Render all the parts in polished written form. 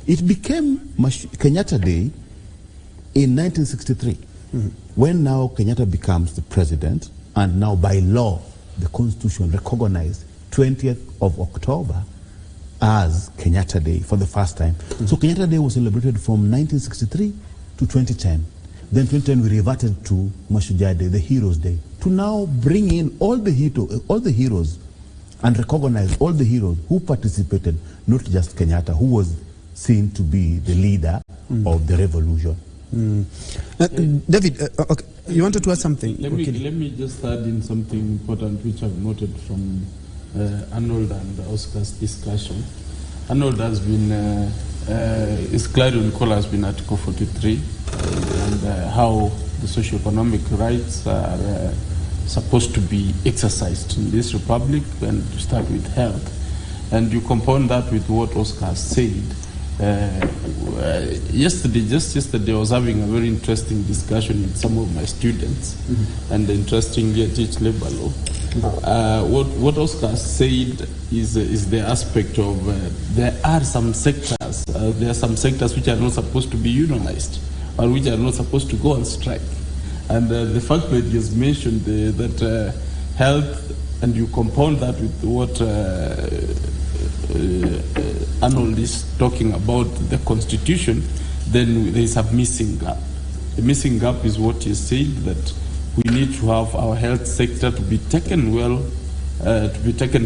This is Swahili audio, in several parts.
It became Kenyatta Day in 1963, when now Kenyatta becomes the president, and now by law, the Constitution recognized 20th of October as Kenyatta Day for the first time. So Kenyatta Day was celebrated from 1963 to 2010. Then 2010 we reverted to Mashujaa Day, the Heroes Day, to now bring in all the heroes and recognize all the heroes who participated, not just Kenyatta, who was seen to be the leader of the revolution. David, okay, you wanted to add something? Let me just add in something important which I've noted from Arnold and Oscar's discussion. Arnold has been, his clarion call has been Article 43, and how the socio-economic rights are supposed to be exercised in this republic, and to start with health. And you compound that with what Oscar said. Just yesterday I was having a very interesting discussion with some of my students, and interestingly I teach labor law. What Oscar said is the aspect of there are some sectors which are not supposed to be unionized, or which are not supposed to go on strike. And the fact that you just mentioned that health, and you compound that with what Arnold is talking about the Constitution, then there is a missing gap. The missing gap is what he said, that we need to have our health sector to be taken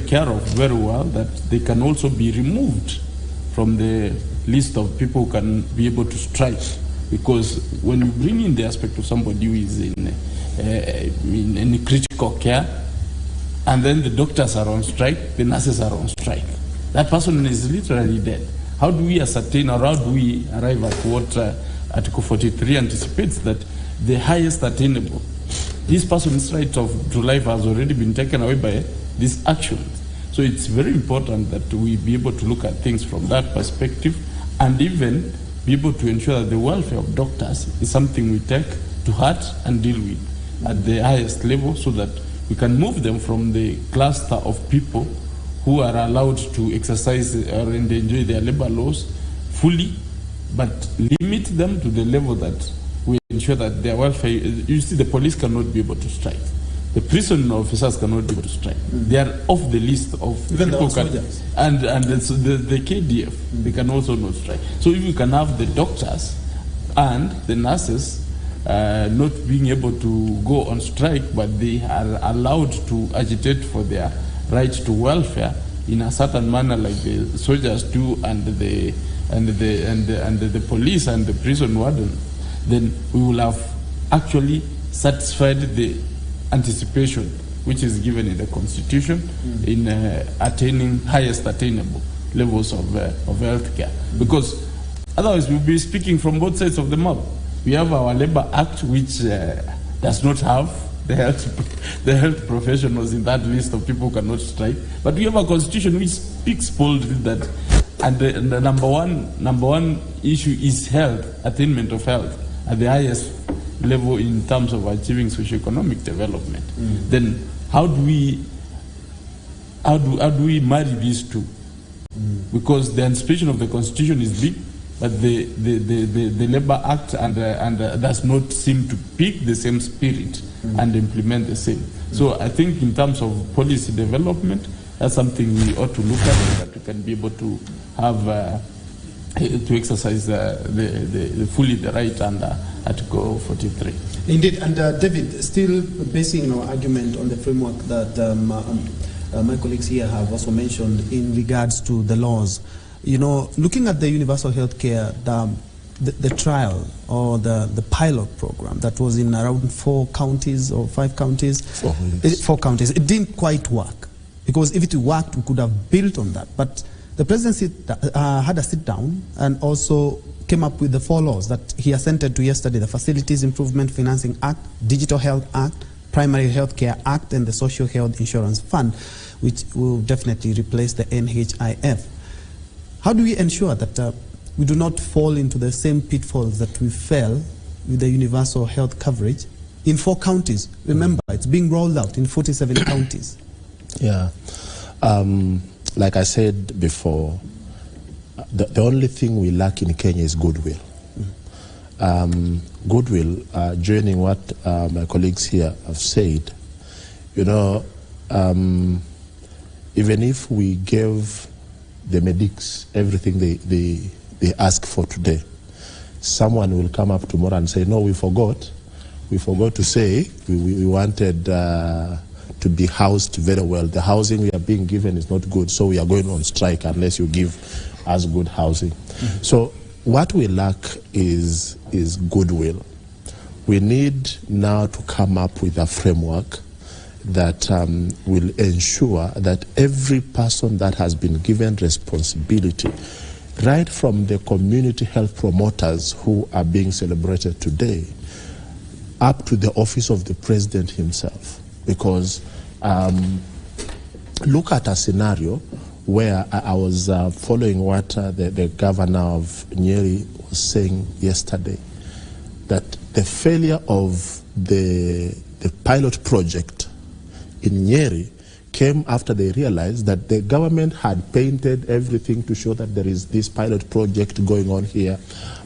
care of very well, that they can also be removed from the list of people who can be able to strike. Because when you bring in the aspect of somebody who is in critical care, and then the doctors are on strike, the nurses are on strike, that person is literally dead. How do we ascertain, or how do we arrive at what Article 43 anticipates, that the highest attainable, this person's right to life has already been taken away by this action? So it's very important that we be able to look at things from that perspective, and even be able to ensure that the welfare of doctors is something we take to heart and deal with at the highest level, so that we can move them from the cluster of people who are allowed to exercise or enjoy their labor laws fully, but limit them to the level that we ensure that their welfare. You see, the police cannot be able to strike. The prison officers cannot be able to strike. They are off the list of even people the and the KDF, they can also not strike. So if you can have the doctors and the nurses not being able to go on strike, but they are allowed to agitate for their right to welfare in a certain manner, like the soldiers do, and the police and the prison warden, then we will have actually satisfied the anticipation which is given in the Constitution in attaining highest attainable levels of health care. Because otherwise we'll be speaking from both sides of the mouth. We have our Labor Act, which does not have the health professionals in that list of people who cannot strike. But we have a Constitution which speaks boldly that, and the number one issue is health, attainment of health at the highest level in terms of achieving socio-economic development. Then how do we marry these two? Because the anticipation of the Constitution is big, but the Labor Act and does not seem to pick the same spirit and implement the same. So I think in terms of policy development, that's something we ought to look at, that we can be able to have to exercise fully the right under Article 43. Indeed, and David, still basing our argument on the framework that my colleagues here have also mentioned in regards to the laws. You know, looking at the universal health care, the trial or the pilot program that was in around 4 counties or 5 counties, 4 counties, it didn't quite work. Because if it worked, we could have built on that. But the presidency had a sit down and also came up with the 4 laws that he assented to yesterday: the Facilities Improvement Financing Act, Digital Health Act, Primary Health Care Act, and the Social Health Insurance Fund, which will definitely replace the NHIF. How do we ensure that we do not fall into the same pitfalls that we fell with the universal health coverage in 4 counties? Remember, it's being rolled out in 47 counties. Yeah. Like I said before, the only thing we lack in Kenya is goodwill. Goodwill, joining what my colleagues here have said, you know, even if we gave the medics everything they ask for today, someone will come up tomorrow and say, no, we forgot to say we wanted to be housed very well. The housing we are being given is not good, so we are going on strike unless you give us good housing. So what we lack is goodwill. We need now to come up with a framework that will ensure that every person that has been given responsibility, right from the community health promoters who are being celebrated today, up to the office of the president himself. Because look at a scenario where I was following what the governor of Nyeri was saying yesterday, that the failure of the pilot project in Nyeri came after they realized that the government had painted everything to show that there is this pilot project going on here.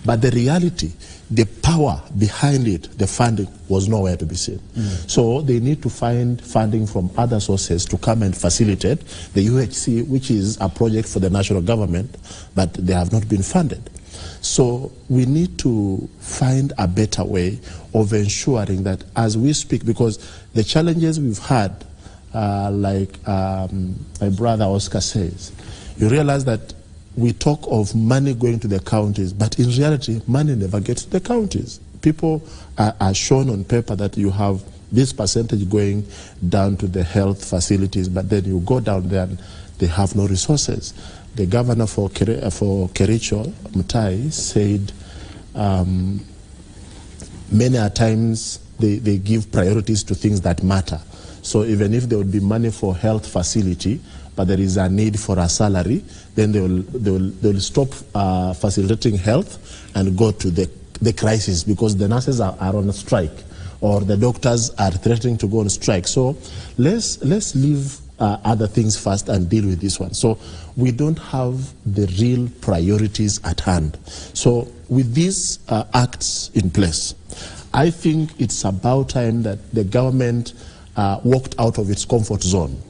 But the reality, the power behind it, the funding, was nowhere to be seen. So they need to find funding from other sources to come and facilitate the UHC, which is a project for the national government, but they have not been funded. So we need to find a better way of ensuring that as we speak, because the challenges we've had, like my brother Oscar says, you realize that we talk of money going to the counties, but in reality, money never gets to the counties. People are shown on paper that you have this percentage going down to the health facilities, but then you go down there and they have no resources. The governor for Kericho, Mutahi, said many a times they give priorities to things that matter. So even if there would be money for health facility, but there is a need for a salary, then they'll stop facilitating health and go to the crisis, because the nurses are on a strike, or the doctors are threatening to go on strike. So let's leave other things first and deal with this one. So we don't have the real priorities at hand. So with these acts in place, I think it's about time that the government walked out of its comfort zone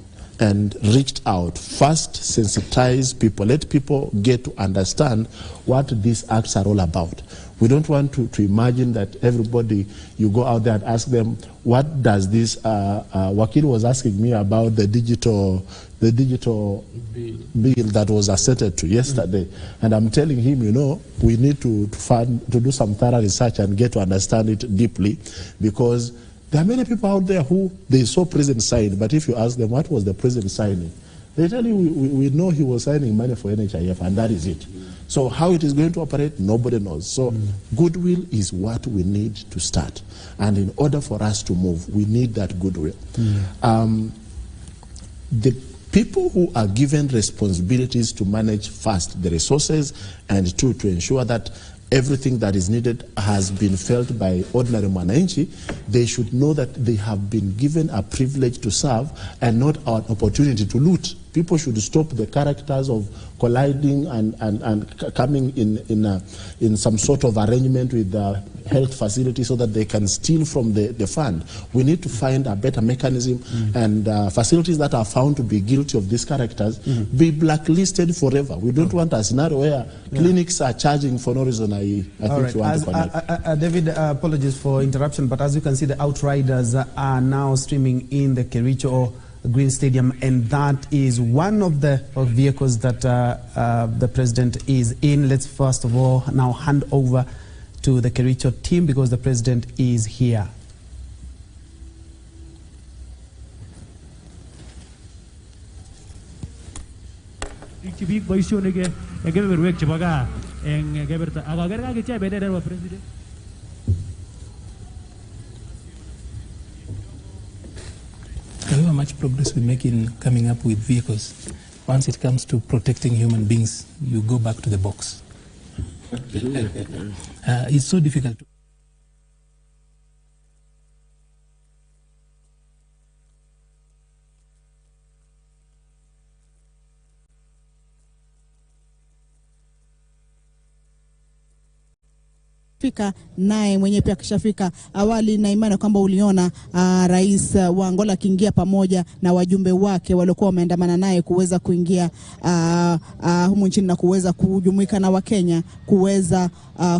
and reached out. First, sensitize people. Let people get to understand what these acts are all about. We don't want to imagine that everybody, you go out there and ask them, what does this, Wakil was asking me about the digital bill that was asserted to yesterday. And I'm telling him, you know, we need to do some thorough research and get to understand it deeply, because there are many people out there who they saw president sign, but if you ask them what was the president signing, they tell you, we know he was signing money for NHIF, and that is it. So how it is going to operate, nobody knows. So goodwill is what we need to start. And in order for us to move, we need that goodwill. The people who are given responsibilities to manage first the resources, and two, to ensure that everything that is needed has been felt by ordinary mwananchi, they should know that they have been given a privilege to serve and not an opportunity to loot. People should stop the characters of colliding and coming in some sort of arrangement with the health facility so that they can steal from the fund. We need to find a better mechanism, and facilities that are found to be guilty of these characters be blacklisted forever. We don't want a scenario where clinics are charging for no reason. I think you want to connect. David, apologies for interruption, but as you can see, the Outriders are now streaming in the Kericho Green Stadium, and that is one of the vehicles that the president is in. Let's first of all now hand over to the Kericho team, because the president is here. However much progress we make in coming up with vehicles, once it comes to protecting human beings, you go back to the box. It's so difficult to fika naye mwenyewe pia kishafika. Awali na imani kwamba uliona rais wa Angola kiingia pamoja na wajumbe wake waliokuwa wameandamana naye kuweza kuingia humu nchini na kuweza kujumuika na Wakenya kuweza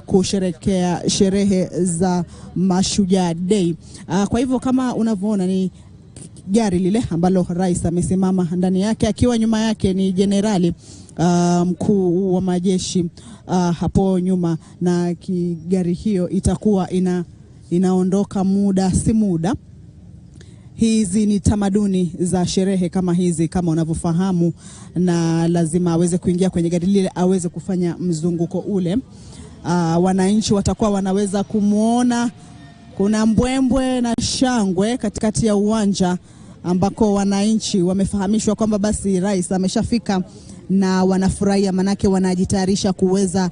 kusherehekea sherehe za Mashujaa Day. Kwa hivyo kama unavyoona ni gari lile ambalo rais amesimama ndani yake, akiwa nyuma yake ni jenerali mkuu wa majeshi hapo nyuma, na gari hiyo itakuwa inaondoka muda si muda. Hizi ni tamaduni za sherehe kama hizi, kama unavyofahamu, na lazima aweze kuingia kwenye gari lile aweze kufanya mzunguko ule. Wananchi watakuwa wanaweza kumuona. Kuna mbwembwe na shangwe katikati ya uwanja ambako wananchi wamefahamishwa kwamba basi rais ameshafika, na wanafurahia manake wanajitayarisha kuweza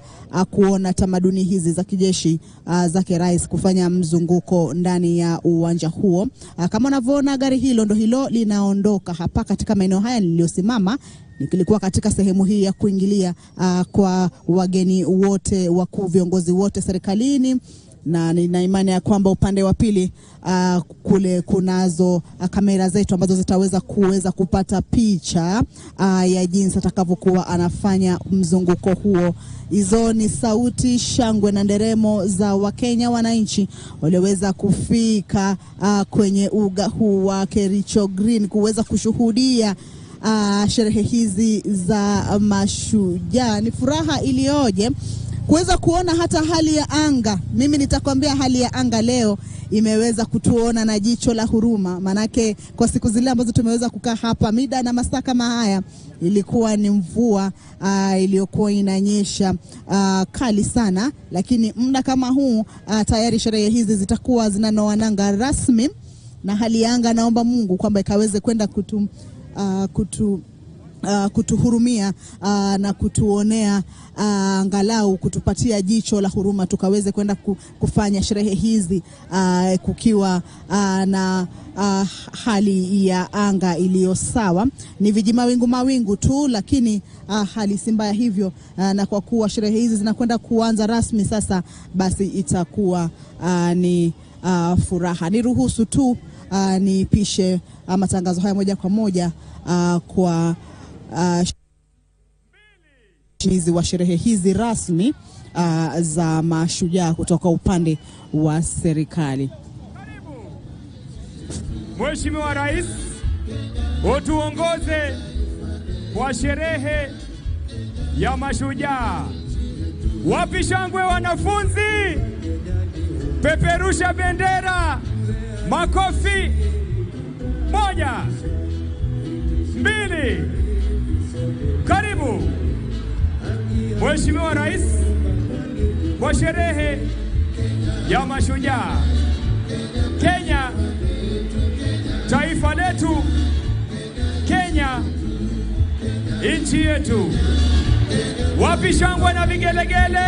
kuona tamaduni hizi za kijeshi zake rais kufanya mzunguko ndani ya uwanja huo. Kama unavyoona gari hilo ndo hilo linaondoka hapa katika maeneo haya niliyosimama. Nikilikuwa katika sehemu hii ya kuingilia kwa wageni wote wakuu, viongozi wote serikalini, na nina imani ya kwamba upande wa pili kule kunazo kamera zetu ambazo zitaweza kupata picha ya jinsi atakavyokuwa anafanya mzunguko huo. Hizo ni sauti, shangwe na nderemo za Wakenya wananchi walioweza kufika kwenye uga huu wa Kericho Green kuweza kushuhudia sherehe hizi za Mashujaa. Ni furaha ilioje kuweza kuona hata hali ya anga. Mimi nitakwambia hali ya anga leo imeweza kutuona na jicho la huruma, manake kwa siku zile ambazo tumeweza kukaa hapa mida na masaa kama haya ilikuwa ni mvua iliyokuwa inanyesha kali sana, lakini muda kama huu tayari sherehe hizi zitakuwa zinanoananga rasmi, na hali ya anga naomba Mungu kwamba ikaweze kwenda kutuhurumia na kutuonea, angalau kutupatia jicho la huruma, tukaweze kwenda kufanya sherehe hizi kukiwa na hali ya anga iliyo sawa. Ni mawingu tu, lakini hali si mbaya hivyo, na kwa kuwa sherehe hizi zinakwenda kuanza rasmi sasa, basi itakuwa ni furaha. Niruhusu tu nipishe matangazo haya moja kwa moja kwa hizi wa sherehe hizi rasmi za Mashujaa kutoka upande wa serikali. Mheshimiwa Rais, utuongoze kwa sherehe ya Mashujaa. Wapi shangwe wanafunzi? Peperusha bendera. Makofi. 1, 2. Karibu Mheshimiwa Rais kwa sherehe ya Mashujaa. Kenya, taifa letu. Kenya, nchi yetu. Wapi shangwe na vigelegele?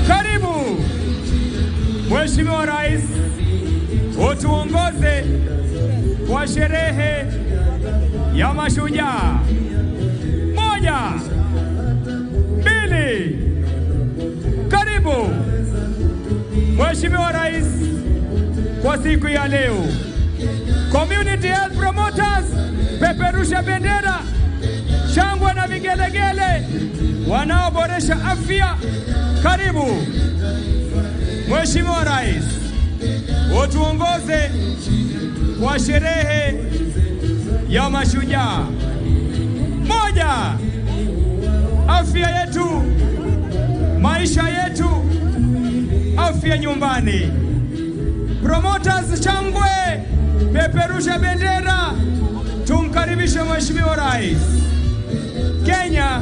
Karibu Mheshimiwa Rais, utuongoze kwa sherehe ya Mashujaa. 1, 2. Karibu Mheshimiwa Rais kwa siku ya leo. Community health promoters, peperusha bendera. Shangwe na vigelegele wanaoboresha afya. Karibu Mheshimiwa Rais, utuongoze kwa sherehe ya Mashujaa. 1, afya yetu, maisha yetu, afya nyumbani. Promoters, shangwe, peperusha bendera. Tumkaribishe Mheshimiwa Rais. Kenya,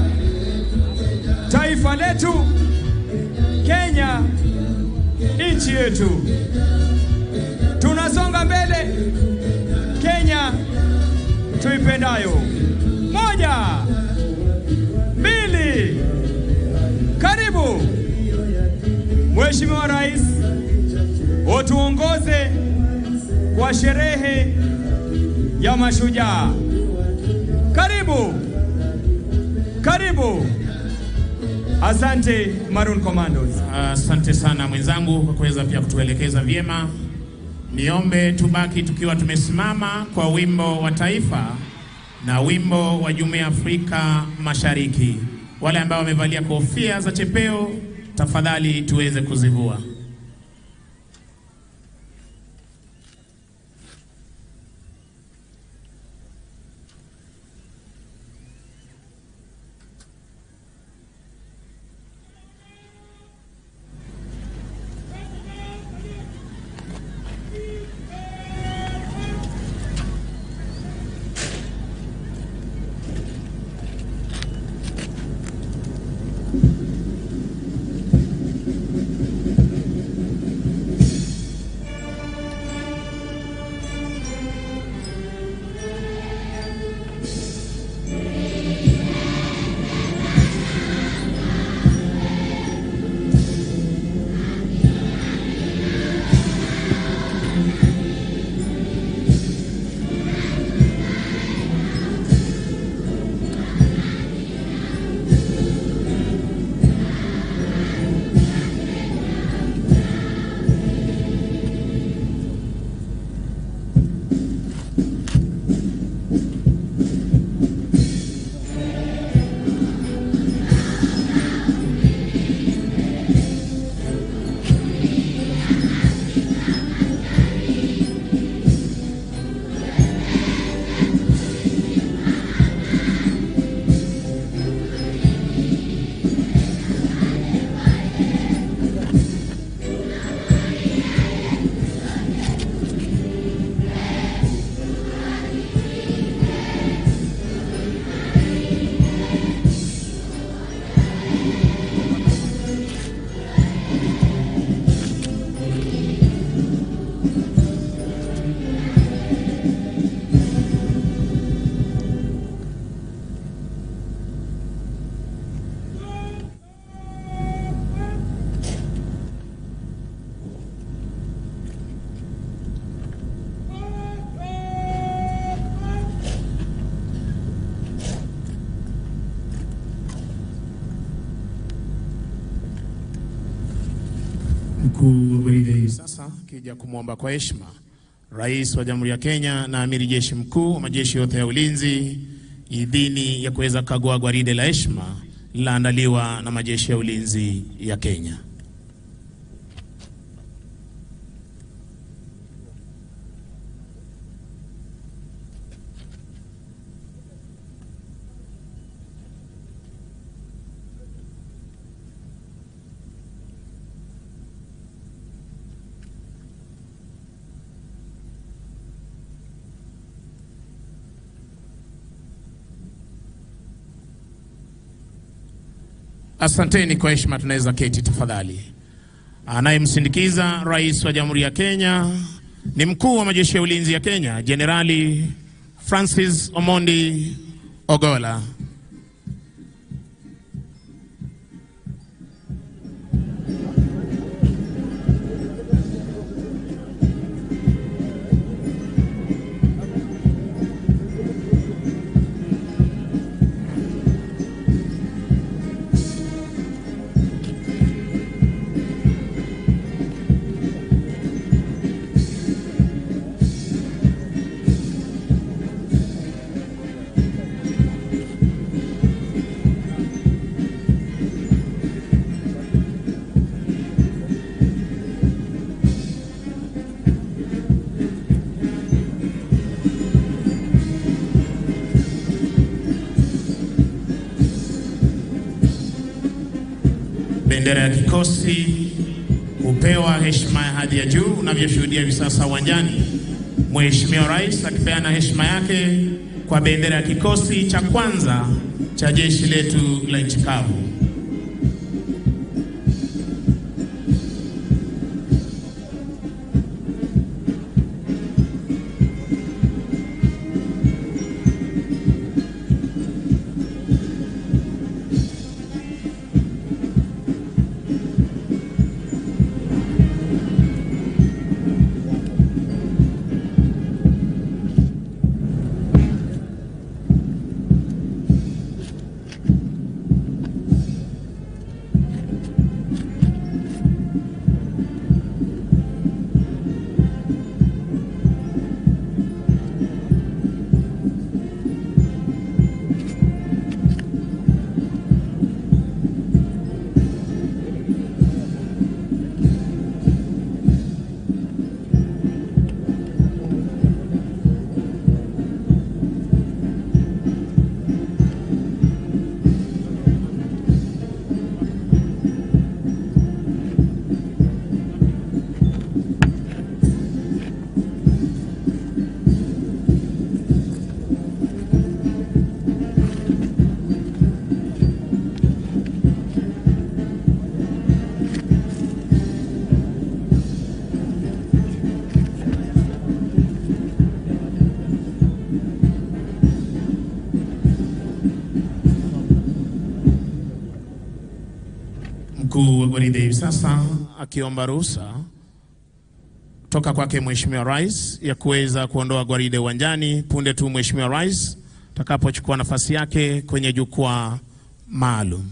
taifa letu. Kenya, nchi yetu. Tunasonga mbele. Kenya tuipendayo. 1, 2. Karibu Mheshimiwa Rais, utuongoze kwa sherehe ya Mashujaa. Karibu. Karibu. Asante Maroon Commandos. Asante sana mwenzangu kwa kuweza pia kutuelekeza vyema. Niombe tubaki tukiwa tumesimama kwa wimbo wa taifa na wimbo wa Jumuiya ya Afrika Mashariki. Wale ambao wamevalia kofia za chepeo, tafadhali tuweze kuzivua. Mkuu wa gwaride sasa kija kumwomba kwa heshima Rais wa Jamhuri ya Kenya na Amiri Jeshi Mkuu wa majeshi yote ya ulinzi idhini ya kuweza kagua gwaride la heshima laandaliwa na majeshi ya ulinzi ya Kenya. Asanteni kwa heshima, tunaweza keti tafadhali. Anayemsindikiza Rais wa Jamhuri ya Kenya ni Mkuu wa majeshi ya ulinzi ya Kenya, Jenerali Francis Omondi Ogola. Bendera ya kikosi hupewa heshima ya hadhi ya juu. Unavyoshuhudia hivi sasa uwanjani, Mheshimiwa Rais akipeana heshima yake kwa bendera ya kikosi cha kwanza cha jeshi letu la nchi kavu. mkuu wa gwaride hivi sasa akiomba ruhusa toka kwake Mheshimiwa Rais ya kuweza kuondoa gwaride uwanjani punde tu Mheshimiwa Rais atakapochukua nafasi yake kwenye jukwaa maalum.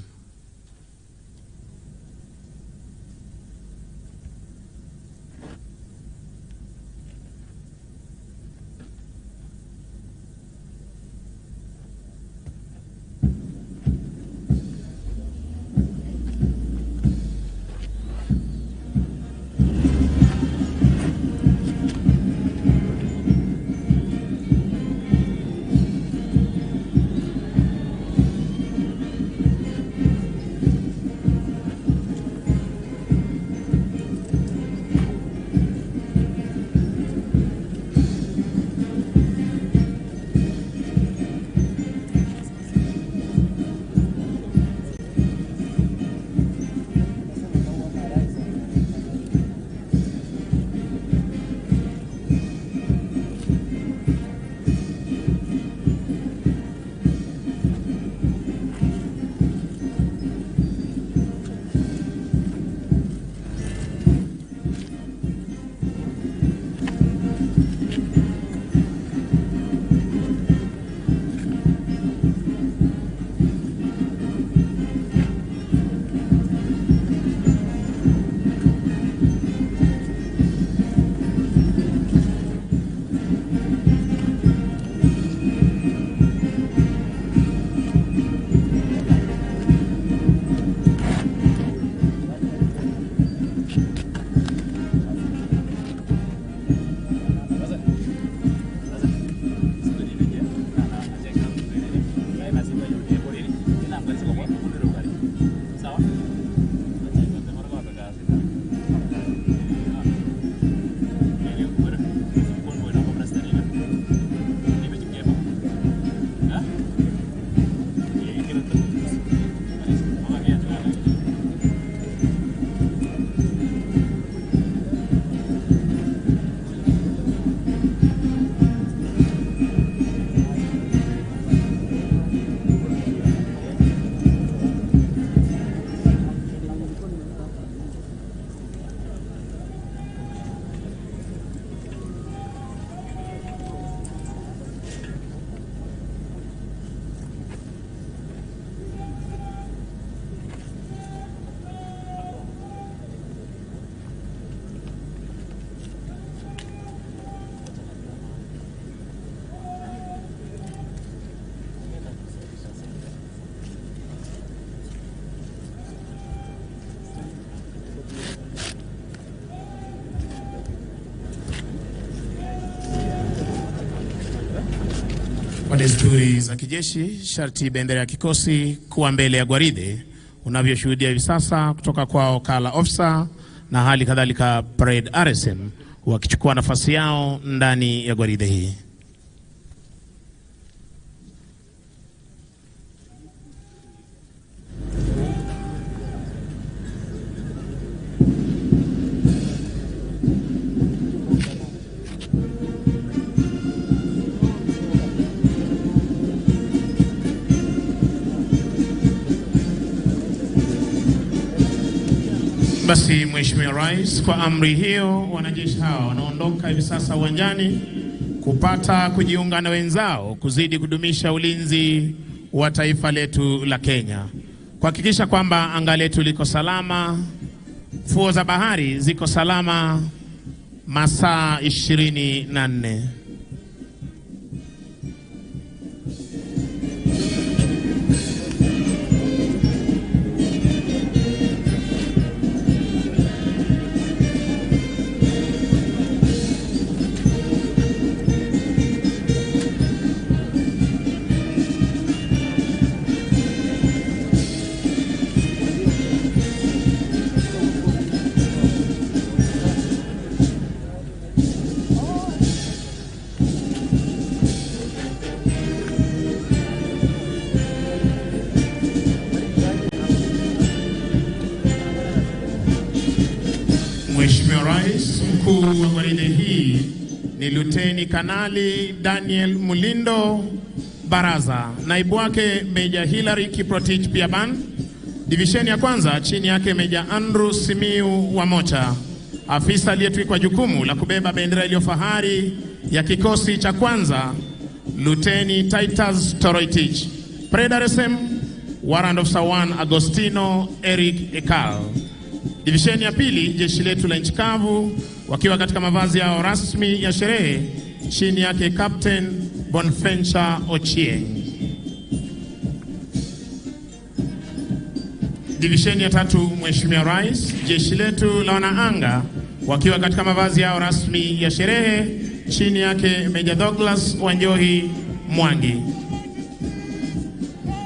Kwa desturi za kijeshi, sharti bendera ya kikosi kuwa mbele ya gwaride unavyoshuhudia hivi sasa kutoka kwa Okala Officer na hali kadhalika Parade RSM wakichukua nafasi yao ndani ya gwaride hii. Basi Mheshimiwa Rais, kwa amri hiyo wanajeshi hao wanaondoka hivi sasa uwanjani kupata kujiunga na wenzao kuzidi kudumisha ulinzi wa taifa letu la Kenya, kuhakikisha kwamba anga letu liko salama, fuo za bahari ziko salama masaa 24. Mheshimiwa Rais, mkuu wa gwaride hii ni Luteni Kanali Daniel Mulindo Baraza, naibu wake Meja Hilary Kiprotich Biaban, Divisheni ya kwanza chini yake Meja Andrew Simiu Wamocha, afisa aliyetwikwa jukumu la kubeba bendera iliyo fahari ya kikosi cha kwanza Luteni Titus Toroitich. Predaresem Warrant Officer 1 Agostino Eric Ekal. Divisheni ya pili jeshi letu la nchi kavu wakiwa katika mavazi yao rasmi ya sherehe chini yake Captain Bonfencha Ochieng. Divisheni ya tatu Mheshimiwa Rais, jeshi letu la wanaanga wakiwa katika mavazi yao rasmi ya sherehe chini yake Meja Douglas Wanjohi Mwangi.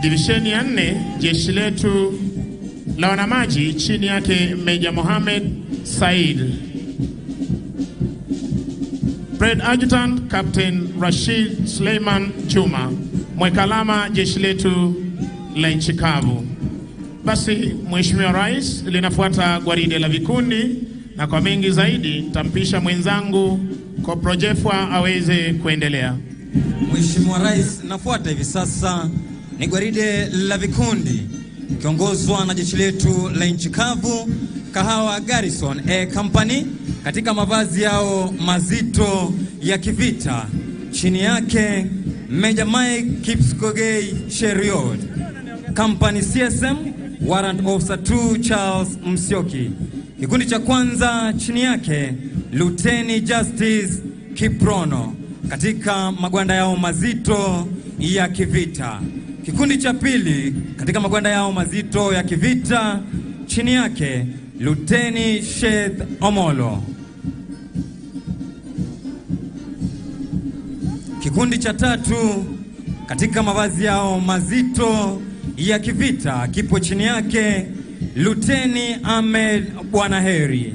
Divisheni ya 4 jeshi letu la wanamaji chini yake Meja Mohamed Said. Brigade Adjutant Captain Rashid Suleiman Chuma, mwekalama jeshi letu la nchi kavu. Basi Mheshimiwa Rais, linafuata gwaride la vikundi, na kwa mengi zaidi nitampisha mwenzangu Kopro Jeffwa aweze kuendelea. Mheshimiwa Rais, nafuata hivi sasa ni gwaride la vikundi kiongozwa na jeshi letu la nchi kavu Kahawa Garrison Company katika mavazi yao mazito ya kivita. Chini yake Meja Mike Kipskogei Cheriot. Company CSM Warrant Officer 2 Charles Msioki. Kikundi cha kwanza chini yake Luteni Justice Kiprono katika magwanda yao mazito ya kivita. Kikundi cha pili katika magwanda yao mazito ya kivita chini yake Luteni Sheikh Omolo. Kikundi cha tatu katika mavazi yao mazito ya kivita kipo chini yake Luteni Ahmed Bwanaheri.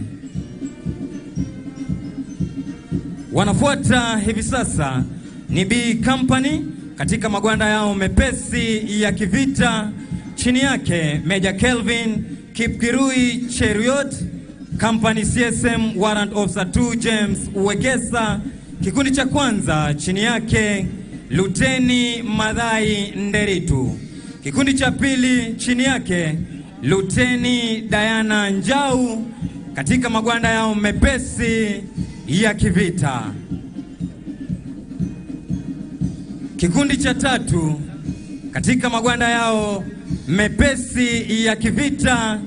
Wanafuata hivi sasa ni B Company katika magwanda yao mepesi ya kivita chini yake Meja Kelvin Kipkirui Cheriot. Company CSM Warrant Officer 2 James Uwegesa. Kikundi cha kwanza chini yake Luteni Madhai Nderitu. Kikundi cha pili chini yake Luteni Diana Njau katika magwanda yao mepesi ya kivita. Kikundi cha tatu katika magwanda yao mepesi ya kivita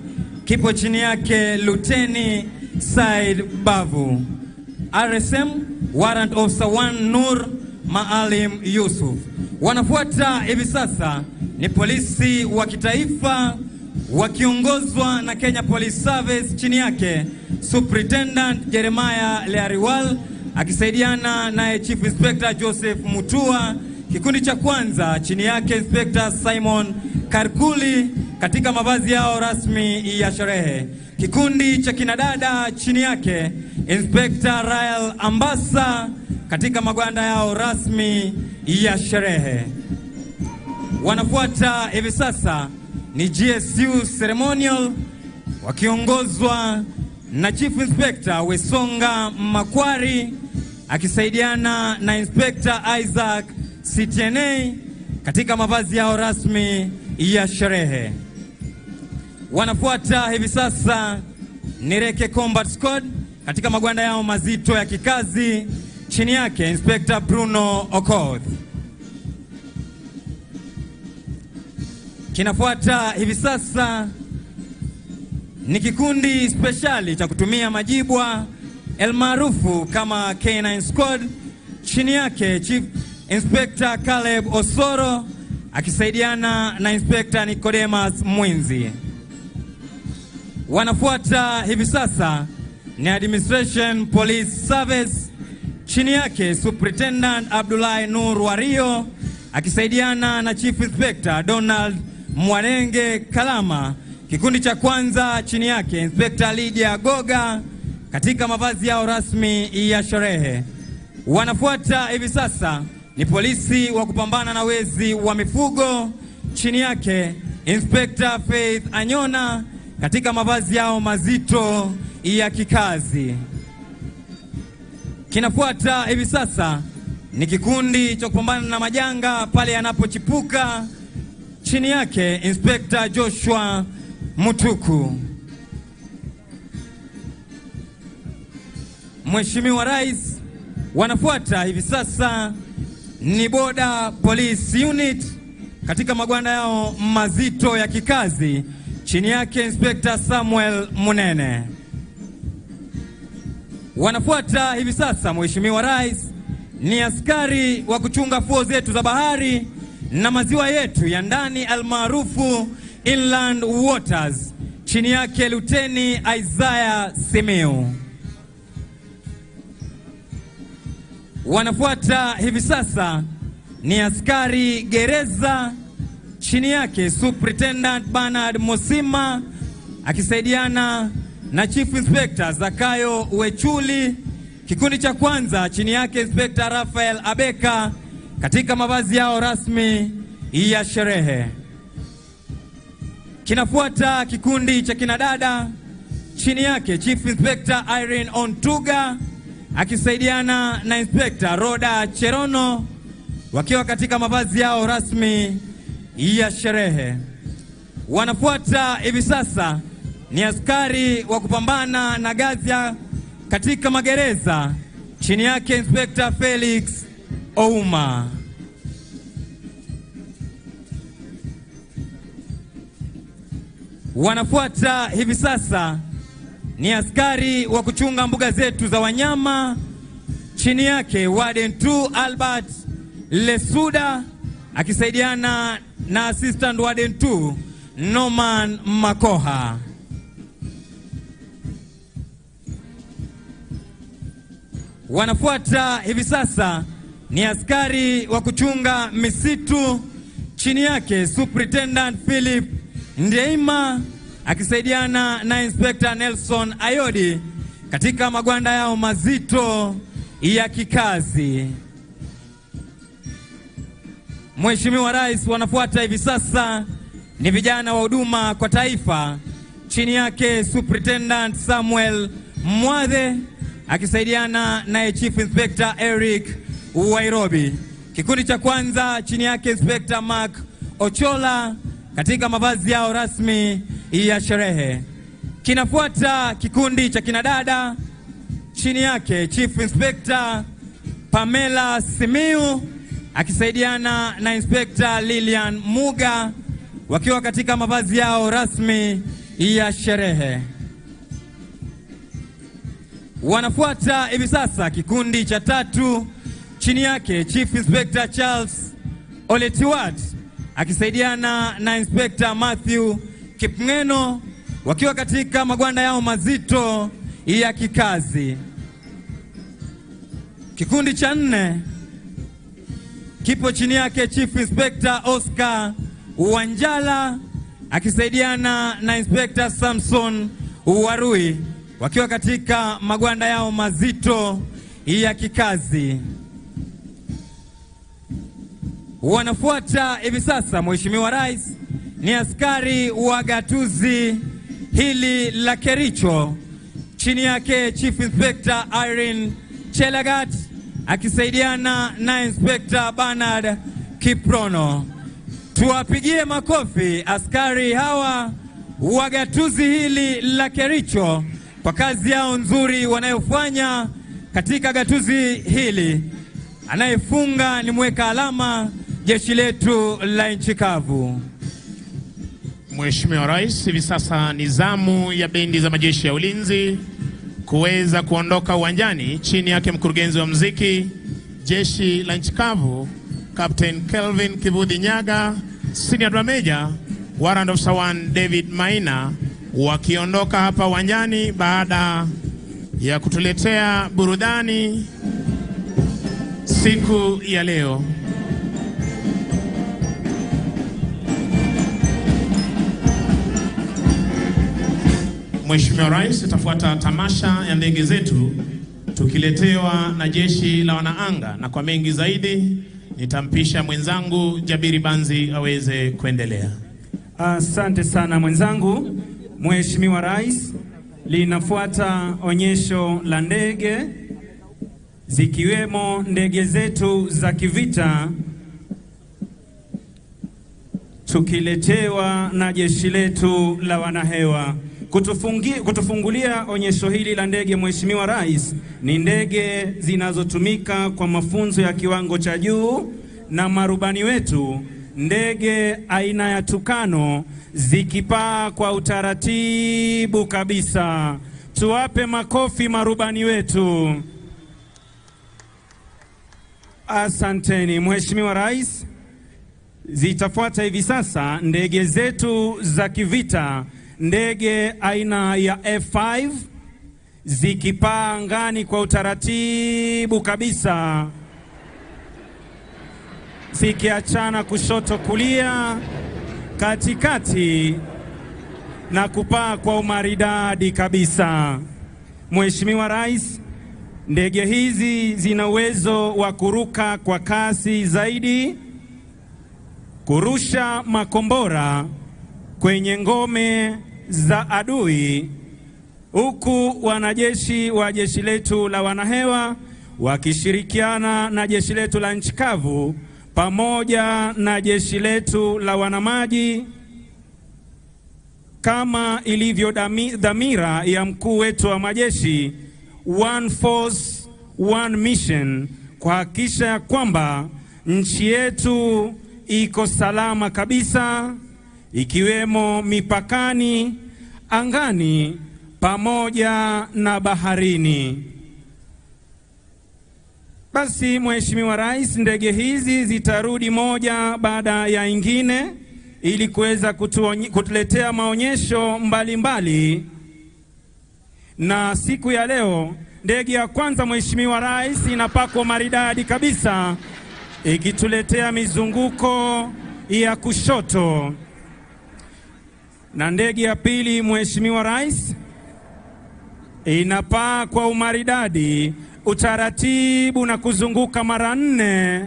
kipo chini yake Luteni Said Bavu. RSM Warrant Officer 1 Nur Maalim Yusuf. Wanafuata hivi sasa ni polisi wa kitaifa wakiongozwa na Kenya Police Service chini yake Superintendent Jeremiah Leariwal akisaidiana naye Chief Inspector Joseph Mutua. Kikundi cha kwanza chini yake Inspector Simon Karkuli katika mavazi yao rasmi ya sherehe. Kikundi cha kinadada chini yake Inspector Rael Ambassa katika magwanda yao rasmi ya sherehe. Wanafuata hivi sasa ni GSU Ceremonial wakiongozwa na Chief Inspector Wesonga Makwari akisaidiana na Inspector Isaac CTNA katika mavazi yao rasmi ya sherehe. Wanafuata hivi sasa ni Reke Combat Squad katika magwanda yao mazito ya kikazi chini yake Inspector Bruno Okoth. Kinafuata hivi sasa ni kikundi speciali cha kutumia majibwa elmaarufu kama K9 Squad chini yake Chief Inspector Caleb Osoro akisaidiana na Inspector Nicodemus Mwinzi. Wanafuata hivi sasa ni Administration Police Service chini yake Superintendent Abdullahi Nur Wario akisaidiana na Chief Inspector Donald Mwanenge Kalama. Kikundi cha kwanza chini yake Inspector Lydia Goga katika mavazi yao rasmi ya sherehe. Wanafuata hivi sasa ni polisi wa kupambana na wezi wa mifugo chini yake Inspector Faith Anyona katika mavazi yao mazito ya kikazi. Kinafuata hivi sasa ni kikundi cha kupambana na majanga pale yanapochipuka chini yake Inspector Joshua Mutuku. Mheshimiwa Rais, wanafuata hivi sasa ni Border Police Unit katika magwanda yao mazito ya kikazi, chini yake Inspector Samuel Munene. Wanafuata hivi sasa, Mheshimiwa Rais, ni askari wa kuchunga fuo zetu za bahari na maziwa yetu ya ndani almaarufu Inland Waters, chini yake Luteni Isaiah Simiu. Wanafuata hivi sasa ni askari gereza, chini yake Superintendent Bernard Mosima akisaidiana na Chief Inspector Zakayo Wechuli. Kikundi cha kwanza chini yake Inspector Rafael Abeka katika mavazi yao rasmi ya sherehe. Kinafuata kikundi cha kinadada chini yake Chief Inspector Irene Ontuga akisaidiana na Inspector Roda Cherono wakiwa katika mavazi yao rasmi ya sherehe. Wanafuata hivi sasa ni askari wa kupambana na ghasia katika magereza chini yake Inspector Felix Ouma. Wanafuata hivi sasa ni askari wa kuchunga mbuga zetu za wanyama chini yake Warden 2 Albert Lesuda akisaidiana na Assistant Warden 2 Norman Makoha. Wanafuata hivi sasa ni askari wa kuchunga misitu chini yake Superintendent Philip Ndeima akisaidiana na Inspector Nelson Ayodi katika magwanda yao mazito ya kikazi. Mheshimiwa Rais, wanafuata hivi sasa ni vijana wa huduma kwa taifa chini yake Superintendent Samuel Mwathe akisaidiana na Chief Inspector Eric Wairobi. Kikundi cha kwanza chini yake Inspector Mark Ochola katika mavazi yao rasmi ya sherehe. Kinafuata kikundi cha kinadada chini yake Chief Inspector Pamela Simiu akisaidiana na Inspector Lilian Muga wakiwa katika mavazi yao rasmi ya sherehe. Wanafuata hivi sasa kikundi cha tatu chini yake Chief Inspector Charles Oletiwat akisaidiana na Inspector Matthew Kipngeno wakiwa katika magwanda yao mazito ya kikazi. Kikundi cha nne kipo chini yake Chief Inspector Oscar Wanjala akisaidiana na Inspector Samson Warui wakiwa katika magwanda yao mazito ya kikazi. Wanafuata hivi sasa, Mheshimiwa Rais, ni askari wa gatuzi hili la Kericho chini yake Chief Inspector Irene Chelagat akisaidiana na Inspector Bernard Kiprono. Tuwapigie makofi askari hawa wa gatuzi hili la Kericho kwa kazi yao nzuri wanayofanya katika gatuzi hili. Anayefunga ni mweka alama jeshi letu la nchi kavu. Mheshimiwa Rais, hivi sasa ni zamu ya bendi za majeshi ya ulinzi kuweza kuondoka uwanjani chini yake mkurugenzi wa muziki jeshi la nchi kavu Captain Kelvin Kibudi Nyaga, Senior Drum Major Warrant Officer 1 David Maina wakiondoka hapa uwanjani baada ya kutuletea burudani siku ya leo. Mheshimiwa Rais, itafuata tamasha ya ndege zetu tukiletewa na jeshi la wanaanga, na kwa mengi zaidi nitampisha mwenzangu Jabiri Banzi aweze kuendelea. Asante sana mwenzangu. Mheshimiwa Rais, linafuata onyesho la ndege zikiwemo ndege zetu za kivita. tukiletewa na jeshi letu la wanahewa. Kutufungulia onyesho hili la ndege, Mheshimiwa Rais, ni ndege zinazotumika kwa mafunzo ya kiwango cha juu na marubani wetu, ndege aina ya Tukano zikipaa kwa utaratibu kabisa. Tuwape makofi marubani wetu. Asanteni Mheshimiwa Rais. Zitafuata hivi sasa ndege zetu za kivita, ndege aina ya F5 zikipaa angani kwa utaratibu kabisa, zikiachana kushoto kulia, katikati na kupaa kwa umaridadi kabisa. Mheshimiwa Rais, ndege hizi zina uwezo wa kuruka kwa kasi zaidi, kurusha makombora kwenye ngome za adui, huku wanajeshi wa jeshi letu la wanahewa wakishirikiana na jeshi letu la nchi kavu pamoja na jeshi letu la wanamaji, kama ilivyo dhamira ya mkuu wetu wa majeshi, one force, one mission, kuhakikisha ya kwamba nchi yetu iko salama kabisa, ikiwemo mipakani, angani pamoja na baharini. Basi Mheshimiwa Rais, ndege hizi zitarudi moja baada ya ingine ili kuweza kutuletea maonyesho mbalimbali. Na siku ya leo ndege ya kwanza Mheshimiwa Rais inapakwa maridadi kabisa, ikituletea mizunguko ya kushoto. Na ndege ya pili Mheshimiwa Rais inapaa kwa umaridadi, utaratibu na kuzunguka mara 4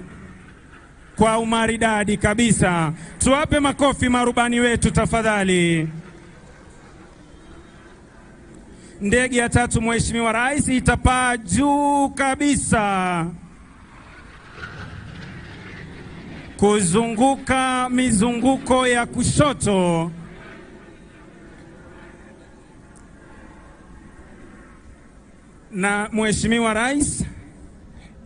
kwa umaridadi kabisa. Tuwape makofi marubani wetu tafadhali. Ndege ya tatu Mheshimiwa Rais itapaa juu kabisa, kuzunguka mizunguko ya kushoto. Na Mheshimiwa Rais,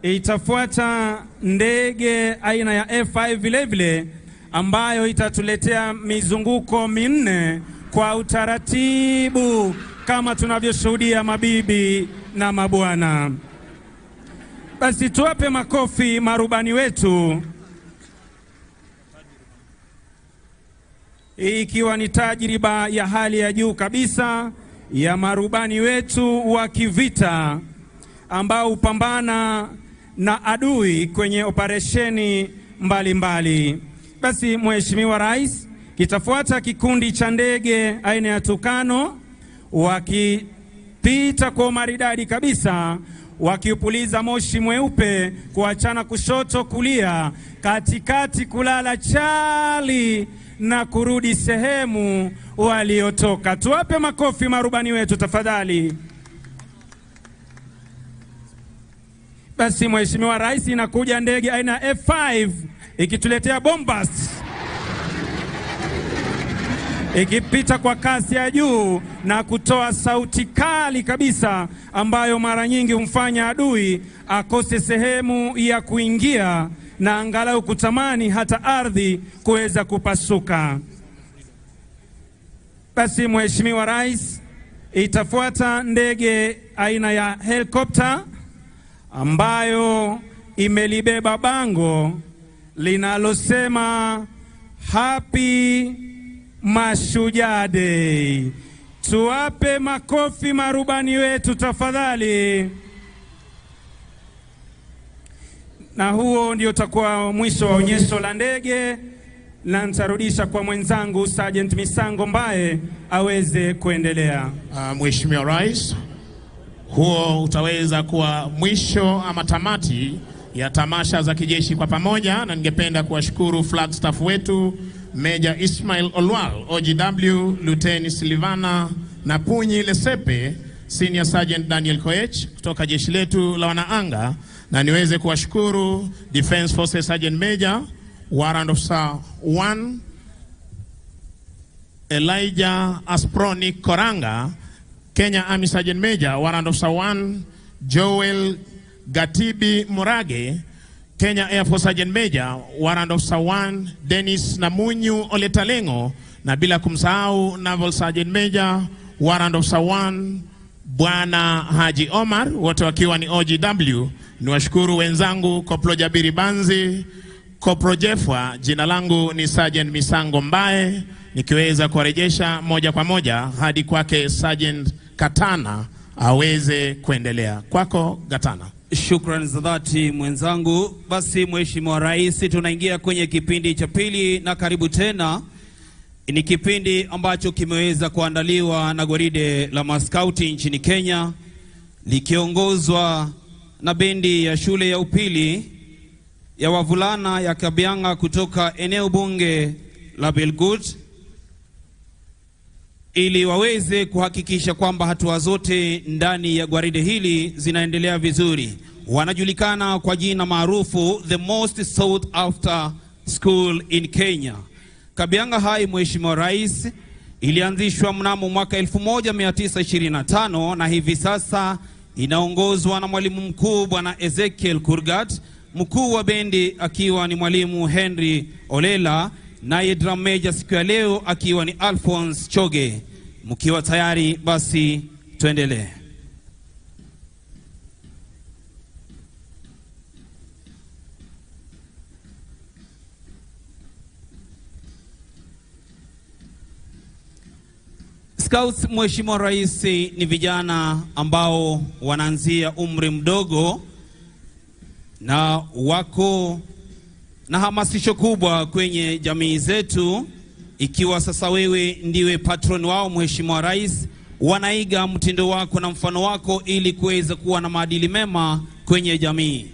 itafuata ndege aina ya F5 vilevile, ambayo itatuletea mizunguko 4 kwa utaratibu kama tunavyoshuhudia mabibi na mabwana. Basi tuwape makofi marubani wetu, ikiwa ni tajriba ya hali ya juu kabisa ya marubani wetu wa kivita ambao upambana na adui kwenye operesheni mbalimbali. Basi Mheshimiwa Rais, kitafuata kikundi cha ndege aina ya Tukano wakipita kwa maridadi kabisa, wakiupuliza moshi mweupe kuachana kushoto kulia, katikati kulala chali na kurudi sehemu waliotoka. Tuwape makofi marubani wetu tafadhali. Basi Mheshimiwa Rais, inakuja ndege aina F5 ikituletea bombast, ikipita kwa kasi ya juu na kutoa sauti kali kabisa, ambayo mara nyingi humfanya adui akose sehemu ya kuingia na angalau kutamani hata ardhi kuweza kupasuka. Basi Mheshimiwa Rais, itafuata ndege aina ya helikopta ambayo imelibeba bango linalosema Happy Mashujaa Day. Tuwape makofi marubani wetu tafadhali. Na huo ndio utakuwa mwisho wa onyesho la ndege, na nitarudisha kwa mwenzangu Sergeant Misango ambaye aweze kuendelea. Mheshimiwa Rais, huo utaweza kuwa mwisho ama tamati ya tamasha za kijeshi kwa pamoja, na ningependa kuwashukuru flag staff wetu Major Ismail Olwal, OGW, Lieutenant Silvana Napunyi Lesepe, Senior Sergeant Daniel Koech kutoka jeshi letu la wanaanga, na niweze kuwashukuru Defense Forces Sergeant Major, Warrant Officer 1 Elijah Asproni Koranga, Kenya Army Sergeant Major, Warrant Officer 1, Joel Gatibi Murage, Kenya Air Force Sergeant Major, Warrant Officer 1, Dennis Namunyu Oletalengo, na bila kumsahau Naval Sergeant Major, Warrant Officer 1, Bwana Haji Omar, wote wakiwa ni OGW. Niwashukuru wenzangu Koplo Jabiri Banzi, Koplo Jefwa, jina langu ni Sergeant Misango Mbae, nikiweza kuwarejesha moja kwa moja hadi kwake Sergeant Katana aweze kuendelea. Kwako Gatana. Shukrani za dhati mwenzangu. Basi Mheshimiwa Rais, tunaingia kwenye kipindi cha pili na karibu tena. Ni kipindi ambacho kimeweza kuandaliwa na gwaride la maskauti nchini Kenya likiongozwa na bendi ya shule ya upili ya wavulana ya Kabianga kutoka eneo bunge la Belgut, ili waweze kuhakikisha kwamba hatua zote ndani ya gwaride hili zinaendelea vizuri. Wanajulikana kwa jina maarufu the most sought after school in Kenya. Kabianga High, Mheshimiwa Rais, ilianzishwa mnamo mwaka 1925 na hivi sasa inaongozwa na mwalimu mkuu Bwana Ezekiel Kurgat, mkuu wa bendi akiwa ni mwalimu Henry Olela, naye drum major siku ya leo akiwa ni Alphonse Choge. Mkiwa tayari basi tuendelee. Scouts, Mheshimiwa Rais, ni vijana ambao wanaanzia umri mdogo na wako na hamasisho kubwa kwenye jamii zetu. Ikiwa sasa wewe ndiwe patron wao, Mheshimiwa Rais, wanaiga mtindo wako na mfano wako ili kuweza kuwa na maadili mema kwenye jamii.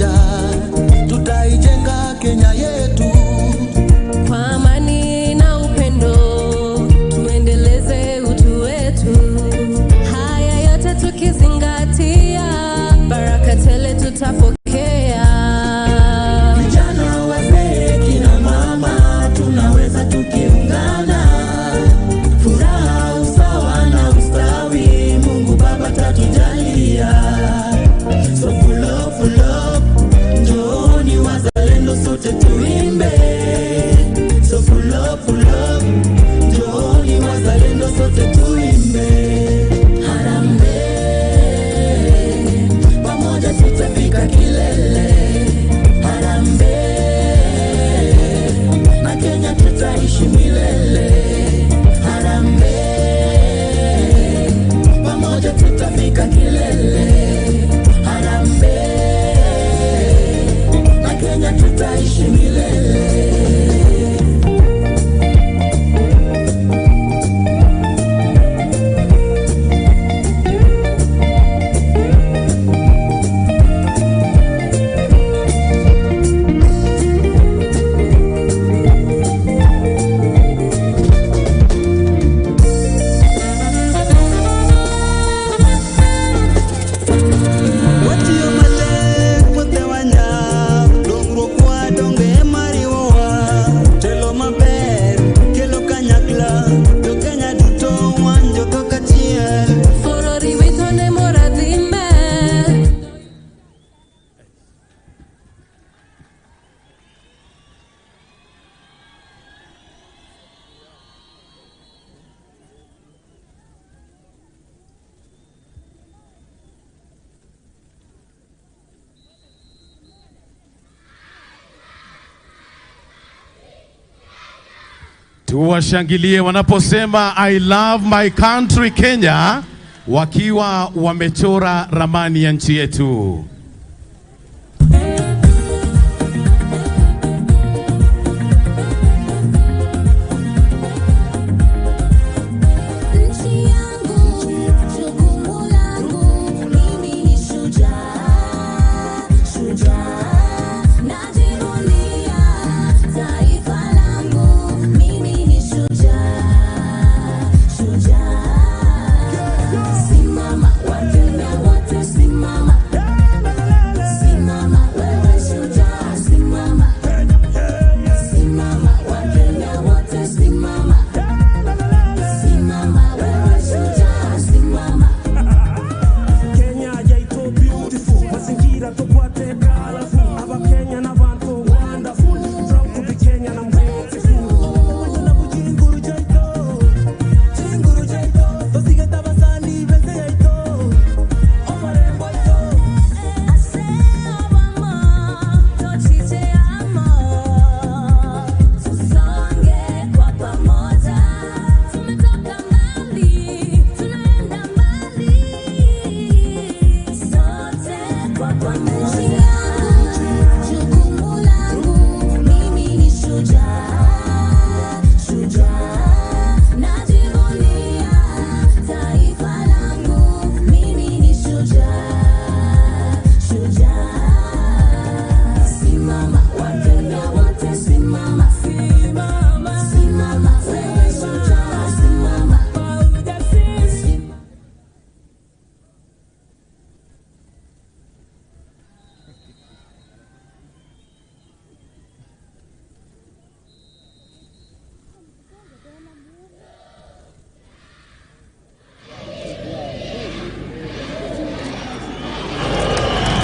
pamoja tutaijenga Kenya yetu kwa amani na upendo, tuendeleze utu wetu. Haya yote tukizingatia, baraka tele tutapokea. Vijana, wazee, kina mama, tunaweza tukiungana. Furaha, usawa na ustawi, Mungu Baba tatujalia. So full of, njooni wazalendo sote tuimbe. So full of, njooni wazalendo sote tuimbe. Harambee, pamoja tutafika kilele. Harambee, na Kenya tutaishi milele. Harambee, pamoja tutafika kilele. Harambee, na Kenya tutaishi milele. Tuwashangilie wanaposema I love my country Kenya, wakiwa wamechora ramani ya nchi yetu.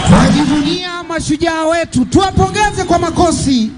Tunajivunia mashujaa wetu, tuwapongeze kwa makofi.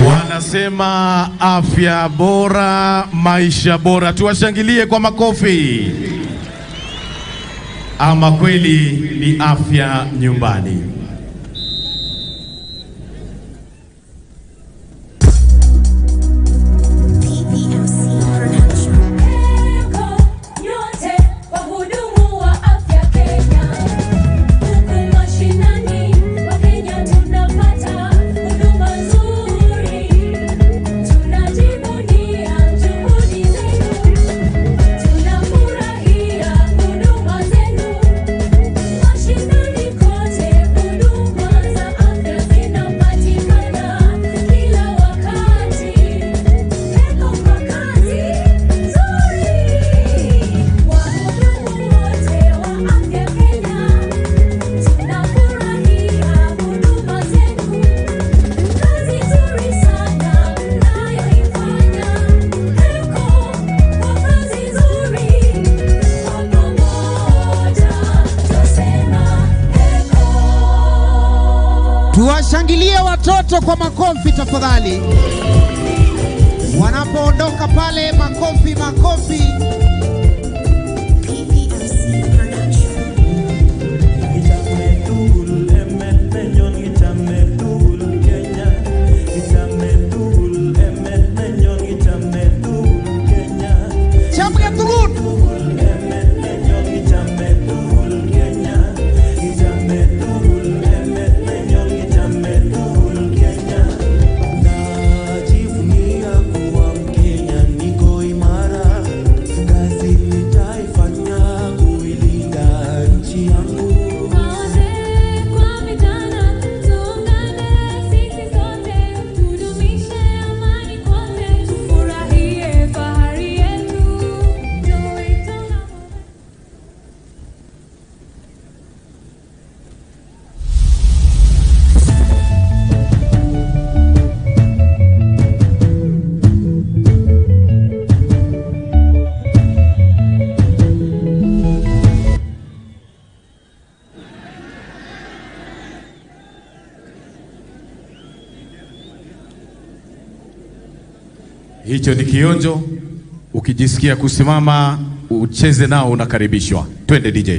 Wanasema afya bora, maisha bora. Tuwashangilie kwa makofi. Ama kweli ni afya nyumbani. Tuwashangilie watoto kwa makofi tafadhali. Wanapoondoka pale, makofi makofi. Hicho ni kionjo. Ukijisikia kusimama ucheze nao unakaribishwa. Twende DJ.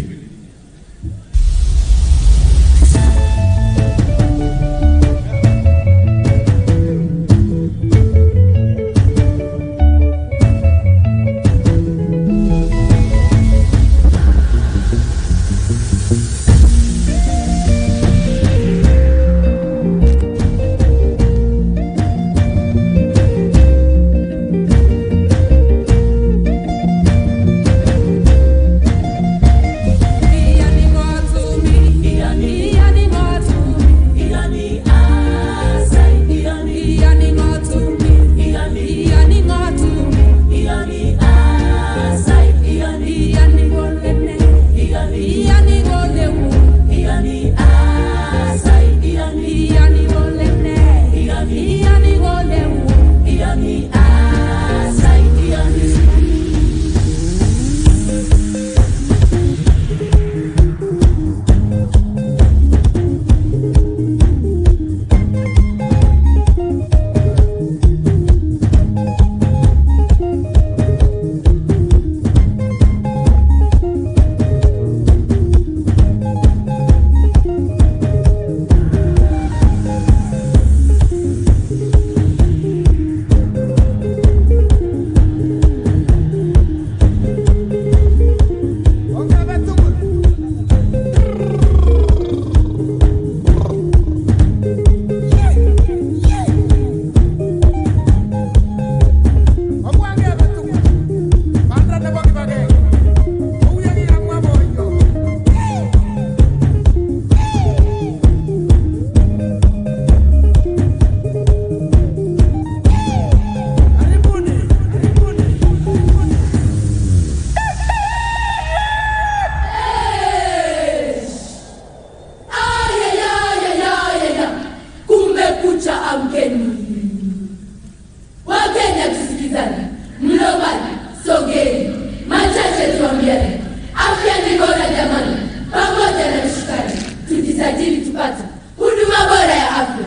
tuambiane, afya ni bora jamani, pamoja na mshikani, tujisajili tupate huduma bora ya afya.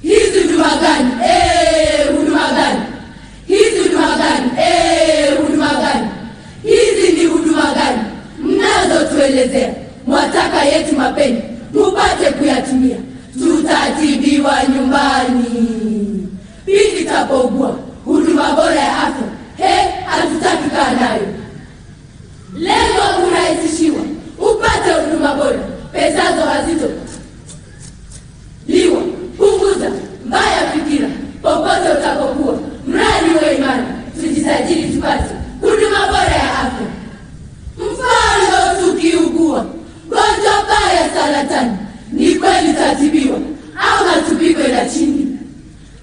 Hizi huduma gani? Huduma gani? Hizi huduma gani? Huduma gani? Hizi ni huduma gani mnazotuelezea? Mwataka yetu mapeni tupate kuyatumia, tutatibiwa nyumbani pindi tapougua. Huduma bora ya afya hatutaki kaa nayo. Lengo kurahisishiwa upate huduma bora, pesazo hazito liwa. Punguza mbaya fikira popote utakokuwa, mradi uwe imani, tujisajili tupate huduma bora ya afya. Mfano tukiugua gonjwa baya saratani, ni kweli tatibiwa au hatupigwe na chini?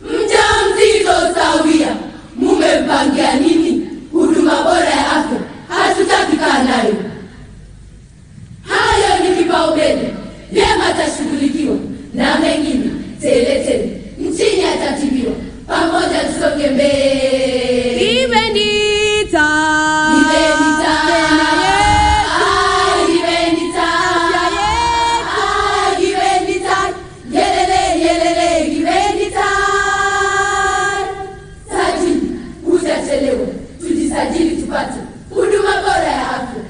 Mjamzito sawia, mumempangia nini? Huduma bora ya afya hatutaki kaa nayo. Hayo ni kipaumbele, vyema tashughulikiwa, na mengine tele nchini atatibiwa. Pamoja tusonge mbele. Kibendita tujisajili tupate huduma bora ya afya.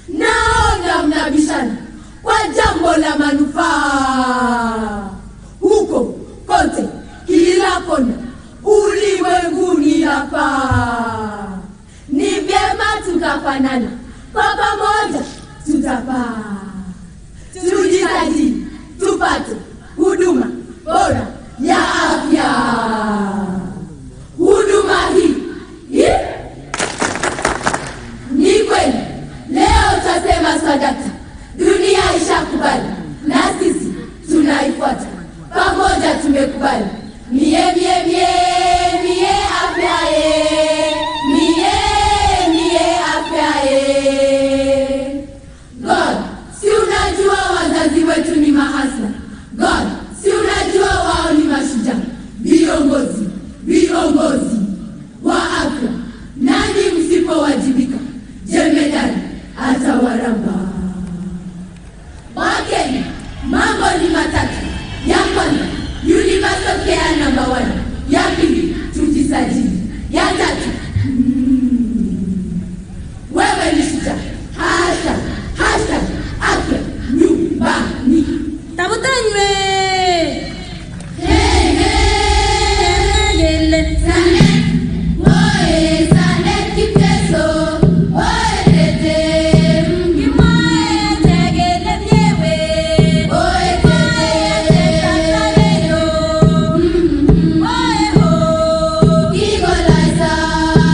Naona mnabishana kwa jambo la manufaa. Huko kote kila kona ulimwenguni hapa, ni vyema tukafanana, kwa pamoja tutapaa. Tujisajili tupate huduma bora ya afya. Huduma hii ni kweli, leo tutasema sadaka, dunia ishakubali na sisi tunaifuata. Pamoja tumekubali, mie afya mie afya God, si unajua wazazi wetu ni mahasla? God, si unajua wao ni mashujaa, viongozi wa afya? Nani msipowajibika, jemedari atawaramba. Wakenya, mambo ni matatu. Ya kwanza, universal care number 1. Ya pili, tujisajili. Ya tatu, wewe ni shujaa. Hashtag afya nyumbani. Tabutanywe Equalizer.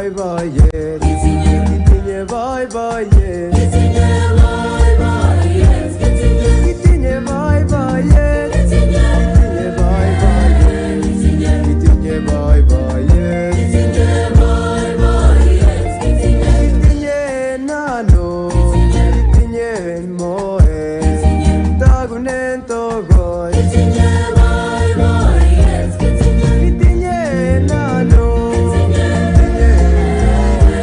boy boy yes. Kitinye boy boy yes. Kitinye boy boy yes. Kitinye boy boy yes. Kitinye boy boy yes. Kitinye boy boy yes. Kitinye boy boy yes. Kitinye nano. Kitinye moe. Tagunen togo. Kitinye boy boy yes. Kitinye nano. Kitinye moe.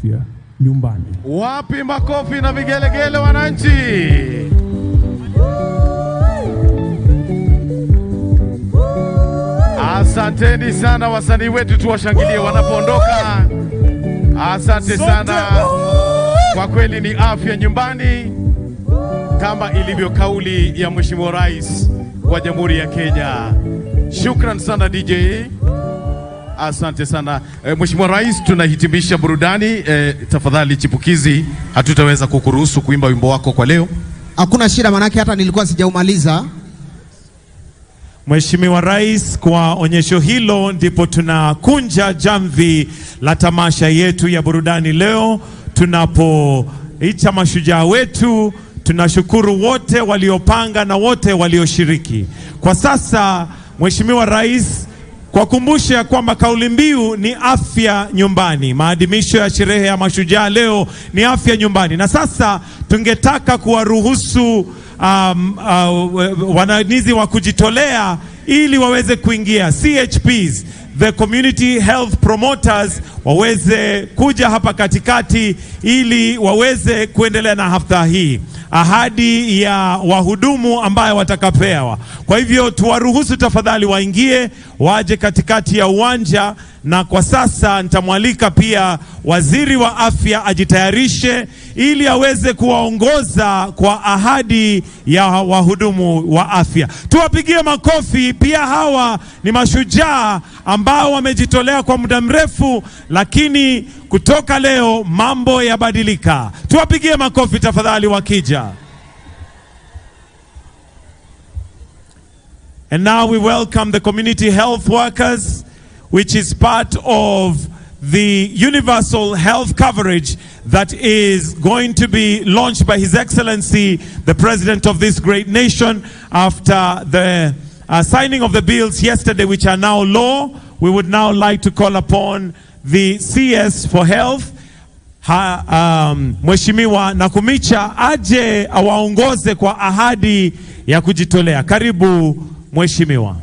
afya nyumbani. Wapi makofi na vigelegele wananchi? Asanteni sana wasanii wetu, tuwashangilie wanapoondoka. Asante sana. Kwa kweli ni afya nyumbani kama ilivyo kauli ya Mheshimiwa Rais wa Jamhuri ya Kenya. Shukran sana DJ. Asante sana. Mheshimiwa Rais, tunahitimisha burudani. Tafadhali chipukizi, hatutaweza kukuruhusu kuimba wimbo wako kwa leo. Hakuna shida, manake hata nilikuwa sijaumaliza. Mheshimiwa Rais, kwa onyesho hilo ndipo tunakunja jamvi la tamasha yetu ya burudani leo. Tunapoita mashujaa wetu, tunashukuru wote waliopanga na wote walioshiriki. Kwa sasa Mheshimiwa Rais, kwa kumbusha kwamba kauli mbiu ni afya nyumbani, maadhimisho ya sherehe ya mashujaa leo ni afya nyumbani, na sasa tungetaka kuwaruhusu wananizi wa kujitolea ili waweze kuingia, CHPs, the community health promoters, waweze kuja hapa katikati ili waweze kuendelea na hafla hii, ahadi ya wahudumu ambayo watakapewa. Kwa hivyo tuwaruhusu tafadhali waingie, waje katikati ya uwanja, na kwa sasa nitamwalika pia waziri wa afya ajitayarishe ili aweze kuwaongoza kwa ahadi ya wahudumu wa afya. Tuwapigie makofi. Pia hawa ni mashujaa ambao wamejitolea kwa muda mrefu, lakini kutoka leo mambo yabadilika. Tuwapigie makofi tafadhali wakija. And now we welcome the community health workers, which is part of the universal health coverage that is going to be launched by His Excellency, the President of this great nation, after the signing of the bills yesterday, which are now law. We would now like to call upon the CS for Health, Mheshimiwa Nakumicha, aje awaongoze kwa ahadi ya kujitolea. Karibu Mheshimiwa.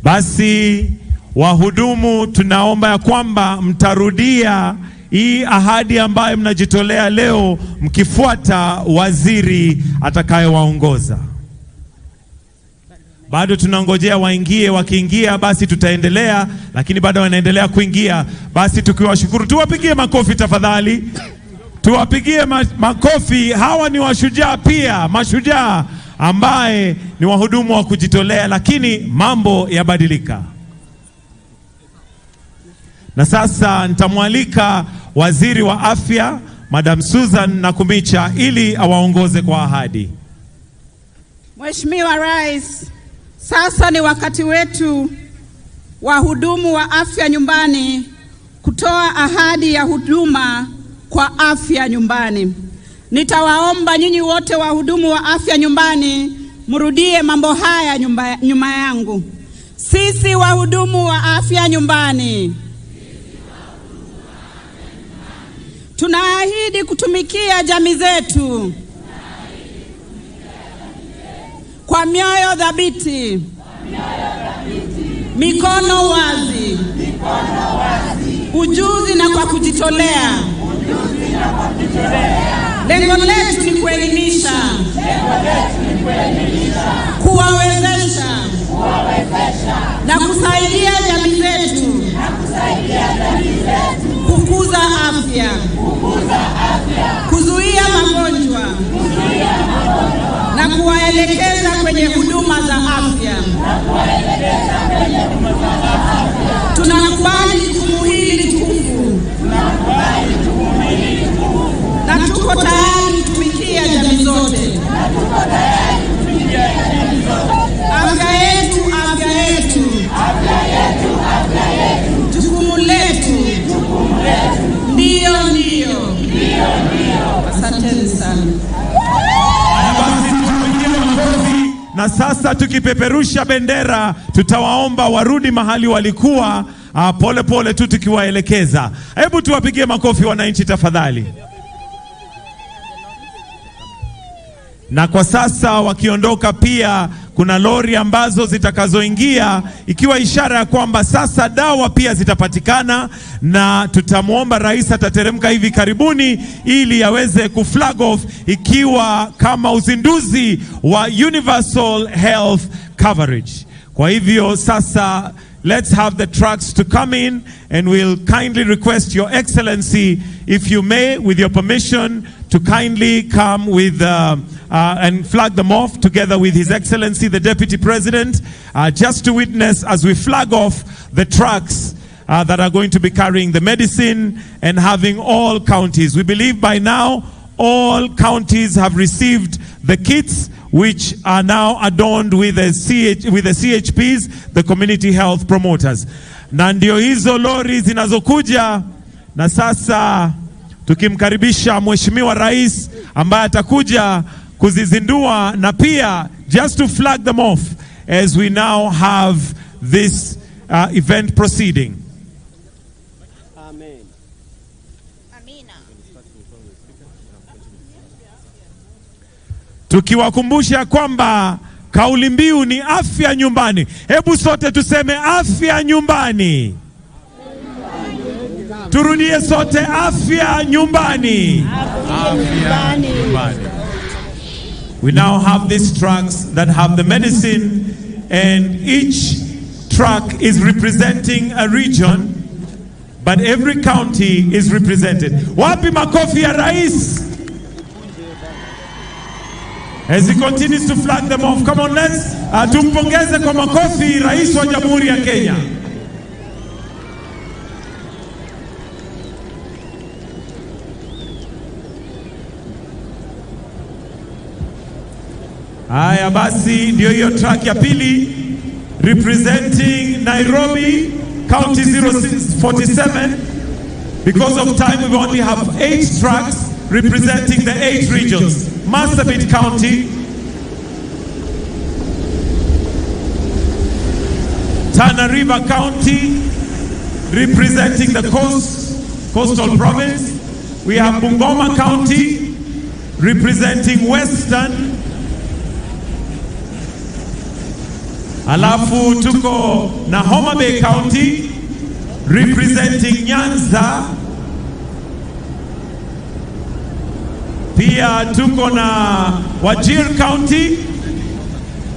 Basi wahudumu, tunaomba ya kwamba mtarudia hii ahadi ambayo mnajitolea leo, mkifuata waziri atakayewaongoza. Bado tunangojea waingie, wakiingia basi tutaendelea, lakini bado wanaendelea kuingia. Basi tukiwashukuru, tuwapigie makofi tafadhali. Tuwapigie makofi. Hawa ni washujaa pia, mashujaa ambaye ni wahudumu wa kujitolea, lakini mambo yabadilika. Na sasa nitamwalika waziri wa afya Madam Susan Nakumicha ili awaongoze kwa ahadi. Mheshimiwa Rais, sasa ni wakati wetu wahudumu wa afya nyumbani kutoa ahadi ya huduma kwa afya nyumbani. Nitawaomba nyinyi wote wahudumu wa afya nyumbani mrudie mambo haya nyuma yangu. Sisi wahudumu wa afya nyumbani tunaahidi kutumikia jamii zetu kwa mioyo thabiti, mikono wazi, ujuzi na kwa kujitolea. Lengo letu ni kuelimisha, kuwawezesha na kusaidia jamii zetu kukuza afya, kuzuia magonjwa na kuwaelekeza kwenye huduma za afya. Tunakubali jukumu hili tukufu na tuko tayari kutumikia jamii zote. Afya yetu, afya yetu, jukumu letu, ndio. Asanteni sana. Na sasa tukipeperusha bendera, tutawaomba warudi mahali walikuwa, pole pole tu tukiwaelekeza. Hebu tuwapigie makofi wananchi tafadhali. na kwa sasa wakiondoka pia kuna lori ambazo zitakazoingia, ikiwa ishara ya kwamba sasa dawa pia zitapatikana, na tutamwomba rais atateremka hivi karibuni ili aweze kuflag off ikiwa kama uzinduzi wa universal health coverage. Kwa hivyo sasa let's have the trucks to come in, and we'll kindly request Your Excellency, if you may, with your permission, to kindly come with and flag them off together with His Excellency the Deputy President, just to witness as we flag off the trucks that are going to be carrying the medicine and having all counties. We believe by now all counties have received the kits, which are now adorned with the CHPs, the community health promoters. Na ndio hizo lori zinazokuja, na sasa tukimkaribisha Mheshimiwa Rais ambaye atakuja kuzizindua, na pia just to flag them off as we now have this event proceeding. Tukiwakumbusha kwamba kauli mbiu ni afya nyumbani. Hebu sote tuseme afya nyumbani. Turudie sote afya nyumbani. Afya nyumbani. We now have these trucks that have the medicine, and each truck is representing a region, but every county is represented. Wapi makofi ya rais? As he continues to flag them off, come on, let's tumpongeze kwa makofi rais wa Jamhuri ya Kenya. Haya basi, ndio hiyo track ya pili representing Nairobi County 0647. Because of time, we only have 8 tracks representing the 8 regions. Marsabit County, Tana River County, representing the coastal province. We have Bungoma County, representing Western. Alafu tuko na Homa Bay County, representing Nyanza. Pia tuko na Wajir County,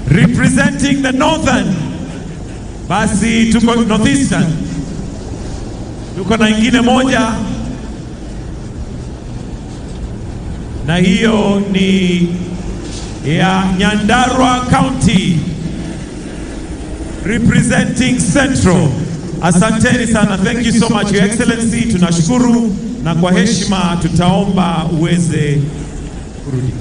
representing the northern. Basi tuko northeastern. Tuko na ingine moja, na hiyo ni ya Nyandarua County, representing Central. Asanteni sana. Thank you so much, Your Excellency. Tunashukuru, na kwa heshima tutaomba uweze kurudi.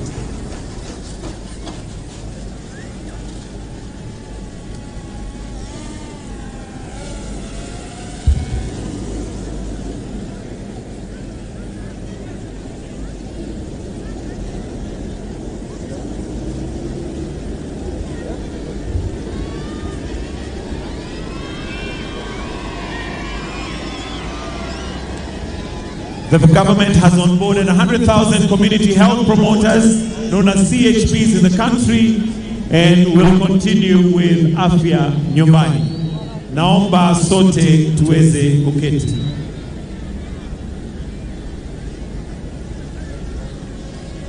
The government has onboarded 100,000 community health promoters, known as CHPs, in the country, and will continue with Afya Nyumbani. Naomba sote tuweze kuketi.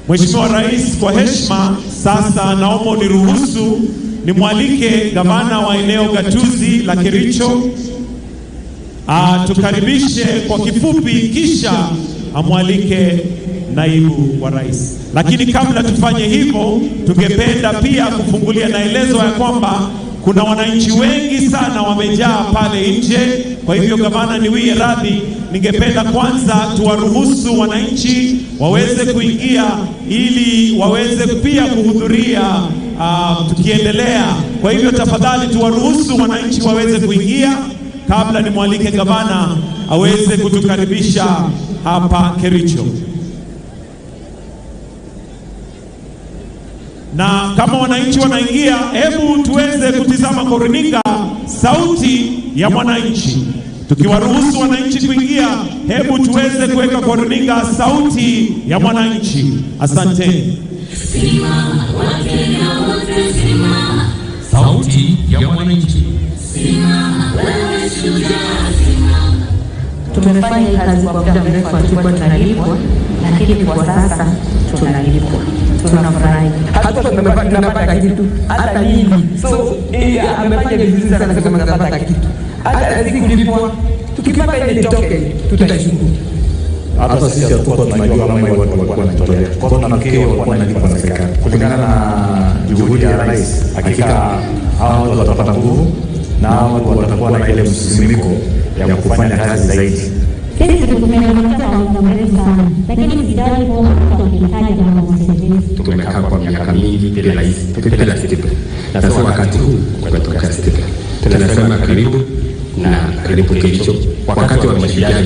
Mheshimiwa Rais, kwa heshima sasa naomba uniruhusu nimwalike gavana wa eneo gatuzi la Kericho tukaribishe kwa kifupi, kisha amwalike naibu wa rais. Lakini kabla tufanye hivyo, tungependa pia kufungulia naelezo ya kwamba kuna wananchi wengi sana wamejaa pale nje. Kwa hivyo gavana, niwie radhi, ningependa kwanza tuwaruhusu wananchi waweze kuingia ili waweze pia kuhudhuria tukiendelea. Kwa hivyo tafadhali tuwaruhusu wananchi waweze kuingia kabla nimwalike gavana aweze kutukaribisha hapa Kericho. Na kama wananchi wanaingia, hebu tuweze kutizama kwa runinga sauti ya mwananchi. Tukiwaruhusu wananchi kuingia, hebu tuweze kuweka kwa runinga sauti ya mwananchi. Asante. Simama, Wakenya wote simama. Sauti ya mwananchi. Simama, wewe shujaa simama. Tumefanya kazi kwa muda mrefu, hatukuwa tunalipwa, lakini kwa sasa tunalipwa. Tunafurahi. Hata tunapata kitu. Hata mimi. So, amefanya vizuri sana kama tunapata kitu. Hata sisi kulipwa. Tukipata ile token, tutashukuru. Hata sisi hatukuwa tunajua kama watu walikuwa wanajitolea. Kwa sababu tunafikiri walikuwa wanalipwa na serikali. Kulingana na juhudi ya rais, hakika hao watu watapata nguvu na hao watu watakuwa na ile msisimiko ya kufanya kazi zaidi. Sisi tumemaliza kwa muda mrefu sana, lakini sijawahi kuona mtu akihitaji mambo msaidizi. Tumekaa kwa miaka mingi bila stipe. Na sasa wakati huu kutoka stipe. Tunasema karibu na karibu Kericho. Wakati wa Mashujaa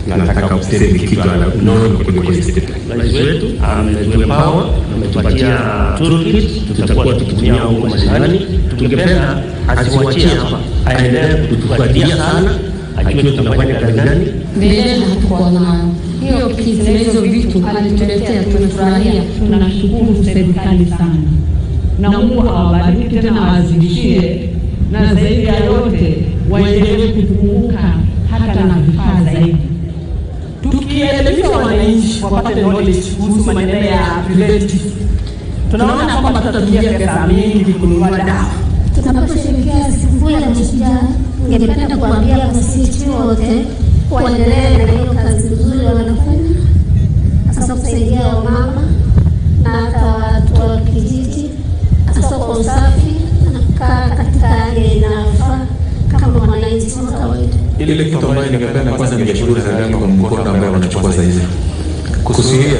tunataka kusema kitu nono kuliko stipe. Rais wetu ametuempower, ametupatia toolkit, tutakuwa tukitumia huko mashinani. Tungependa asiwachie hapa, aendelee kutufuatilia sana, ajue tunafanya kazi gani. Mbele hatukuwa na hiyo kitu na hizo vitu alituletea, tumefurahia. Tunashukuru serikali sana, na Mungu awabariki tena awazidishie, na zaidi ya yote waendelee kutukumbuka hata na vifaa zaidi. Tukielimisha wananchi wapate knowledge kuhusu maneno ya preventive, tunaona kwamba tutatumia pesa mingi kununua dawa. Tunaposherehekea siku ya Mashujaa, ningependa kuambia wananchi wote waendelee na hiyo kazi nzuri wanafanya, hasa kusaidia wamama na hata watu wa kijiji, hasa kwa usafi na kukaa katika hali inayofaa kama wananchi wa kawaida. Ile kitu ambayo ningependa kwanza ningeshukuru serikali kwa mkono ambao wanachukua sasa hivi. Kususia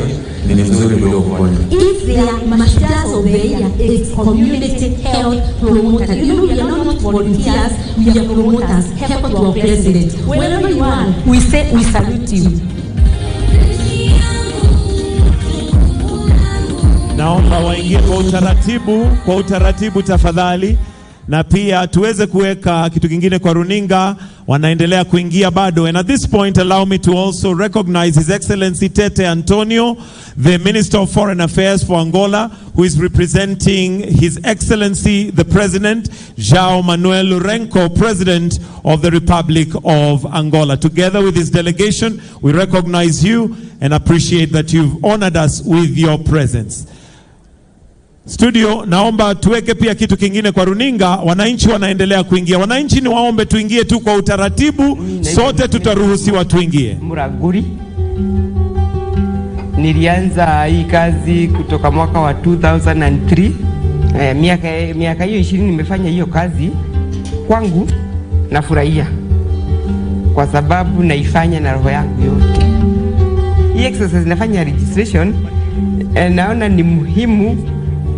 ni mzuri bila kufanya. If they are Mashujaas of the year, it's community health promoters. You know, we are not volunteers, we are promoters. Help to our president. Wherever you are, we say we salute you. Naomba waingie kwa utaratibu tafadhali, na pia tuweze kuweka kitu kingine kwa runinga. Wanaendelea kuingia bado, and at this point allow me to also recognize His Excellency Tete Antonio, the Minister of Foreign Affairs for Angola, who is representing His Excellency the President João Manuel Lourenço, President of the Republic of Angola. Together with his delegation, we recognize you and appreciate that you've honored us with your presence. Studio, naomba tuweke pia kitu kingine kwa runinga. Wananchi wanaendelea kuingia. Wananchi ni waombe tuingie tu kwa utaratibu, sote tutaruhusiwa tuingie. Muraguri, nilianza hii kazi kutoka mwaka wa 2003. Miaka hiyo 20 nimefanya hiyo kazi. Kwangu nafurahia kwa sababu naifanya na roho yangu yote. Hii exercise nafanya registration, naona ni muhimu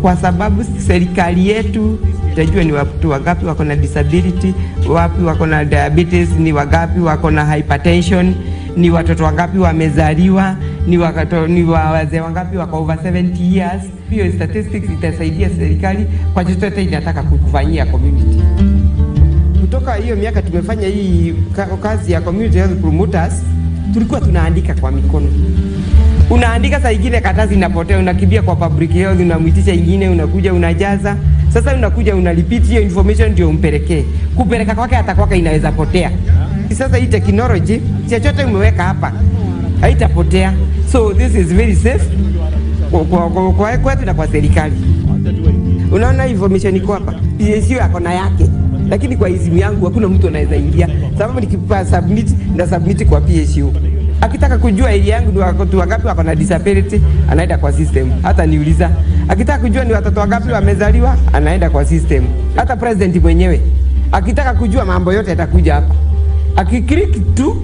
kwa sababu serikali yetu itajua ni watu wangapi wako na disability, wapi wako na diabetes, ni wangapi wako na hypertension, ni watoto wangapi wamezaliwa, ni wazee wangapi wako over 70 years. Hiyo statistics itasaidia serikali kwa chochote inataka kufanyia community. Kutoka hiyo miaka tumefanya hii kazi ya community health promoters, tulikuwa tunaandika kwa mikono. Unaandika saa ingine karatasi inapotea, unakimbia kwa public health, unamuitisha ingine, unakuja unajaza. Sasa unakuja unalipiti hiyo information ndio umpelekee. Kupeleka kwake hata kwake inaweza potea. Sasa hii technology, chochote umeweka hapa haitapotea. So this is very safe kwa kwetu na kwa serikali. Unaona information iko hapa. PSU yako na yake. Lakini kwa hizimu yangu hakuna mtu anaweza ingia. Sababu nikipa submit kwa PSU. Akitaka kujua ili yangu ni watu wangapi wako na disability, anaenda kwa system. Hata niuliza. Akitaka kujua ni watoto wangapi wamezaliwa, anaenda kwa system. Hata president mwenyewe akitaka kujua mambo yote atakuja hapa. Akiklik tu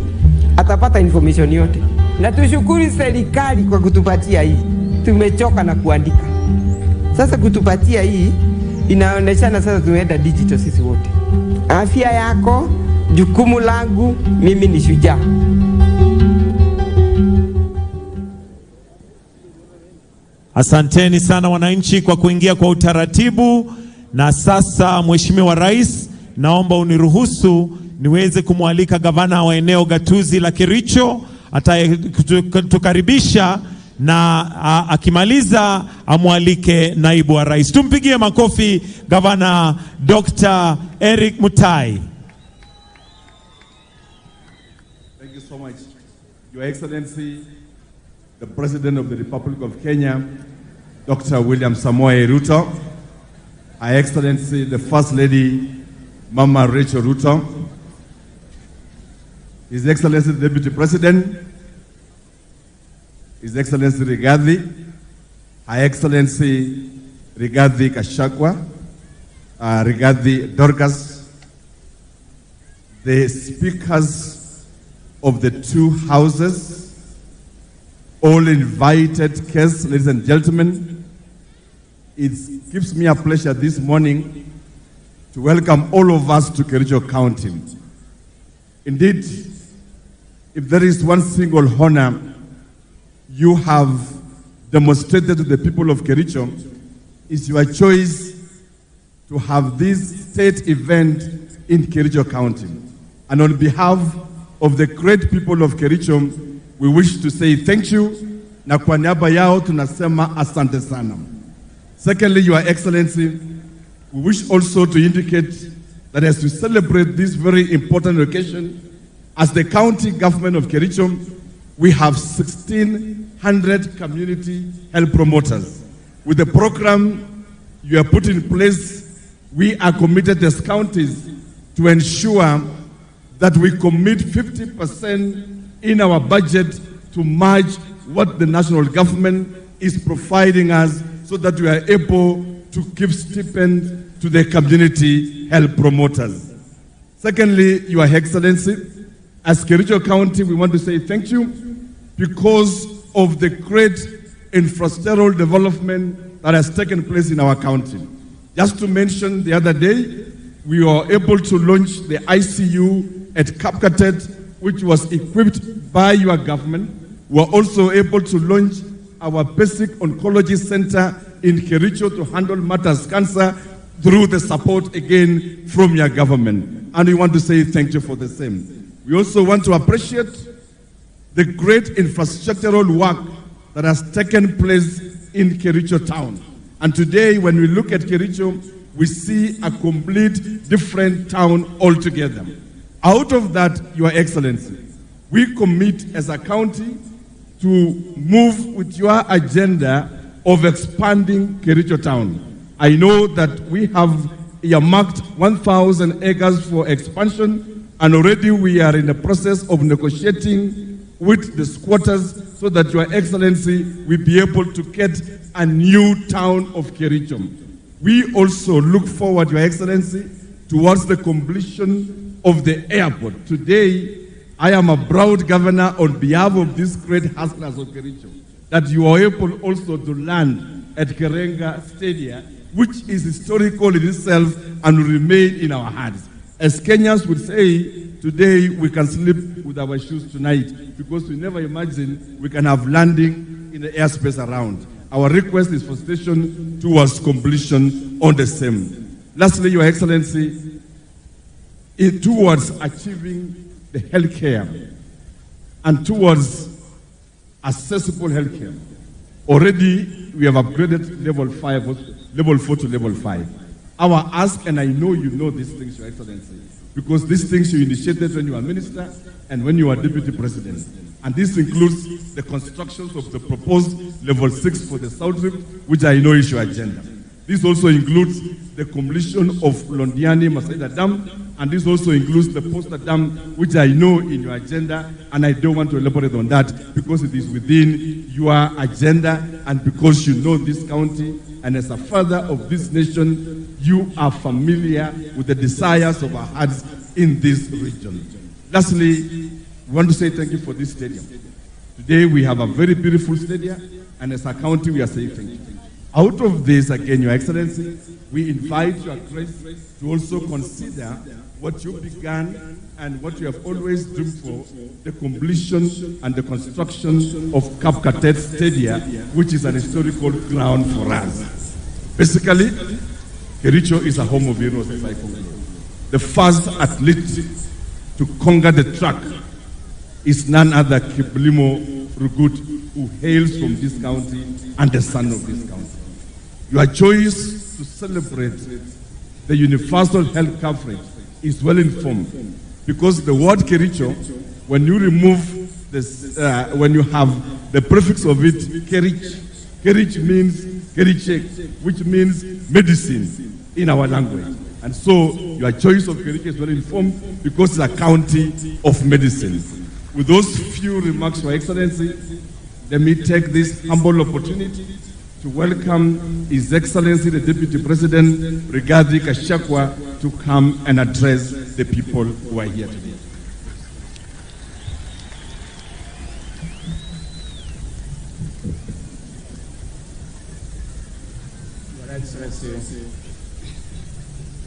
atapata information yote. Na tushukuru serikali kwa kutupatia hii. Tumechoka na kuandika. Sasa kutupatia hii inaoneshana sasa tumeenda digital sisi wote. Afya yako, jukumu langu, mimi ni shujaa. Asanteni sana wananchi kwa kuingia kwa utaratibu. Na sasa Mheshimiwa Rais, naomba uniruhusu niweze kumwalika gavana wa eneo gatuzi la Kericho atatukaribisha na akimaliza amwalike naibu wa rais. Tumpigie makofi Gavana Dr. Eric Mutahi. Thank you so much, Your Excellency, the President of the Republic of Kenya, Dr. William Samoei Ruto, Her Excellency, the First Lady, Mama Rachel Ruto, His Excellency, the Deputy President, His Excellency Rigathi, Her Excellency Rigathi Gachagua, Rigathi Dorcas, the speakers of the two houses, all invited guests, ladies and gentlemen. It gives me a pleasure this morning to welcome all of us to Kericho County. Indeed, if there is one single honor you have demonstrated to the people of Kericho, is your choice to have this state event in Kericho County. And on behalf of the great people of Kericho, we wish to say thank you, na kwa niaba yao tunasema asante sana. Secondly, Your Excellency, we wish also to indicate that as we celebrate this very important occasion, as the county government of Kericho, we have 1,600 community health promoters. With the program you have put in place, we are committed as counties to ensure that we commit 50% in our budget to match what the national government is providing us, so that we are able to give stipend to the community health promoters. Secondly, Your Excellency, as Kericho County, we want to say thank you because of the great infrastructural development that has taken place in our county. Just to mention, the other day, we were able to launch the ICU at Kapkatet, which was equipped by your government. We were also able to launch our basic oncology center in Kericho to handle matters cancer through the support again from your government. And we want to say thank you for the same. We also want to appreciate the great infrastructural work that has taken place in Kericho town. And today, when we look at Kericho, we see a complete different town altogether. Out of that, Your Excellency, we commit as a county to move with your agenda of expanding Kericho town. I know that we have earmarked 1,000 acres for expansion, and already we are in the process of negotiating with the squatters so that Your Excellency will be able to get a new town of Kericho. We also look forward, Your Excellency, towards the completion of the airport. Today, I am a proud governor on behalf of these great hustlers of Kericho, that you are able also to land at Karenga Stadium, which is historical in itself and will remain in our hearts. As Kenyans would say, today we can sleep with our shoes tonight, because we never imagine we can have landing in the airspace around. Our request is for station towards completion on the same. Lastly, Your Excellency, towards achieving the healthcare and towards accessible healthcare, already we have upgraded level 4 to level 5. Our ask, and I know you know these things, Your Excellency, because these things you initiated when you were minister and when you were deputy president. And this includes the constructions of the proposed level 6 for the South Rift, which I know is your agenda. This also includes the completion of Londiani Masaida Dam, and this also includes the Poster Dam, which I know in your agenda, and I don't want to elaborate on that because it is within your agenda and because you know this county, and as a father of this nation, you are familiar with the desires of our hearts in this region. Lastly, we want to say thank you for this stadium. Today we have a very beautiful stadium, and as a county we are saying thank you. Out of this, again, Your Excellency, we invite Your Grace to also consider what you began and what you have always dreamed for, the completion and the construction of Kapkatet Stadium, which is an historical ground for us. Basically, Kericho is a home of heroes, as I conclude. The first athlete to conquer the track is none other Kiplimo Rugut who hails from this county and the son of this county. Your choice to celebrate the universal health coverage is well informed, because the word Kericho, when you remove this, when you have the prefix of it, Kerich means Keriche, which means medicine in our language. And so your choice of Kericho is well informed because it's a county of medicine. With those few remarks, Your Excellency, let me take this humble opportunity to welcome His Excellency the Deputy President Rigathi Gachagua to come and address the people who are here today. Your Excellency,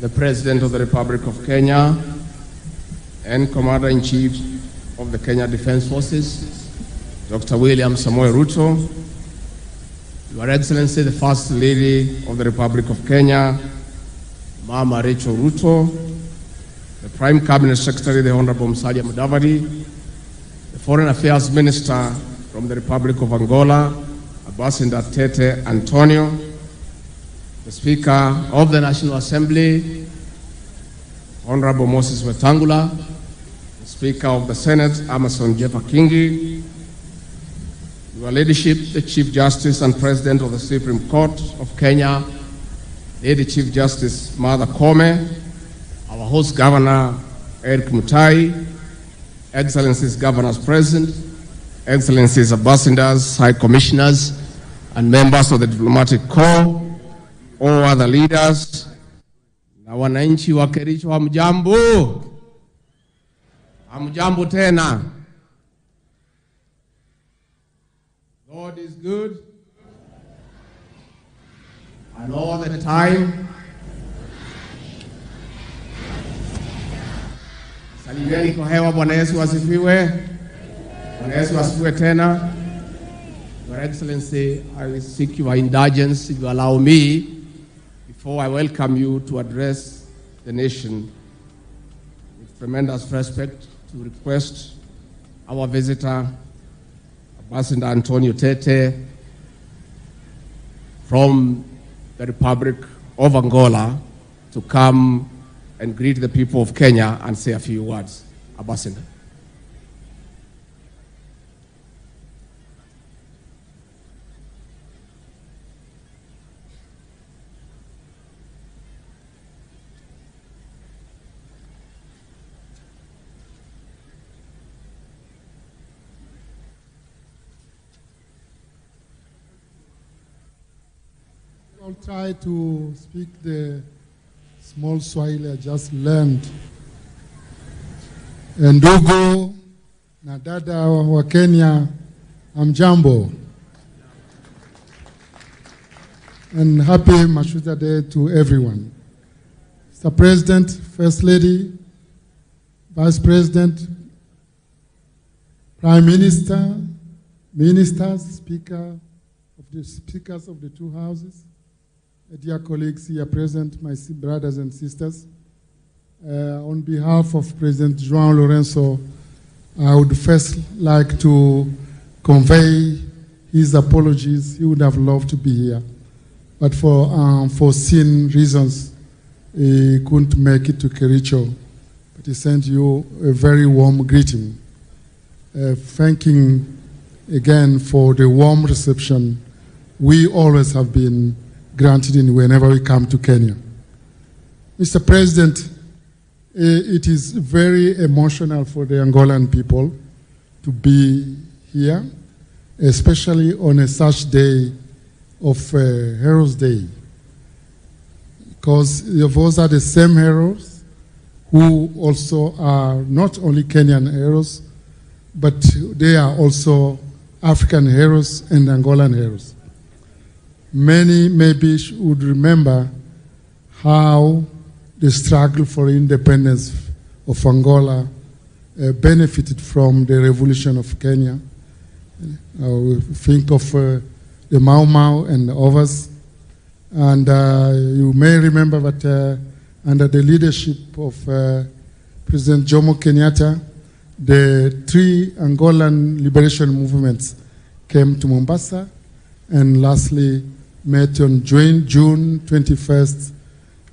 the President of the Republic of Kenya and Commander-in-Chief of the Kenya Defense Forces, Dr. William Samoei Ruto, Your Excellency, the First Lady of the Republic of Kenya, Mama Rachel Ruto, the Prime Cabinet Secretary, the Honorable Musalia Mudavadi, the Foreign Affairs Minister from the Republic of Angola, Ambassador Tete Antonio, the Speaker of the National Assembly, Honorable Moses Wetangula, the Speaker of the Senate, Amason Jeffa Kingi, Your Ladyship, the Chief Justice and President of the Supreme Court of Kenya, Lady Chief Justice Martha Koome, our host Governor Eric Mutahi, Excellencies Governors Present, Excellencies Ambassadors, High Commissioners, and members of the Diplomatic Corps, all other leaders, na wananchi wa Kericho, hamjambo? Hamjambo tena? God is good, and all the time. Salimieni kwa hewa. Bwana Yesu asifiwe. Bwana Yesu asifiwe tena. Your Excellency, I seek your indulgence, if you allow me, before I welcome you to address the nation, with tremendous respect, to request our visitor, Ambassador Antonio Tete, from the Republic of Angola, to come and greet the people of Kenya and say a few words. Ambassador. I'll try to speak the small Swahili I just learned. Ndugu na dada wa Kenya, hamjambo. And happy Mashujaa Day to everyone. Mr. President, First Lady, Vice President, Prime Minister, Ministers, Speakers of the two houses, dear colleagues here present, my brothers and sisters, on behalf of President João Lourenço, I would first like to convey his apologies. He would have loved to be here, but for foreseen reasons, he couldn't make it to Kericho. But he sent you a very warm greeting, thanking again for the warm reception we always have been granted in whenever we come to Kenya. Mr. President, it is very emotional for the Angolan people to be here, especially on a such day of Heroes Day, because those are the same heroes who also are not only Kenyan heroes, but they are also African heroes and Angolan heroes. Many maybe would remember how the struggle for independence of Angola benefited from the revolution of Kenya. We think of the Mau Mau and others. And you may remember that under the leadership of President Jomo Kenyatta, the three Angolan liberation movements came to Mombasa, and lastly met on June 21st,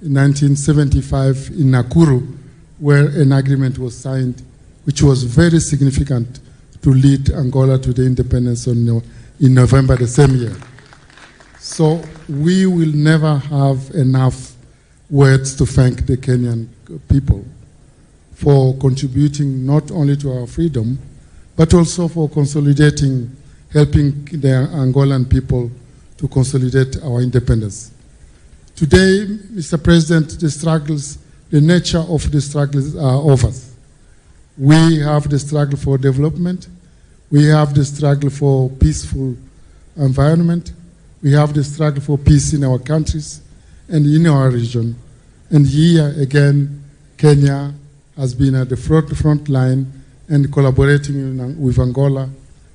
1975 in Nakuru, where an agreement was signed, which was very significant to lead Angola to the independence in November the same year. So we will never have enough words to thank the Kenyan people for contributing not only to our freedom, but also for consolidating, helping the Angolan people to consolidate our independence. Today, Mr. President, the nature of the struggles are over. We have the struggle for development. We have the struggle for peaceful environment. We have the struggle for peace in our countries and in our region. And here again, Kenya has been at the front line and collaborating with Angola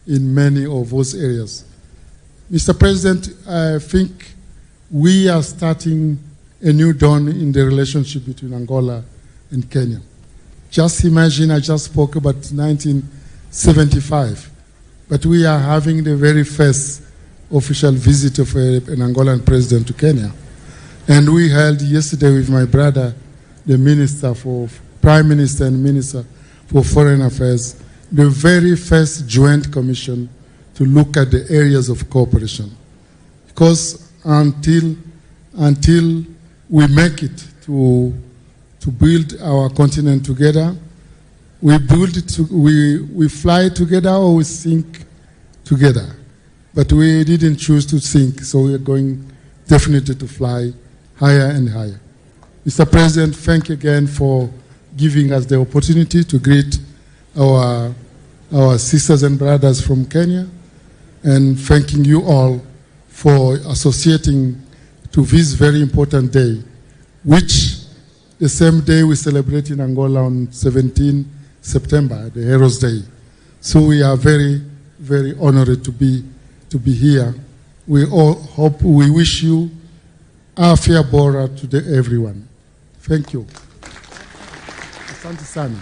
in many of those areas. Mr. President, I think we are starting a new dawn in the relationship between Angola and Kenya. Just imagine, I just spoke about 1975, but we are having the very first official visit of an Angolan president to Kenya. And we held yesterday with my brother, the Prime Minister and Minister for Foreign Affairs, the very first joint commission to look at the areas of cooperation. Because until we make it to build our continent together, we fly together or we sink together. But we didn't choose to sink, so we are going definitely to fly higher and higher. Mr. President, thank you again for giving us the opportunity to greet our sisters and brothers from Kenya, and thanking you all for associating to this very important day, which the same day we celebrate in Angola on 17 September, the Heroes' Day. So we are very, very honored to be here. We all hope, we wish you afya bora to everyone. Thank you. Asante sana.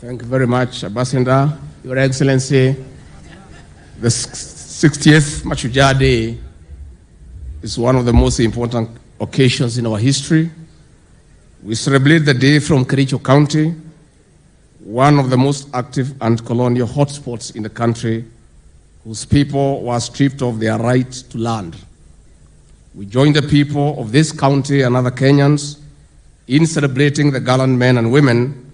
Thank you very much, Ambassador. Your Excellency, the 60th Mashujaa Day is one of the most important occasions in our history. We celebrate the day from Kericho County, one of the most active and colonial hotspots in the country, whose people were stripped of their right to land. We join the people of this county and other Kenyans in celebrating the gallant men and women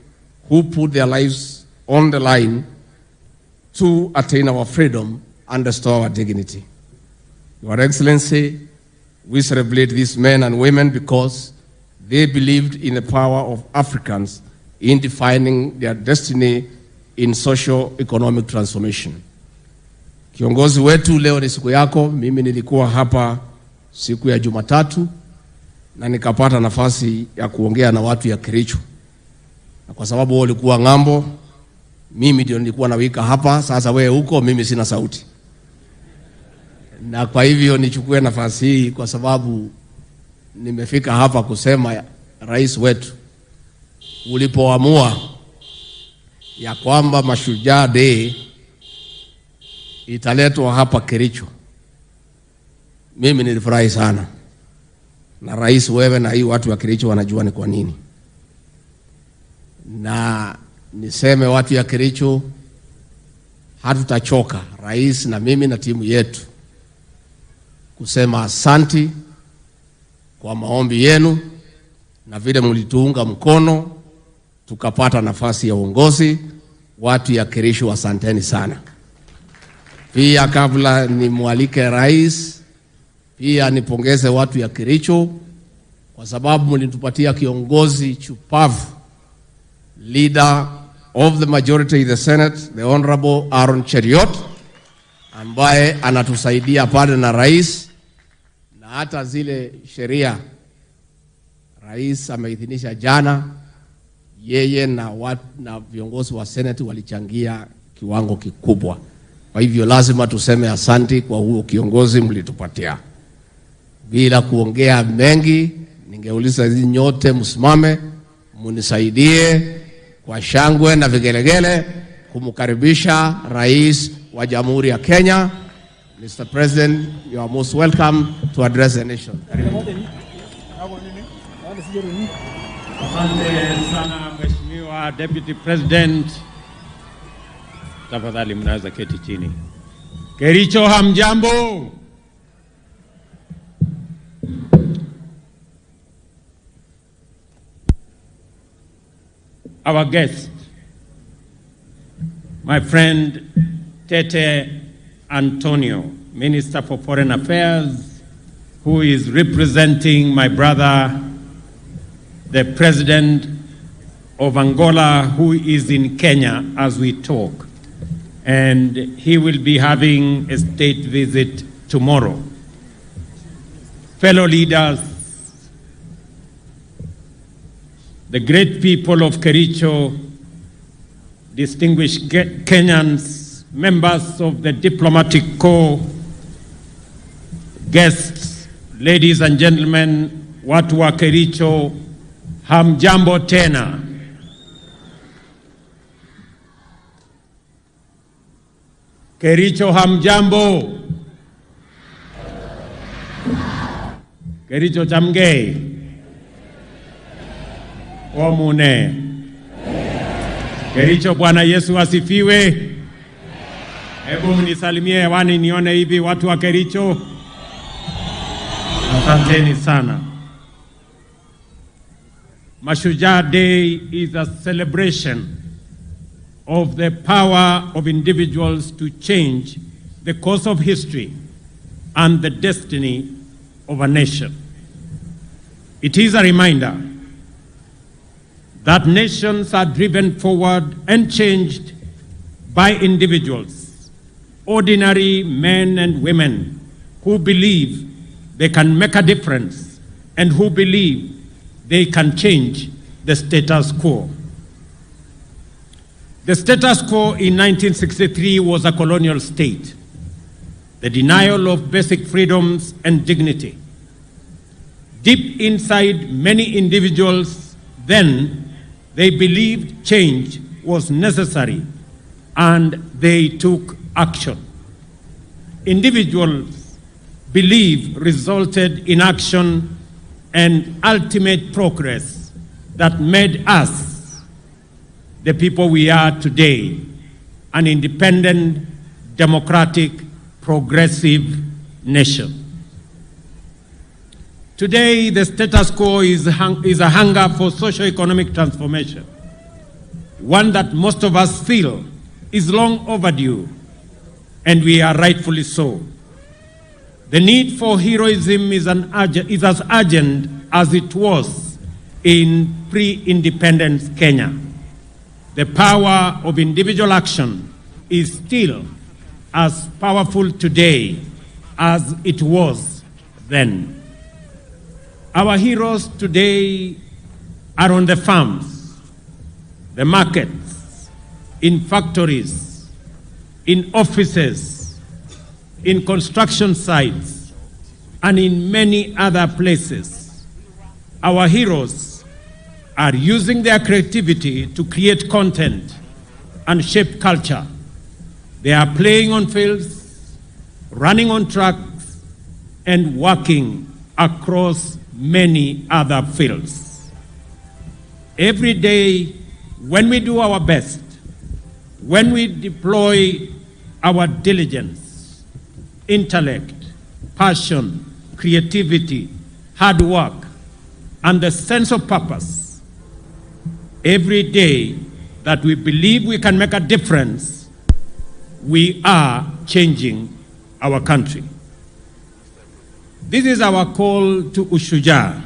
who put their lives on the line to attain our freedom and restore our dignity. Your Excellency, we celebrate these men and women because they believed in the power of Africans in defining their destiny in socio-economic transformation. Kiongozi wetu, leo ni siku yako. Mimi nilikuwa hapa siku ya Jumatatu na nikapata nafasi ya kuongea na watu ya Kericho. Na kwa sababu wao walikuwa ng'ambo, mimi ndio nilikuwa nawika hapa. Sasa wewe huko, mimi sina sauti. Na kwa hivyo nichukue nafasi hii kwa sababu nimefika hapa kusema rais wetu, ulipoamua ya kwamba Mashujaa Day italetwa hapa Kericho, mimi nilifurahi sana. Na rais, wewe na hii watu wa Kericho wanajua ni kwa nini. Na niseme watu ya Kericho, hatutachoka, rais na mimi na timu yetu, kusema asanti kwa maombi yenu na vile mlituunga mkono tukapata nafasi ya uongozi. Watu ya Kericho, asanteni sana. Pia kabla nimwalike rais, pia nipongeze watu ya Kericho kwa sababu mlitupatia kiongozi chupavu, leader of the majority in the Senate, the Honorable Aaron Cheriot, ambaye anatusaidia pale na rais, na hata zile sheria rais ameidhinisha jana, yeye na viongozi wa Senate walichangia kiwango kikubwa. Kwa hivyo lazima tuseme asanti kwa huo kiongozi mlitupatia. Bila kuongea mengi, ningeuliza hizi nyote msimame munisaidie kwa shangwe na vigelegele kumkaribisha Rais wa Jamhuri ya Kenya. Mr. President, you are most welcome to address the nation. Asante sana Mheshimiwa Deputy President. Tafadhali mnaweza keti chini. Kericho, hamjambo? Our guest, my friend Tete Antonio, Minister for Foreign Affairs, who is representing my brother, the President of Angola, who is in Kenya as we talk. And he will be having a state visit tomorrow. Fellow leaders, the great people of Kericho, distinguished Kenyans, members of the diplomatic corps, guests, ladies and gentlemen, watu wa Kericho, hamjambo tena. Kericho, hamjambo. Kericho chamgei. Omune. Kericho, Bwana Yesu asifiwe. Hebu mnisalimie hewani nione hivi watu wa Kericho. Asanteni sana. Mashujaa Day is a celebration of the power of individuals to change the course of history and the destiny of a nation. It is a reminder that nations are driven forward and changed by individuals, ordinary men and women who believe they can make a difference and who believe they can change the status quo. The status quo in 1963 was a colonial state, the denial of basic freedoms and dignity. Deep inside many individuals then, they believed change was necessary and they took action. Individuals' belief resulted in action and ultimate progress that made us the people we are today, an independent, democratic, progressive nation. Today, the status quo is a hunger for socio-economic transformation, one that most of us feel is long overdue, and we are rightfully so. The need for heroism is as urgent as it was in pre-independence Kenya. The power of individual action is still as powerful today as it was then. Our heroes today are on the farms, the markets, in factories, in offices, in construction sites, and in many other places. Our heroes are using their creativity to create content and shape culture. They are playing on fields, running on tracks, and working across many other fields. Every day, when we do our best, when we deploy our diligence, intellect, passion, creativity, hard work, and the sense of purpose, every day that we believe we can make a difference, we are changing our country. This is our call to Mashujaa,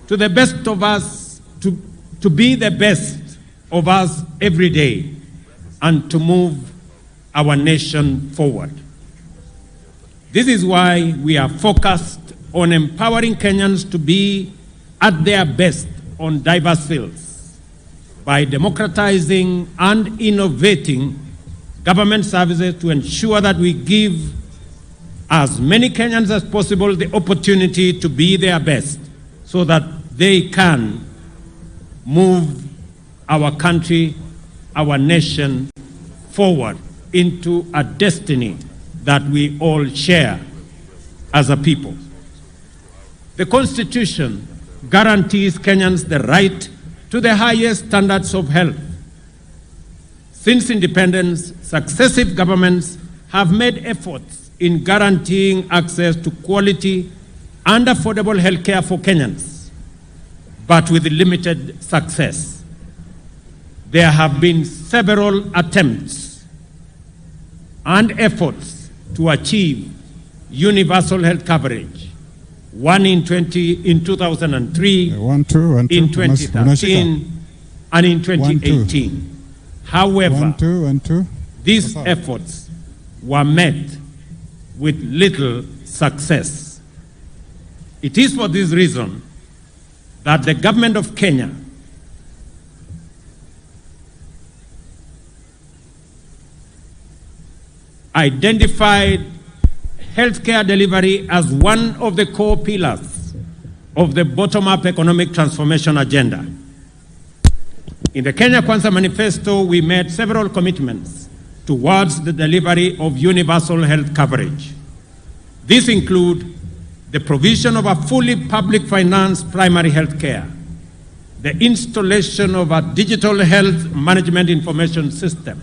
to the best of us, to be the best of us every day, and to move our nation forward. This is why we are focused on empowering Kenyans to be at their best on diverse fields, by democratizing and innovating government services to ensure that we give as many Kenyans as possible the opportunity to be their best so that they can move our country, our nation forward into a destiny that we all share as a people. The Constitution guarantees Kenyans the right to the highest standards of health. Since independence, successive governments have made efforts in guaranteeing access to quality and affordable health care for Kenyans, but with limited success. There have been several attempts and efforts to achieve universal health coverage. One in 2003, in 2013, and in 2018. However, these efforts were met with little success. It is for this reason that the government of Kenya identified healthcare delivery as one of the core pillars of the bottom-up economic transformation agenda. In the Kenya Kwanza Manifesto, we made several commitments towards the delivery of universal health coverage. These include the provision of a fully public financed primary health care, the installation of a digital health management information system,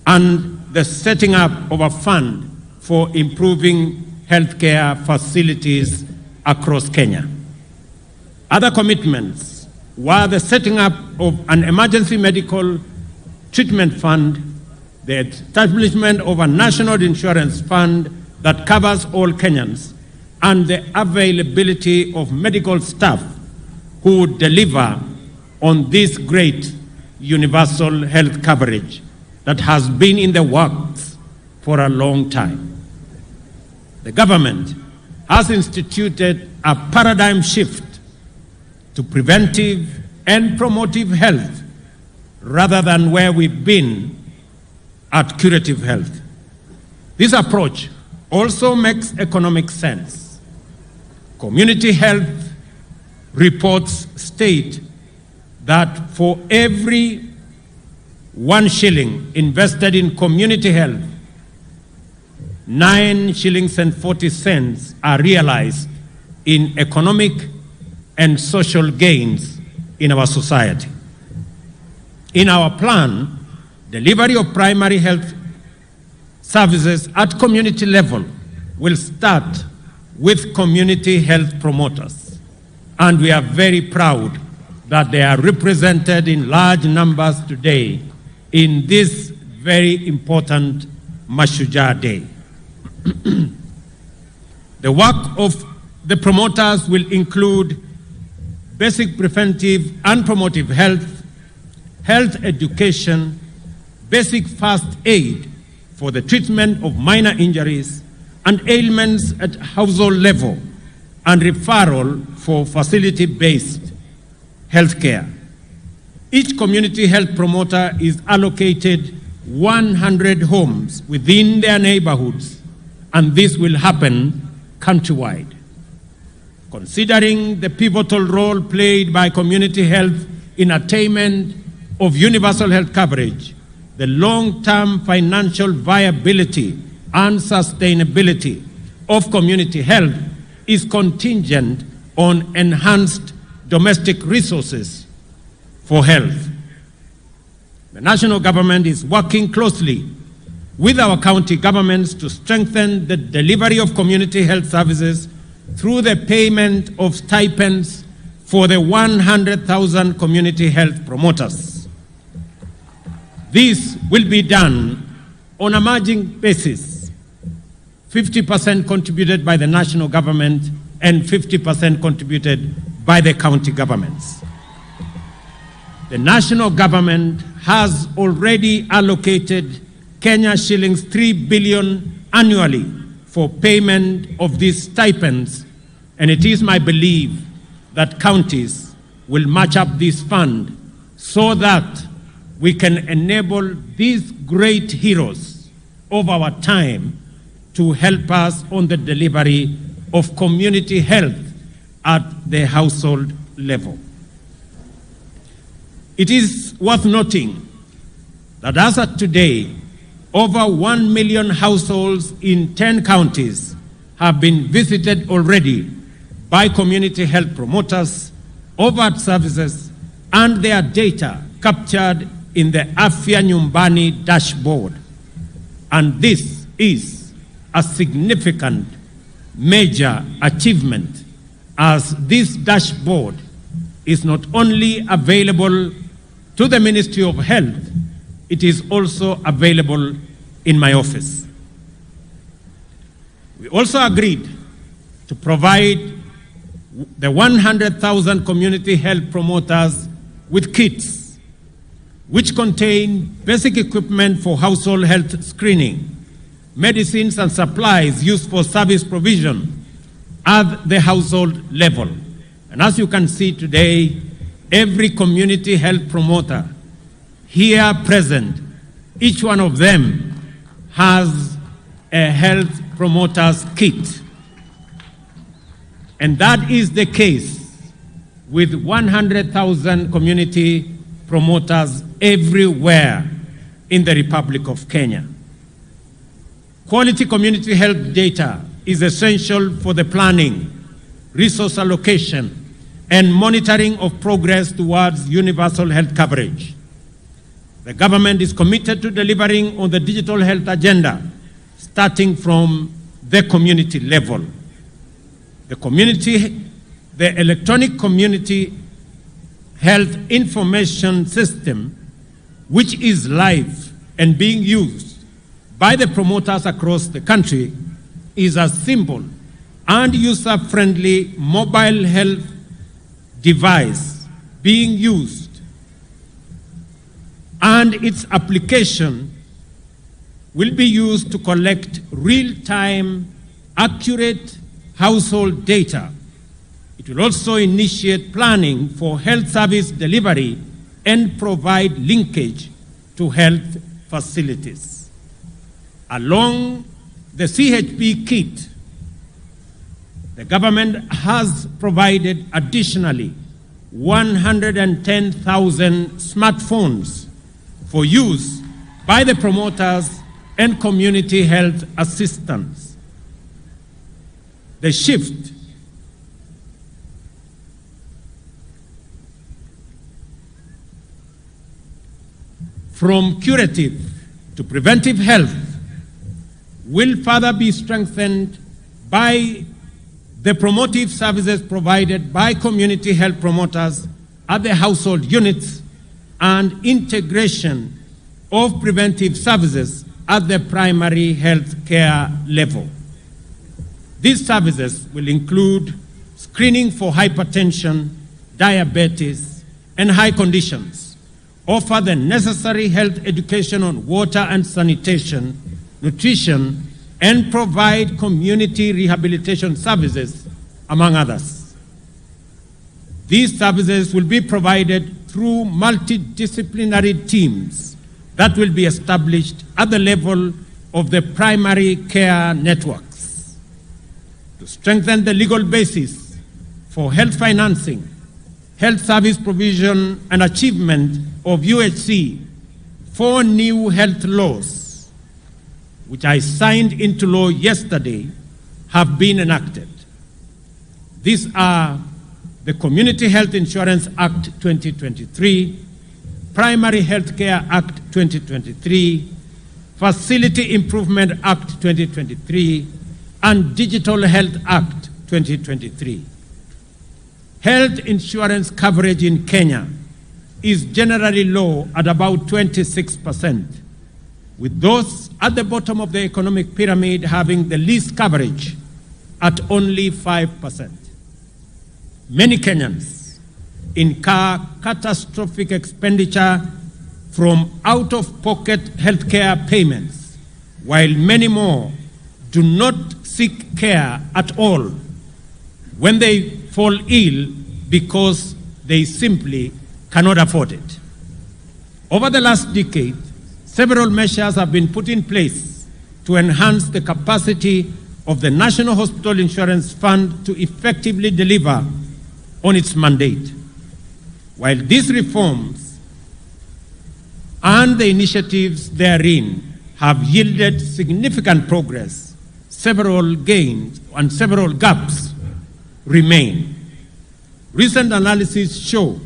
and the setting up of a fund for improving healthcare facilities across Kenya. Other commitments were the setting up of an emergency medical treatment fund, the establishment of a national insurance fund that covers all Kenyans, and the availability of medical staff who deliver on this great universal health coverage that has been in the works for a long time. The government has instituted a paradigm shift to preventive and promotive health rather than where we've been at curative health. This approach also makes economic sense. Community health reports state that for every 1 shilling invested in community health, 9 shillings and 40 cents are realized in economic and social gains in our society. In our plan, delivery of primary health services at community level will start with community health promoters. And we are very proud that they are represented in large numbers today in this very important Mashujaa Day. The work of the promoters will include basic preventive and promotive health, health education, basic first aid for the treatment of minor injuries and ailments at household level, and referral for facility-based health care. Each community health promoter is allocated 100 homes within their neighborhoods, and this will happen countrywide. Considering the pivotal role played by community health in attainment of universal health coverage, the long-term financial viability and sustainability of community health is contingent on enhanced domestic resources for health. The national government is working closely with our county governments to strengthen the delivery of community health services through the payment of stipends for the 100,000 community health promoters. This will be done on a margin basis, 50% contributed by the national government and 50% contributed by the county governments. The national government has already allocated Kenya shillings 3 billion annually for payment of these stipends, and it is my belief that counties will match up this fund so that we can enable these great heroes of our time to help us on the delivery of community health at the household level. It is worth noting that as of today, over 1 million households in 10 counties have been visited already by community health promoters, overt services, and their data captured in the Afya Nyumbani dashboard. And this is a significant major achievement, as this dashboard is not only available to the Ministry of Health, it is also available in my office. We also agreed to provide the 100,000 community health promoters with kits, which contain basic equipment for household health screening, medicines and supplies used for service provision at the household level. And as you can see today, every community health promoter here present, each one of them has a health promoter's kit. And that is the case with 100,000 community promoters everywhere in the Republic of Kenya. Quality community health data is essential for the planning, resource allocation, and monitoring of progress towards universal health coverage. The government is committed to delivering on the digital health agenda, starting from the community level. The electronic community health information system, which is live and being used by the promoters across the country, is a simple and user-friendly mobile health device being used, and its application will be used to collect real-time, accurate household data. It will also initiate planning for health service delivery and provide linkage to health facilities. Along the CHP kit, the government has provided additionally 110,000 smartphones for use by the promoters and community health assistants. The shift from curative to preventive health will further be strengthened by the promotive services provided by community health promoters at the household units and integration of preventive services at the primary health care level. These services will include screening for hypertension, diabetes, and high conditions, offer the necessary health education on water and sanitation, nutrition, and provide community rehabilitation services, among others. These services will be provided through multidisciplinary teams that will be established at the level of the primary care networks. To strengthen the legal basis for health financing, health service provision, and achievement of UHC, 4 new health laws, which I signed into law yesterday, have been enacted. These are the Community Health Insurance Act 2023, Primary Health Care Act 2023, Facility Improvement Act 2023, and Digital Health Act 2023. Health insurance coverage in Kenya is generally low at about 26%, with those at the bottom of the economic pyramid having the least coverage at only 5%. Many Kenyans incur catastrophic expenditure from out-of-pocket healthcare payments, while many more do not seek care at all when they fall ill because they simply cannot afford it. Over the last decade, several measures have been put in place to enhance the capacity of the National Hospital Insurance Fund to effectively deliver on its mandate. While these reforms and the initiatives therein have yielded significant progress, several gains and several gaps remain. Recent analysis show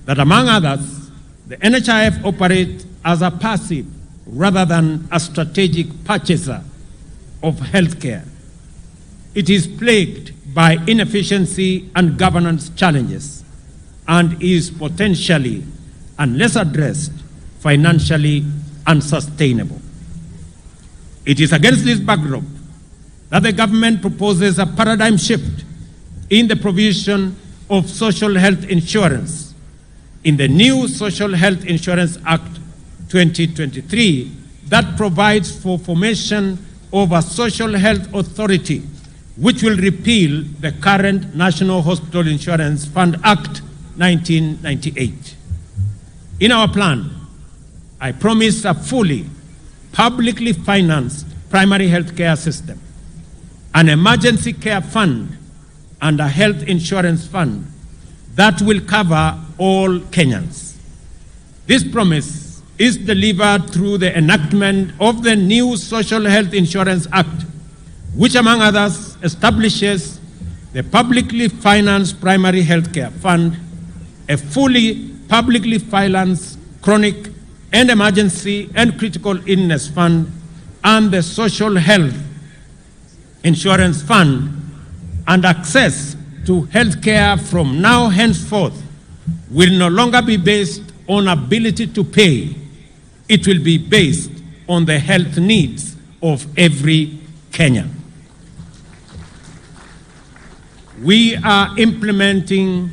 that, among others, the NHIF operates as a passive rather than a strategic purchaser of healthcare. It is plagued by inefficiency and governance challenges and is potentially, unless addressed, financially unsustainable. It is against this backdrop that the government proposes a paradigm shift in the provision of social health insurance in the new Social Health Insurance Act 2023 that provides for formation of a social health authority which will repeal the current National Hospital Insurance Fund Act 1998. In our plan, I promise a fully publicly financed primary health care system, an emergency care fund, and a health insurance fund that will cover all Kenyans. This promise is delivered through the enactment of the new Social Health Insurance Act, which, among others, establishes the publicly financed primary health care fund, a fully publicly financed chronic and emergency and critical illness fund, and the social health insurance fund, and access to health care from now henceforth will no longer be based on ability to pay. It will be based on the health needs of every Kenyan. We are implementing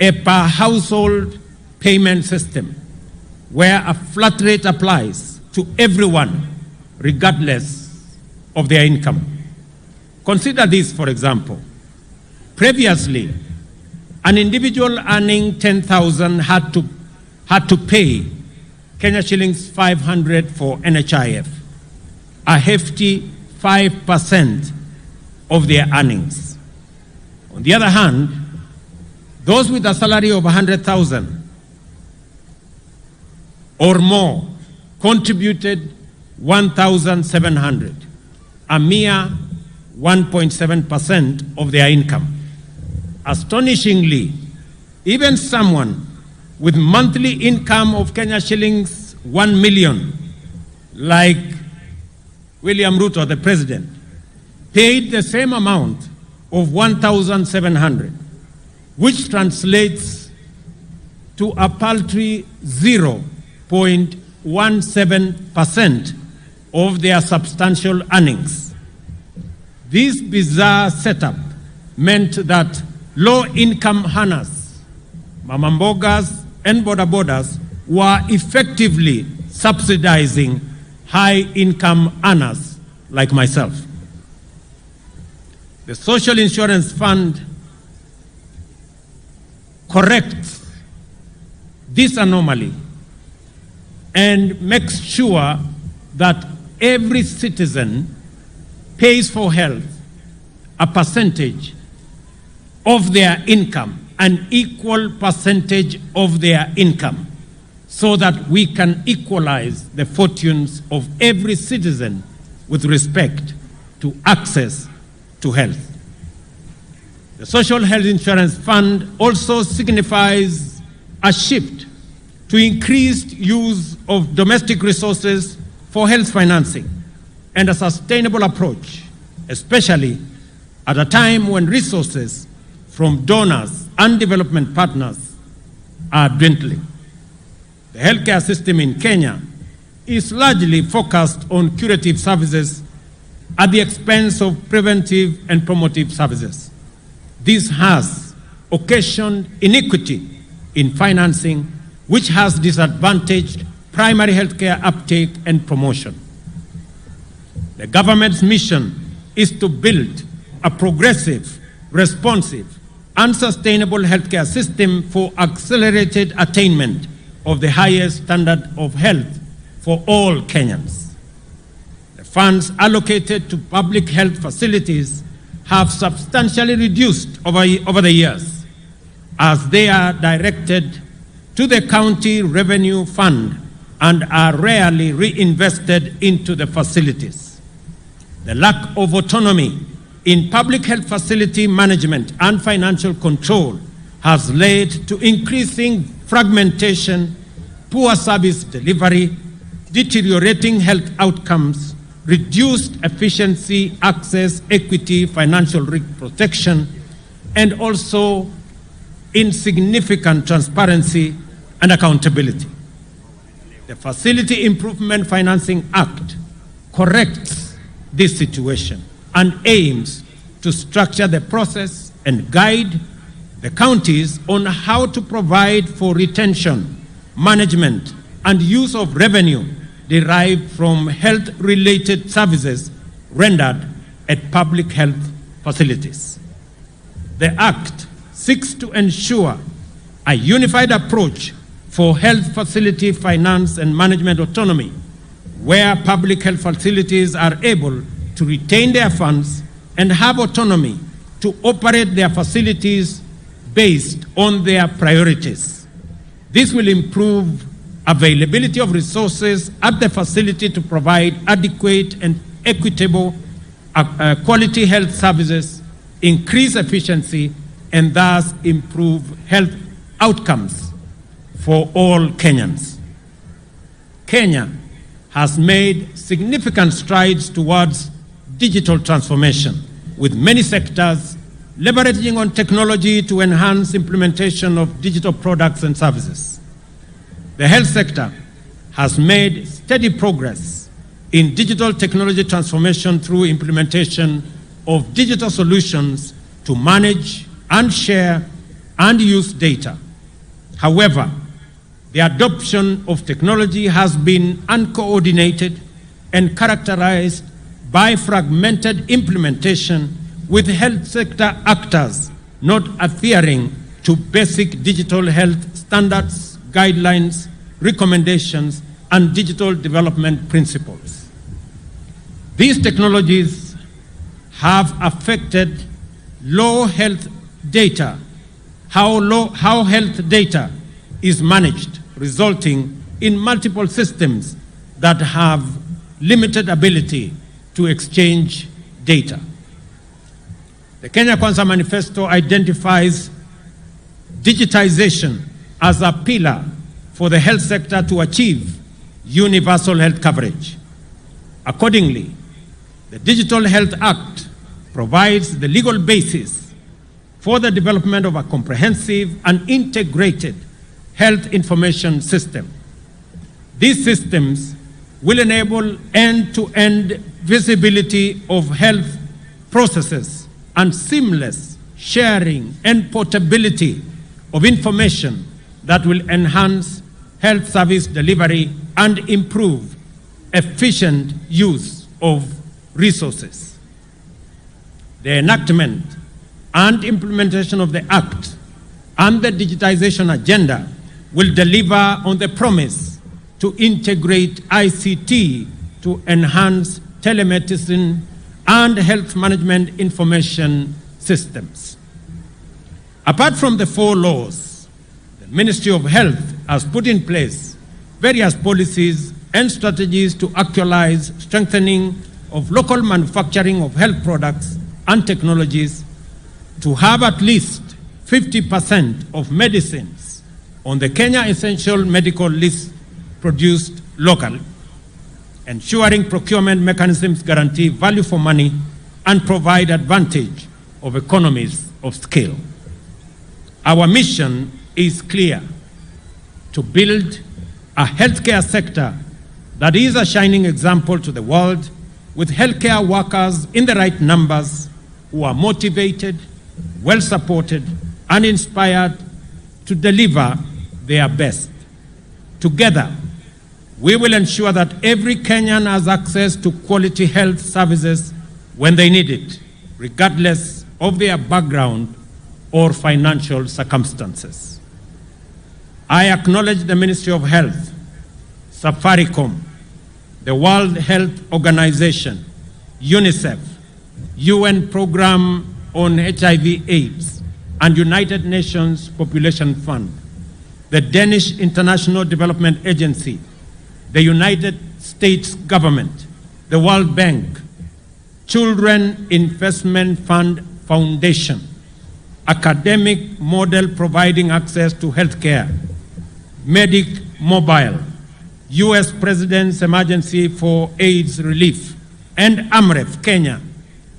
a per household payment system where a flat rate applies to everyone regardless of their income. Consider this, for example. Previously, an individual earning 10,000 had to pay Kenya shillings 500 for NHIF, a hefty 5% of their earnings. On the other hand, those with a salary of 100,000 or more contributed 1,700, a mere 1.7% of their income. Astonishingly, even someone with monthly income of Kenya shillings 1 million, like William Ruto, the president, paid the same amount of 1,700, which translates to a paltry 0.17% of their substantial earnings. This bizarre setup meant that low-income earners, mamambogas, and bodabodas were effectively subsidizing high-income earners like myself. The Social Insurance Fund corrects this anomaly and makes sure that every citizen pays for health a percentage of their income, an equal percentage of their income, so that we can equalize the fortunes of every citizen with respect to access to health. The Social Health Insurance Fund also signifies a shift to increased use of domestic resources for health financing and a sustainable approach, especially at a time when resources from donors and development partners are dwindling. The healthcare system in Kenya is largely focused on curative services at the expense of preventive and promotive services. This has occasioned inequity in financing, which has disadvantaged primary healthcare uptake and promotion. The government's mission is to build a progressive, responsive, and sustainable healthcare system for accelerated attainment of the highest standard of health for all Kenyans. The funds allocated to public health facilities have substantially reduced over the years, as they are directed to the county revenue fund and are rarely reinvested into the facilities. The lack of autonomy in public health facility management and financial control has led to increasing fragmentation, poor service delivery, deteriorating health outcomes, reduced efficiency, access, equity, financial risk protection, and also insignificant transparency and accountability. The Facility Improvement Financing Act corrects this situation and aims to structure the process and guide the counties on how to provide for retention, management, and use of revenue derived from health-related services rendered at public health facilities. The Act seeks to ensure a unified approach for health facility finance and management autonomy, where public health facilities are able to retain their funds and have autonomy to operate their facilities based on their priorities. This will improve availability of resources at the facility to provide adequate and equitable quality health services, increase efficiency, and thus improve health outcomes for all Kenyans. Kenya has made significant strides towards digital transformation, with many sectors leveraging on technology to enhance implementation of digital products and services. The health sector has made steady progress in digital technology transformation through implementation of digital solutions to manage and share and use data. However, the adoption of technology has been uncoordinated and characterized by fragmented implementation, with health sector actors not adhering to basic digital health standards, guidelines, recommendations, and digital development principles. These technologies have affected how health data is managed, resulting in multiple systems that have limited ability to exchange data. The Kenya Kwanza Manifesto identifies digitization as a pillar for the health sector to achieve universal health coverage. Accordingly, the Digital Health Act provides the legal basis for the development of a comprehensive and integrated health information system. These systems will enable end-to-end visibility of health processes and seamless sharing and portability of information that will enhance health service delivery and improve efficient use of resources. The enactment and implementation of the Act and the digitization agenda will deliver on the promise to integrate ICT to enhance telemedicine and health management information systems. Apart from the 4 laws, the Ministry of Health has put in place various policies and strategies to actualize strengthening of local manufacturing of health products and technologies, to have at least 50% of medicines on the Kenya Essential Medical List produced locally, ensuring procurement mechanisms guarantee value for money and provide advantage of economies of scale. Our mission is clear: to build a healthcare sector that is a shining example to the world, with healthcare workers in the right numbers who are motivated, well supported, and inspired to deliver their best. Together, we will ensure that every Kenyan has access to quality health services when they need it, regardless of their background or financial circumstances. I acknowledge the Ministry of Health, Safaricom, the World Health Organization, UNICEF, UN Program on HIV/AIDS, and United Nations Population Fund, the Danish International Development Agency, the United States government, the World Bank, Children Investment Fund Foundation, academic model providing access to healthcare, Medic Mobile, US President's Emergency for AIDS Relief, and AMREF Kenya,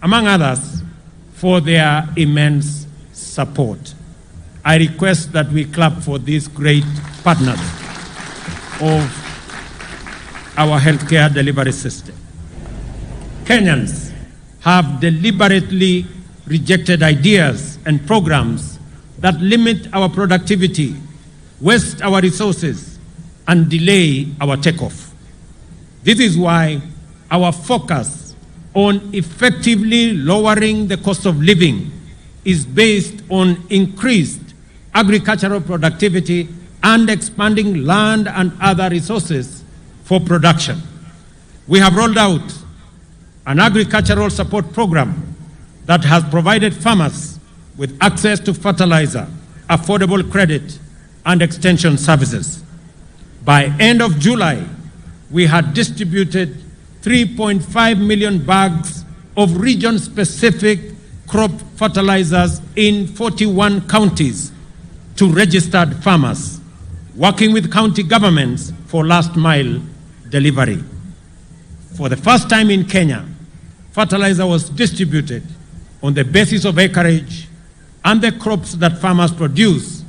among others, for their immense support. I request that we clap for these great partners of our healthcare delivery system. Kenyans have deliberately rejected ideas and programs that limit our productivity, waste our resources, and delay our takeoff. This is why our focus on effectively lowering the cost of living is based on increased agricultural productivity and expanding land and other resources for production. We have rolled out an agricultural support program that has provided farmers with access to fertilizer, affordable credit, and extension services. By end of July, we had distributed 3.5 million bags of region-specific crop fertilizers in 41 counties to registered farmers, working with county governments for last-mile delivery. For the first time in Kenya, fertilizer was distributed on the basis of acreage and the crops that farmers produce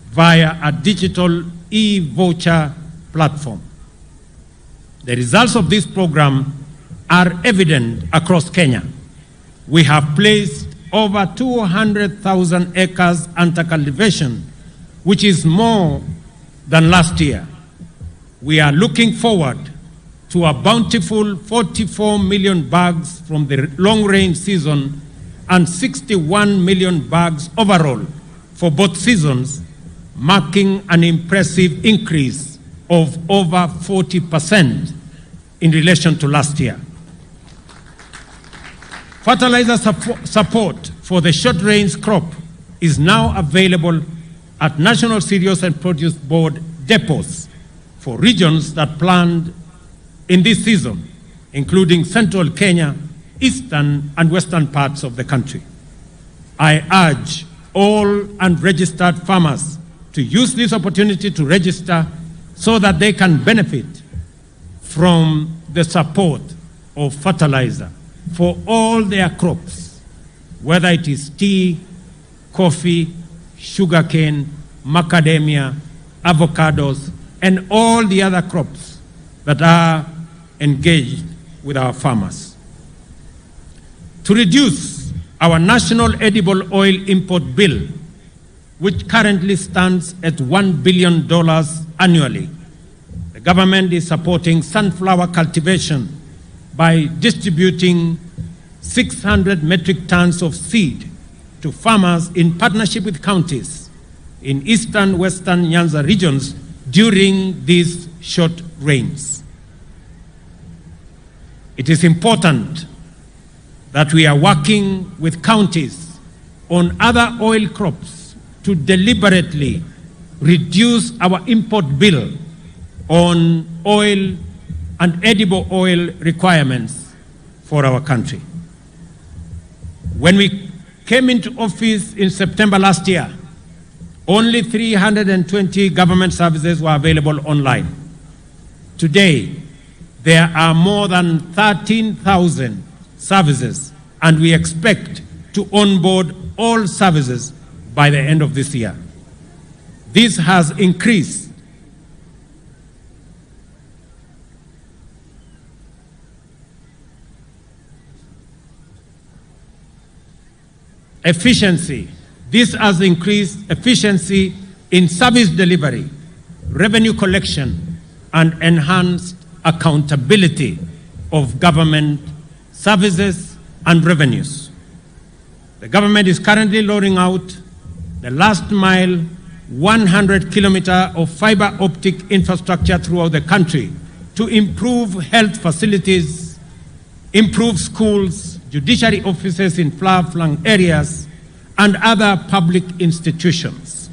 via a digital e-voucher platform. The results of this program are evident across Kenya. We have placed over 200,000 acres under cultivation, which is more than last year. We are looking forward to a bountiful 44 million bags from the long rain season and 61 million bags overall for both seasons, marking an impressive increase of over 40% in relation to last year. Fertilizer support for the short range crop is now available at National Cereals and Produce Board depots for regions that planned in this season, including central Kenya, eastern and western parts of the country. I urge all unregistered farmers to use this opportunity to register so that they can benefit from the support of fertilizer for all their crops, whether it is tea, coffee, sugarcane, macadamia, avocados, and all the other crops that are engaged with our farmers. To reduce our national edible oil import bill, which currently stands at $1 billion annually, the government is supporting sunflower cultivation by distributing 600 metric tons of seed to farmers in partnership with counties in eastern, western Nyanza regions during these short rains. It is important that we are working with counties on other oil crops to deliberately reduce our import bill on oil and edible oil requirements for our country. When we came into office in September last year, only 320 government services were available online. Today, there are more than 13,000 services, and we expect to onboard all services by the end of this year. This has increased efficiency. This has increased efficiency in service delivery, revenue collection, and enhanced accountability of government services and revenues. The government is currently rolling out the last mile 100-kilometer of fiber optic infrastructure throughout the country to improve health facilities, improve schools, judiciary offices in far-flung areas, and other public institutions.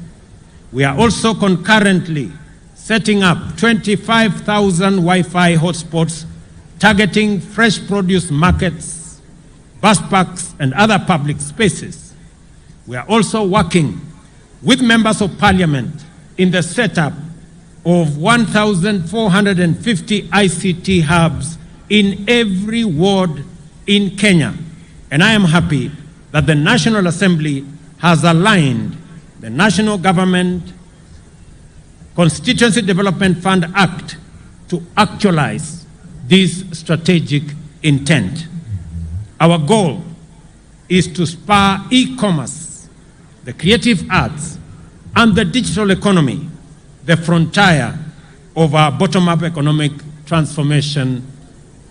We are also concurrently setting up 25,000 Wi-Fi hotspots targeting fresh produce markets, bus parks, and other public spaces. We are also working with members of parliament in the setup of 1,450 ICT hubs in every ward in Kenya. And I am happy that the National Assembly has aligned the National Government Constituency Development Fund Act to actualize this strategic intent. Our goal is to spur e-commerce, the creative arts, and the digital economy, the frontier of our bottom-up economic transformation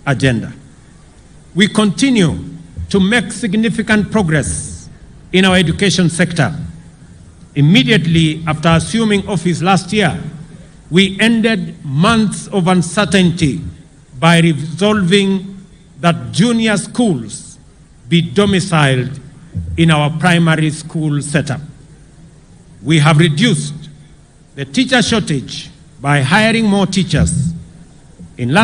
agenda. We continue to make significant progress in our education sector. Immediately after assuming office last year, we ended months of uncertainty by resolving that junior schools be domiciled in our primary school setup. We have reduced the teacher shortage by hiring more teachers. In the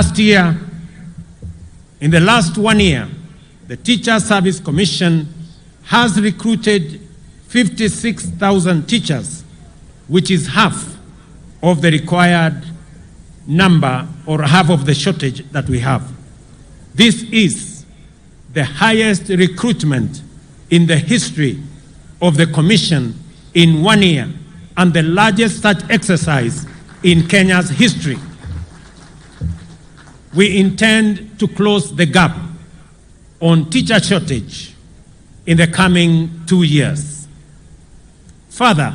last 1 year, the Teacher Service Commission has recruited 56,000 teachers, which is half of the required number or half of the shortage that we have. This is the highest recruitment in the history of the Commission in 1 year and the largest such exercise in Kenya's history. We intend to close the gap on teacher shortage in the coming 2 years. Further,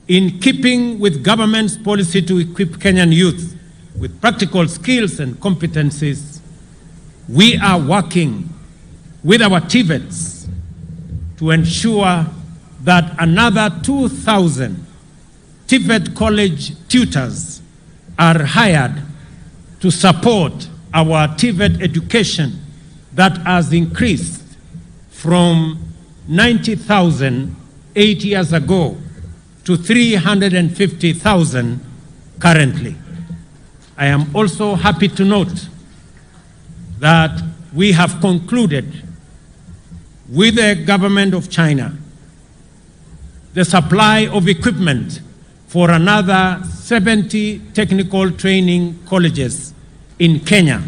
in keeping with government's policy to equip Kenyan youth with practical skills and competencies, we are working with our TVETs to ensure that another 2,000 TVET college tutors are hired to support our TVET education that has increased from 90,000 8 years ago to 350,000 currently. I am also happy to note that we have concluded with the government of China the supply of equipment for another 70 technical training colleges in Kenya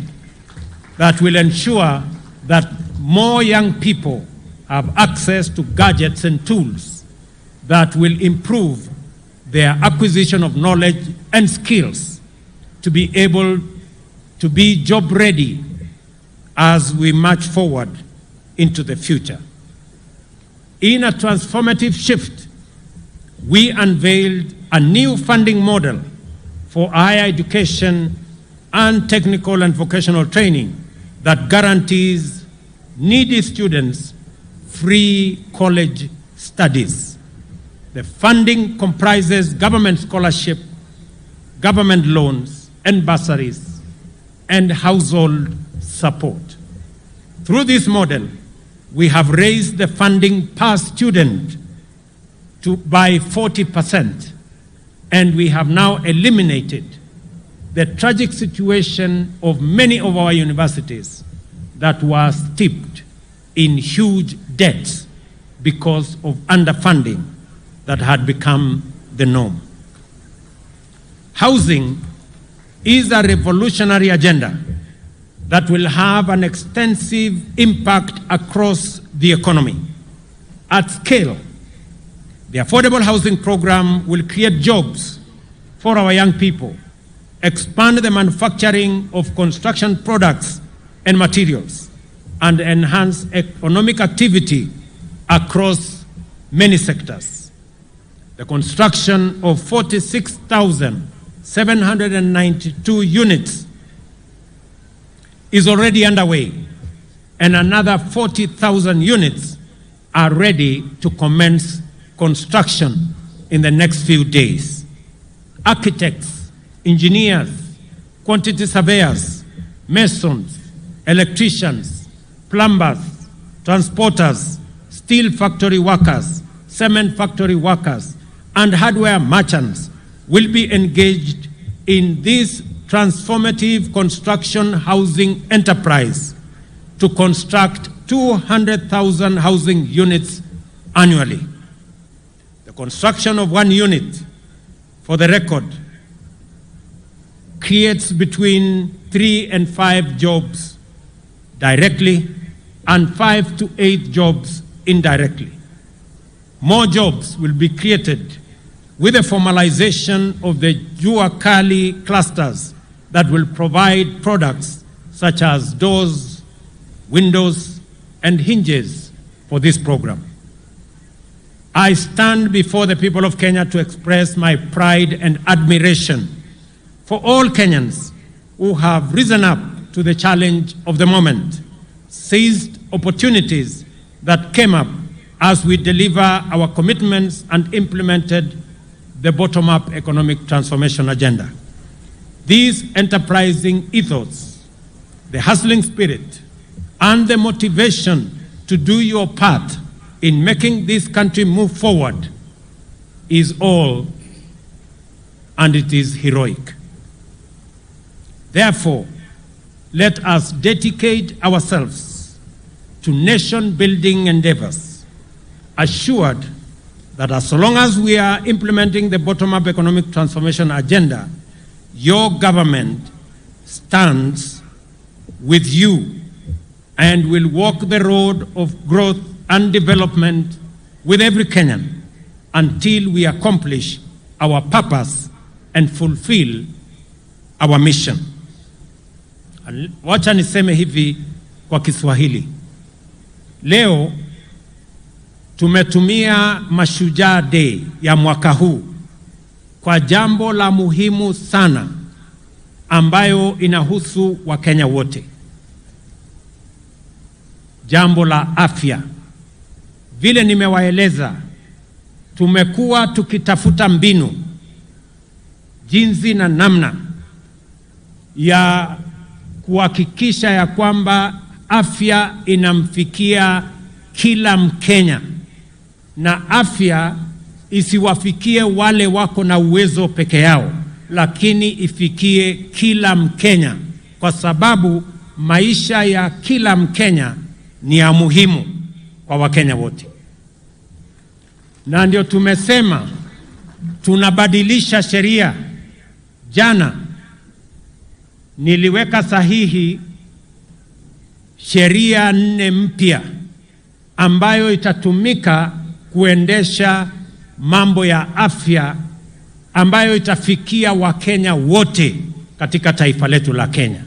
that will ensure that more young people have access to gadgets and tools that will improve their acquisition of knowledge and skills to be able to be job ready as we march forward into the future. In a transformative shift, we unveiled a new funding model for higher education and technical and vocational training that guarantees needy students free college studies. The funding comprises government scholarship, government loans and bursaries, and household support. Through this model, we have raised the funding per student by 40%, and we have now eliminated the tragic situation of many of our universities that were steeped in huge debts because of underfunding that had become the norm. Housing is a revolutionary agenda that will have an extensive impact across the economy. At scale, the affordable housing program will create jobs for our young people, expand the manufacturing of construction products and materials, and enhance economic activity across many sectors. The construction of 46,792 units is already underway, and another 40,000 units are ready to commence construction in the next few days. Architects, engineers, quantity surveyors, masons, electricians, plumbers, transporters, steel factory workers, cement factory workers, and hardware merchants will be engaged in this transformative construction housing enterprise to construct 200,000 housing units annually. The construction of one unit, for the record, creates between 3 and 5 jobs directly and 5 to 8 jobs indirectly. More jobs will be created with the formalization of the Jua Kali clusters that will provide products such as doors, windows, and hinges for this program. I stand before the people of Kenya to express my pride and admiration for all Kenyans who have risen up to the challenge of the moment, seized opportunities that came up as we deliver our commitments and implemented the bottom-up economic transformation agenda. These enterprising ethos, the hustling spirit, and the motivation to do your part in making this country move forward is all, and it is heroic. Therefore, let us dedicate ourselves to nation-building endeavors, assured that as long as we are implementing the bottom-up economic transformation agenda, your government stands with you and will walk the road of growth and development with every Kenyan until we accomplish our purpose and fulfill our mission. Wacha niseme hivi kwa Kiswahili. Leo tumetumia Mashujaa Day ya mwaka huu kwa jambo la muhimu sana ambayo inahusu Wakenya wote. Jambo la afya. Vile nimewaeleza, tumekuwa tukitafuta mbinu, jinsi na namna ya kuhakikisha ya kwamba afya inamfikia kila Mkenya na afya isiwafikie wale wako na uwezo peke yao, lakini ifikie kila Mkenya, kwa sababu maisha ya kila Mkenya ni ya muhimu kwa Wakenya wote. Na ndio tumesema tunabadilisha sheria. Jana niliweka sahihi sheria 4 mpya ambayo itatumika kuendesha mambo ya afya ambayo itafikia Wakenya wote katika taifa letu la Kenya.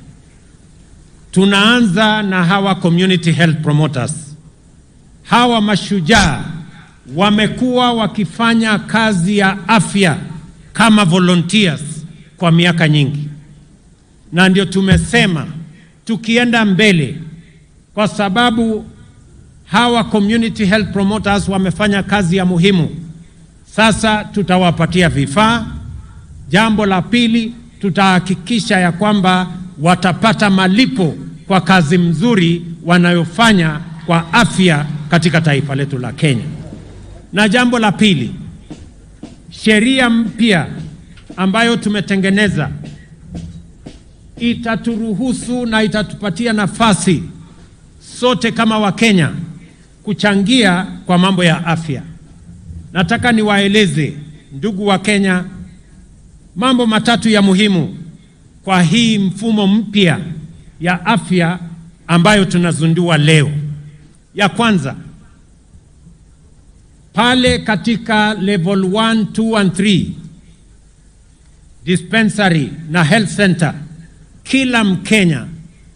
Tunaanza na hawa community health promoters. Hawa mashujaa wamekuwa wakifanya kazi ya afya kama volunteers kwa miaka nyingi. Na ndio tumesema tukienda mbele, kwa sababu hawa community health promoters wamefanya kazi ya muhimu, sasa tutawapatia vifaa. Jambo la pili, tutahakikisha ya kwamba watapata malipo kwa kazi mzuri wanayofanya kwa afya katika taifa letu la Kenya. Na jambo la pili, sheria mpya ambayo tumetengeneza itaturuhusu na itatupatia nafasi sote kama Wakenya kuchangia kwa mambo ya afya. Nataka niwaeleze ndugu wa Kenya mambo matatu ya muhimu kwa hii mfumo mpya ya afya ambayo tunazundua leo. Ya kwanza, pale katika level 1, 2 and 3 dispensary na health center, kila Mkenya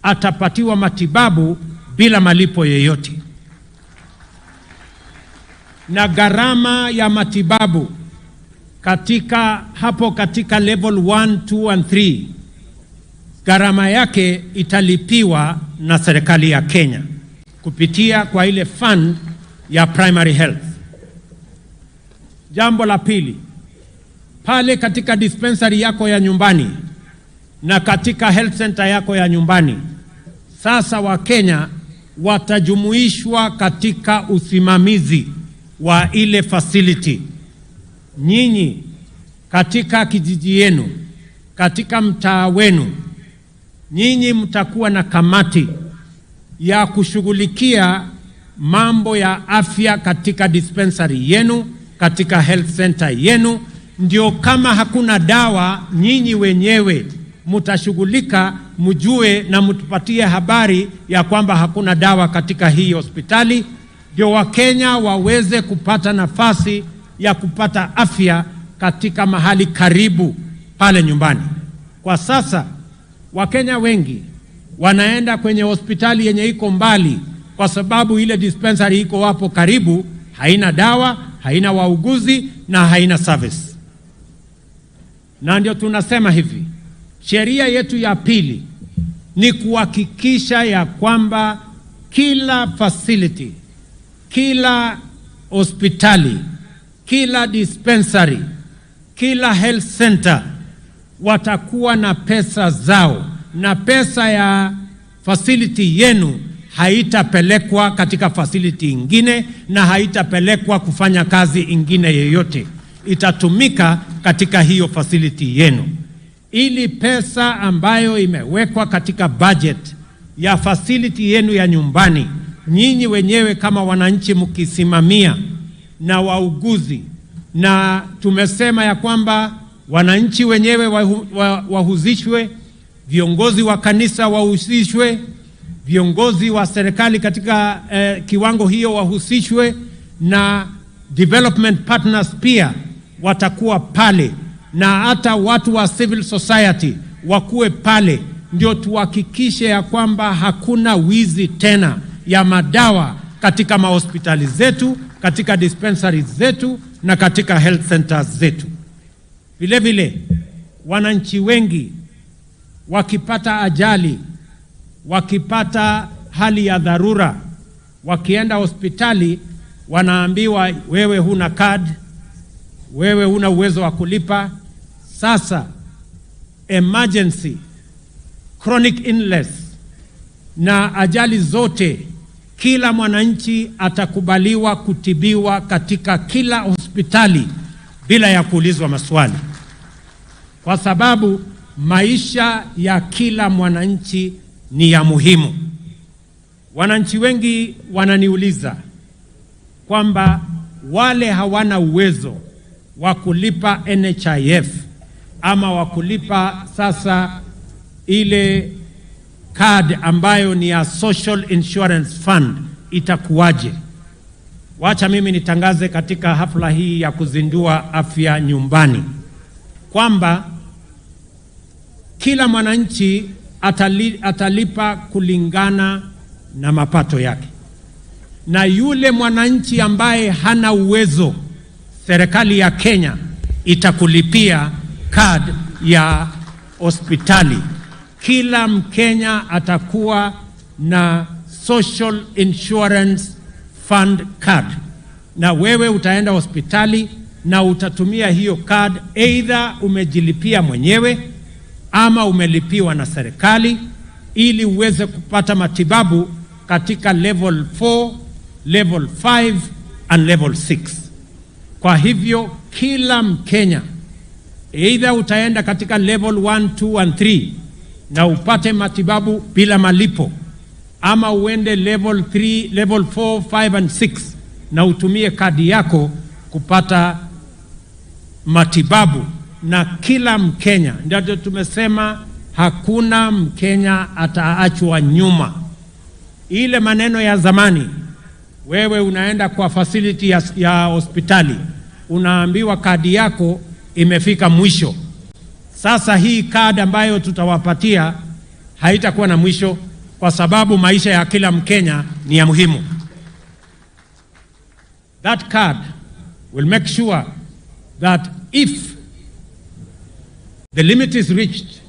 atapatiwa matibabu bila malipo yoyote. Na gharama ya matibabu katika level 1, 2 and 3, gharama yake italipiwa na serikali ya Kenya kupitia kwa ile fund ya primary health. Jambo la pili, pale katika dispensary yako ya nyumbani na katika health center yako ya nyumbani, sasa Wakenya watajumuishwa katika usimamizi wa ile facility. Nyinyi katika kijiji yenu katika mtaa wenu, nyinyi mtakuwa na kamati ya kushughulikia mambo ya afya katika dispensary yenu, katika health center yenu. Ndio kama hakuna dawa, nyinyi wenyewe mutashughulika, mjue na mtupatie habari ya kwamba hakuna dawa katika hii hospitali, ndio Wakenya waweze kupata nafasi ya kupata afya katika mahali karibu pale nyumbani. Kwa sasa Wakenya wengi wanaenda kwenye hospitali yenye iko mbali kwa sababu ile dispensary iko hapo karibu, haina dawa, haina wauguzi na haina service. Na ndio tunasema hivi, sheria yetu ya pili ni kuhakikisha ya kwamba kila facility, kila hospitali, kila dispensary, kila health center watakuwa na pesa zao, na pesa ya facility yenu haitapelekwa katika facility ingine na haitapelekwa kufanya kazi ingine yoyote. Itatumika katika hiyo facility yenu. Ili pesa ambayo imewekwa katika budget ya facility yenu ya nyumbani, nyinyi wenyewe kama wananchi mkisimamia na wauguzi, na tumesema ya kwamba wananchi wenyewe wahusishwe, viongozi wa kanisa wahusishwe, viongozi wa serikali katika kiwango hiyo wahusishwe, na development partners pia watakuwa pale, na hata watu wa civil society wakuwe pale, ndio tuhakikishe ya kwamba hakuna wizi tena ya madawa katika mahospitali zetu, katika dispensaries zetu na katika health centers zetu. Vile vile wananchi wengi wakipata ajali, wakipata hali ya dharura, wakienda hospitali wanaambiwa wewe huna card, wewe huna uwezo wa kulipa. Sasa emergency, chronic illness na ajali zote, kila mwananchi atakubaliwa kutibiwa katika kila hospitali bila ya kuulizwa maswali, kwa sababu maisha ya kila mwananchi ni ya muhimu. Wananchi wengi wananiuliza kwamba wale hawana uwezo wa kulipa NHIF ama wa kulipa sasa ile card ambayo ni ya Social Insurance Fund itakuwaje? Wacha mimi nitangaze katika hafla hii ya kuzindua afya nyumbani kwamba kila mwananchi atalipa kulingana na mapato yake, na yule mwananchi ambaye hana uwezo, serikali ya Kenya itakulipia card ya hospitali. Kila Mkenya atakuwa na Social Insurance Fund card, na wewe utaenda hospitali na utatumia hiyo card, either umejilipia mwenyewe ama umelipiwa na serikali, ili uweze kupata matibabu katika level 4, level 5 and level 6. Kwa hivyo kila Mkenya, either utaenda katika level 1, 2 and 3 na upate matibabu bila malipo, ama uende level 3, level 4, 5 and 6 na utumie kadi yako kupata matibabu. Na kila Mkenya, ndio tumesema hakuna Mkenya ataachwa nyuma. Ile maneno ya zamani, wewe unaenda kwa facility ya hospitali unaambiwa kadi yako imefika mwisho. Sasa hii kadi ambayo tutawapatia haitakuwa na mwisho, kwa sababu maisha ya kila Mkenya ni ya muhimu. That card will make sure that if the limit is reached,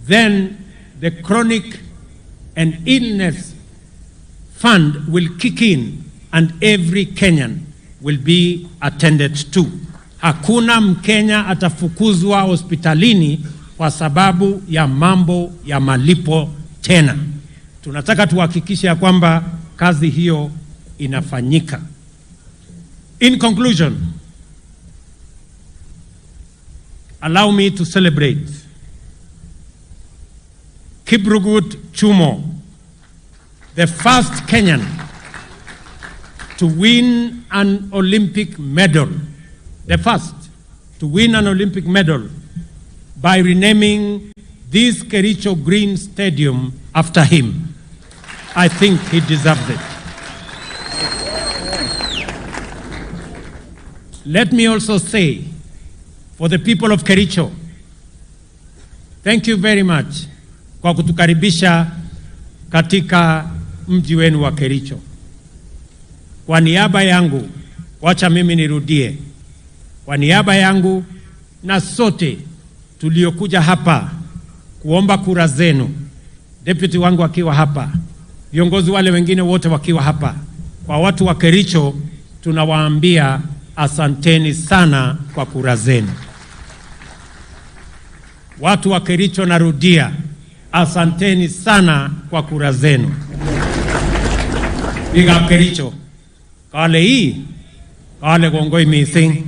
then the chronic and illness fund will kick in and every Kenyan will be attended to. Hakuna Mkenya atafukuzwa hospitalini kwa sababu ya mambo ya malipo tena. Tunataka tuhakikishe ya kwamba kazi hiyo inafanyika. In conclusion, allow me to celebrate Kiprugut Chumo, the first Kenyan to win an Olympic medal, the first to win an Olympic medal by renaming this Kericho Green Stadium after him. I think he deserves it. Let me also say, for the people of Kericho, thank you very much kwa kutukaribisha katika mji wenu wa Kericho. Kwa niaba yangu, wacha mimi nirudie. Kwa niaba yangu na sote tuliokuja hapa kuomba kura zenu, deputy wangu akiwa hapa, viongozi wale wengine wote wakiwa hapa, kwa watu wa Kericho tunawaambia asanteni sana kwa kura zenu. Watu wa Kericho, narudia, asanteni sana kwa kura zenu. Biga Kericho, kale hii, kale gongoi missing.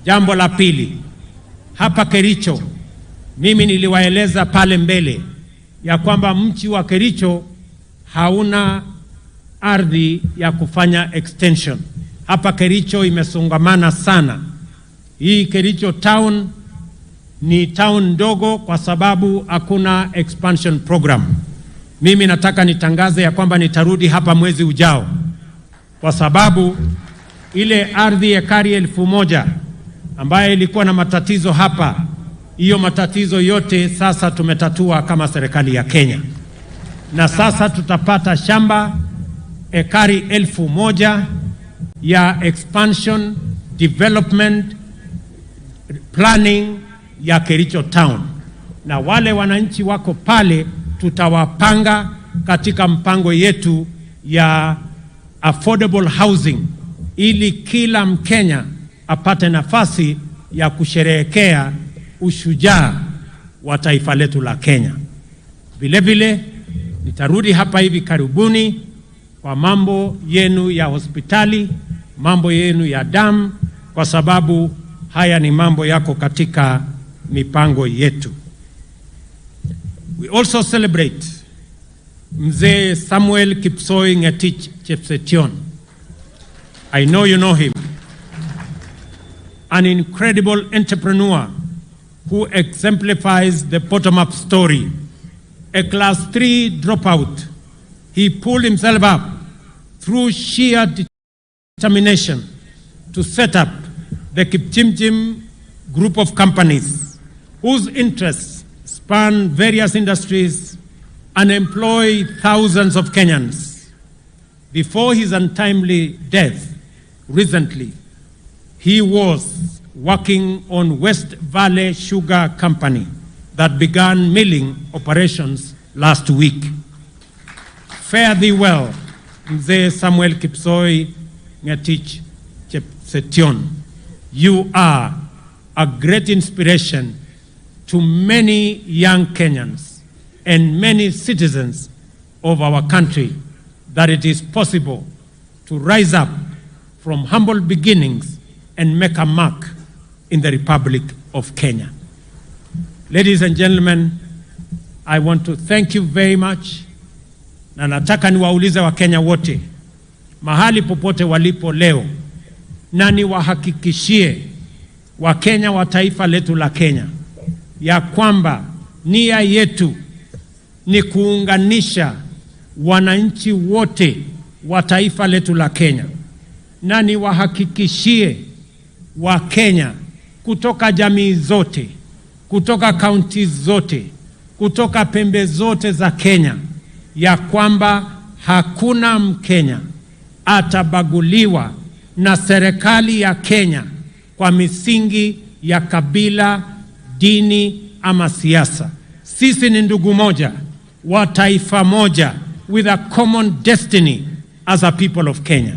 Jambo la pili, hapa Kericho, mimi niliwaeleza pale mbele ya kwamba mji wa Kericho hauna ardhi ya kufanya extension. Hapa Kericho imesongamana sana. Hii Kericho town ni town ndogo kwa sababu hakuna expansion program. Mimi nataka nitangaze ya kwamba nitarudi hapa mwezi ujao, kwa sababu ile ardhi ekari 1000 ambayo ilikuwa na matatizo hapa, hiyo matatizo yote sasa tumetatua kama serikali ya Kenya, na sasa tutapata shamba ekari 1000 ya expansion development planning ya Kericho town, na wale wananchi wako pale tutawapanga katika mpango yetu ya affordable housing, ili kila Mkenya apate nafasi ya kusherehekea ushujaa wa taifa letu la Kenya. Vile vile nitarudi hapa hivi karibuni kwa mambo yenu ya hospitali, mambo yenu ya damu, kwa sababu haya ni mambo yako katika mipango yetu. We also celebrate Mzee Samuel Kipsoi Ngetich Chepsetion. I know you know him. An incredible entrepreneur who exemplifies the bottom-up story. A class 3 dropout, he pulled himself up through sheer determination to set up the Kipchimchim group of companies whose interests span various industries and employ thousands of Kenyans. Before his untimely death recently, he was working on West Valley Sugar Company that began milling operations last week. Fare thee well, Mzee Samuel Kipsoi Ngetich Chepsetion. You are a great inspiration to many young Kenyans and many citizens of our country, that it is possible to rise up from humble beginnings and make a mark in the Republic of Kenya. Ladies and gentlemen, I want to thank you very much, na nataka niwaulize Wakenya wote mahali popote walipo leo, na niwahakikishie Wakenya wa taifa letu la Kenya ya kwamba nia yetu ni kuunganisha wananchi wote wa taifa letu la Kenya, na niwahakikishie Wakenya kutoka jamii zote, kutoka kaunti zote, kutoka pembe zote za Kenya, ya kwamba hakuna Mkenya atabaguliwa na serikali ya Kenya kwa misingi ya kabila, dini ama siasa. Sisi ni ndugu moja wa taifa moja, with a common destiny as a people of Kenya.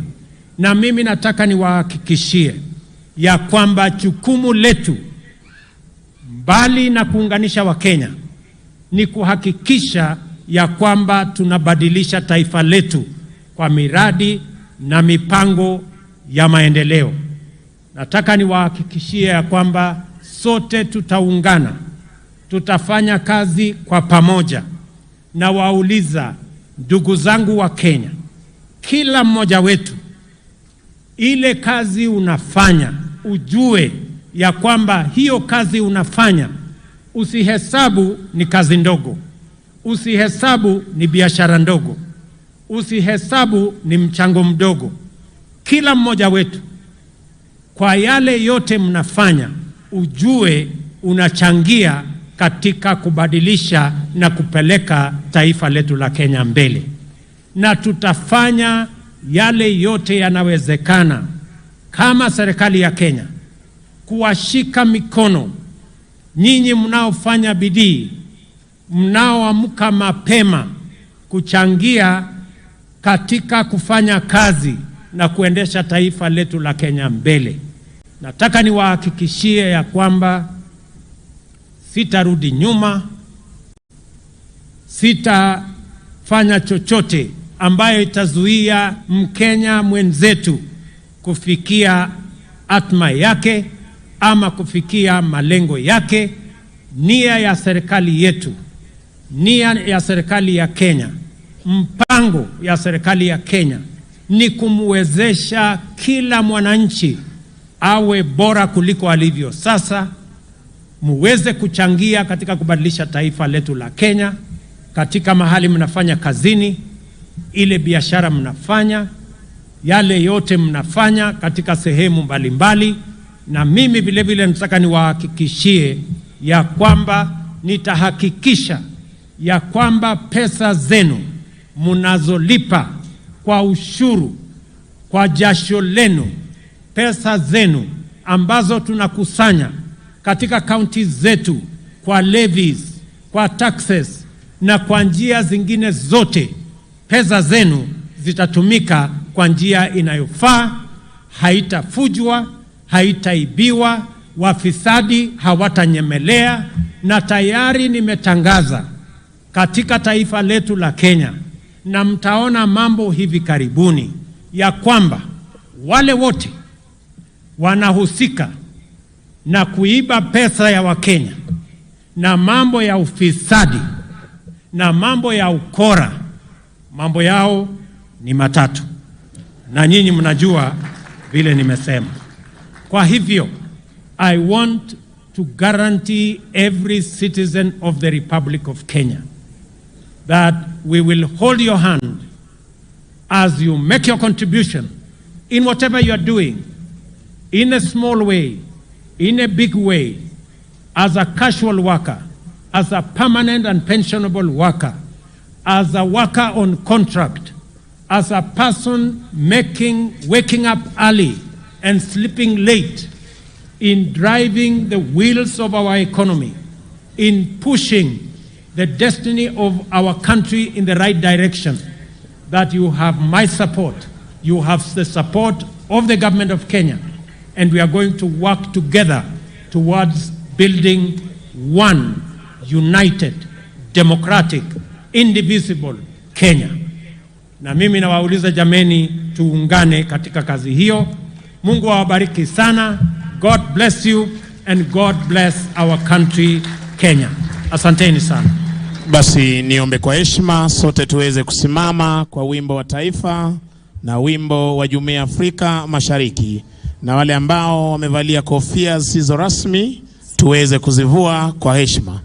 Na mimi nataka niwahakikishie ya kwamba jukumu letu, mbali na kuunganisha Wakenya, ni kuhakikisha ya kwamba tunabadilisha taifa letu kwa miradi na mipango ya maendeleo. Nataka niwahakikishie ya kwamba sote tutaungana, tutafanya kazi kwa pamoja. Na wauliza ndugu zangu wa Kenya, kila mmoja wetu, ile kazi unafanya, ujue ya kwamba hiyo kazi unafanya, usihesabu ni kazi ndogo, usihesabu ni biashara ndogo, usihesabu ni mchango mdogo. Kila mmoja wetu, kwa yale yote mnafanya, ujue unachangia katika kubadilisha na kupeleka taifa letu la Kenya mbele. Na tutafanya yale yote yanawezekana kama serikali ya Kenya kuwashika mikono nyinyi mnaofanya bidii, mnaoamka mapema kuchangia katika kufanya kazi na kuendesha taifa letu la Kenya mbele. Nataka niwahakikishie ya kwamba sitarudi nyuma, sitafanya chochote ambayo itazuia Mkenya mwenzetu kufikia atma yake ama kufikia malengo yake. Nia ya serikali yetu, nia ya serikali ya Kenya, mpango ya serikali ya Kenya ni kumwezesha kila mwananchi awe bora kuliko alivyo sasa, muweze kuchangia katika kubadilisha taifa letu la Kenya, katika mahali mnafanya kazini, ile biashara mnafanya, yale yote mnafanya katika sehemu mbalimbali. Na mimi vile vile nataka niwahakikishie ya kwamba nitahakikisha ya kwamba pesa zenu mnazolipa kwa ushuru, kwa jasho lenu, pesa zenu ambazo tunakusanya katika kaunti zetu kwa levies, kwa taxes na kwa njia zingine zote, pesa zenu zitatumika kwa njia inayofaa, haitafujwa, haitaibiwa, wafisadi hawatanyemelea. Na tayari nimetangaza katika taifa letu la Kenya, na mtaona mambo hivi karibuni, ya kwamba wale wote wanahusika na kuiba pesa ya Wakenya na mambo ya ufisadi na mambo ya ukora, mambo yao ni matatu, na nyinyi mnajua vile nimesema. Kwa hivyo, I want to guarantee every citizen of the Republic of Kenya that we will hold your hand as you make your contribution in whatever you are doing, in a small way, in a big way, as a casual worker, as a permanent and pensionable worker, as a worker on contract, as a person waking up early and sleeping late, in driving the wheels of our economy, in pushing the destiny of our country in the right direction, that you have my support, you have the support of the government of Kenya, and we are going to work together towards building one united, democratic, indivisible Kenya. Na mimi nawauliza jameni, tuungane katika kazi hiyo. Mungu awabariki sana. God bless you and God bless our country Kenya. Asanteni sana. Basi niombe kwa heshima sote tuweze kusimama kwa wimbo wa taifa na wimbo wa Jumuiya ya Afrika Mashariki, na wale ambao wamevalia kofia zisizo rasmi tuweze kuzivua kwa heshima.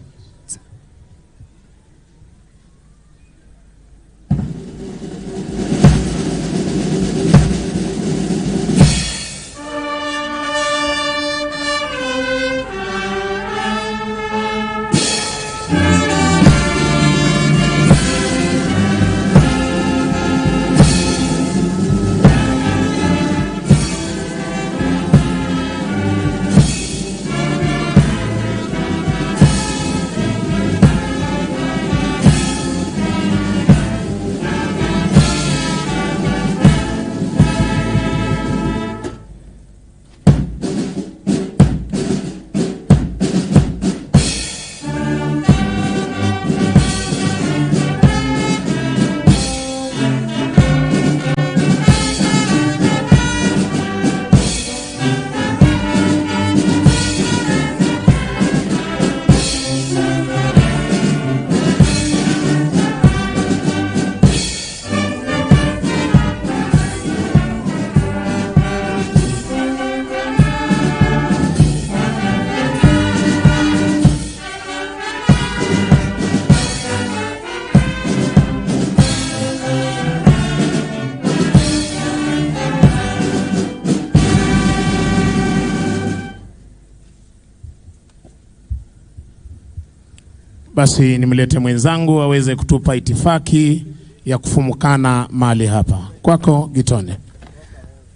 Basi nimlete mwenzangu aweze kutupa itifaki ya kufumukana mahali hapa. Kwako Gitone.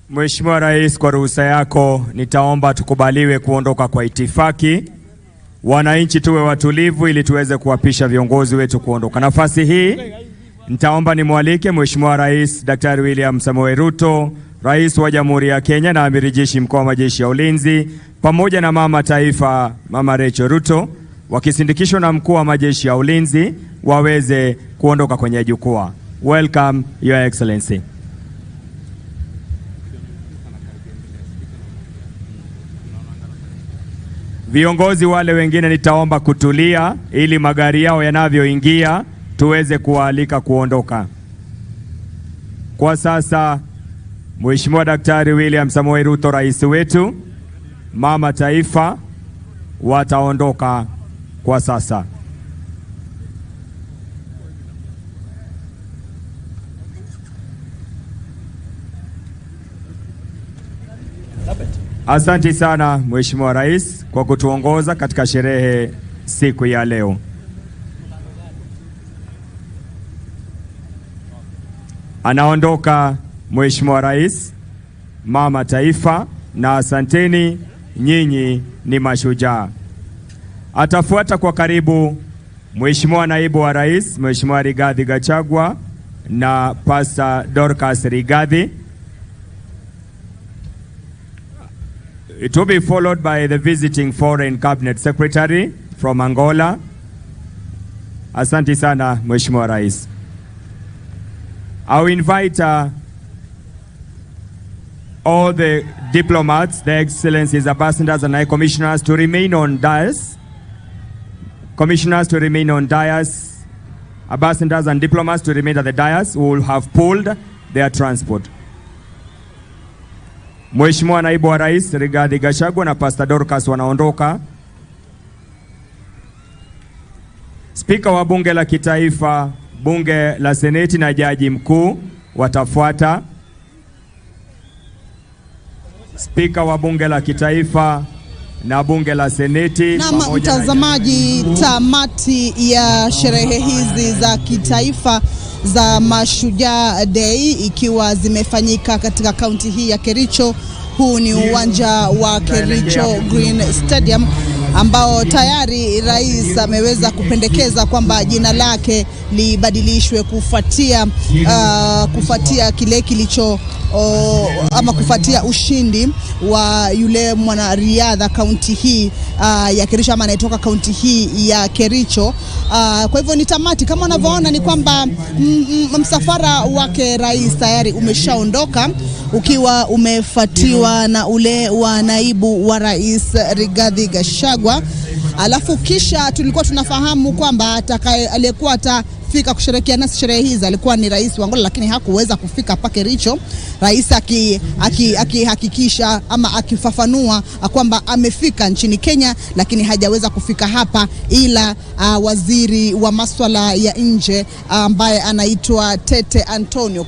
Mheshimiwa Rais, kwa ruhusa yako nitaomba tukubaliwe kuondoka kwa itifaki. Wananchi tuwe watulivu ili tuweze kuwapisha viongozi wetu kuondoka. Nafasi hii nitaomba nimwalike Mheshimiwa Rais Daktari William Samoei Ruto, Rais wa Jamhuri ya Kenya na Amiri Jeshi Mkuu wa Majeshi ya Ulinzi, pamoja na Mama Taifa Mama Rachel Ruto, wakisindikishwa na Mkuu wa Majeshi ya Ulinzi, waweze kuondoka kwenye jukwaa. Welcome, Your Excellency. Viongozi wale wengine nitaomba kutulia ili magari yao yanavyoingia tuweze kuwaalika kuondoka. Kwa sasa Mheshimiwa Daktari William Samoei Ruto, rais wetu, Mama Taifa wataondoka kwa sasa. Asante sana Mheshimiwa Rais kwa kutuongoza katika sherehe siku ya leo. Anaondoka Mheshimiwa Rais, Mama Taifa, na asanteni, nyinyi ni mashujaa. Atafuata kwa karibu Mheshimiwa Naibu wa Rais, Mheshimiwa Rigathi Gachagua na Pastor Dorcas Rigathi. It will be followed by the visiting Foreign Cabinet Secretary from Angola. Asante sana Mheshimiwa Rais. I will invite all the diplomats, the excellencies, ambassadors and high commissioners to remain on dais. Commissioners to remain on dais. Ambassadors and diplomats to remain at the dais, who will have pulled their transport. Mheshimiwa Naibu wa Rais Rigathi Gachagua na Pastor Dorcas wanaondoka. Spika wa Bunge la Kitaifa, Bunge la Seneti na Jaji Mkuu watafuata. Spika wa Bunge la Kitaifa na Bunge la Seneti. Na mtazamaji, tamati ya sherehe hizi za kitaifa za Mashujaa Day ikiwa zimefanyika katika kaunti hii ya Kericho. Huu ni uwanja wa Kericho Green Stadium ambao tayari rais ameweza kupendekeza kwamba jina lake libadilishwe kufuatia kile kilicho ama kufuatia ushindi wa yule mwanariadha kaunti hii ya Kericho, ama anayetoka kaunti hii ya Kericho. Kwa hivyo ni tamati, kama unavyoona ni kwamba msafara wake rais tayari umeshaondoka ukiwa umefuatiwa na ule wa naibu wa rais Rigathi Gachagua. Alafu kisha tulikuwa tunafahamu kwamba aliyekuwa atafika kusherehekea nasi sherehe hizi alikuwa ni rais wa Angola, lakini hakuweza kufika hapa Kericho. Rais akihakikisha ama akifafanua kwamba amefika nchini Kenya, lakini hajaweza kufika hapa, ila waziri wa masuala ya nje ambaye anaitwa Tete Antonio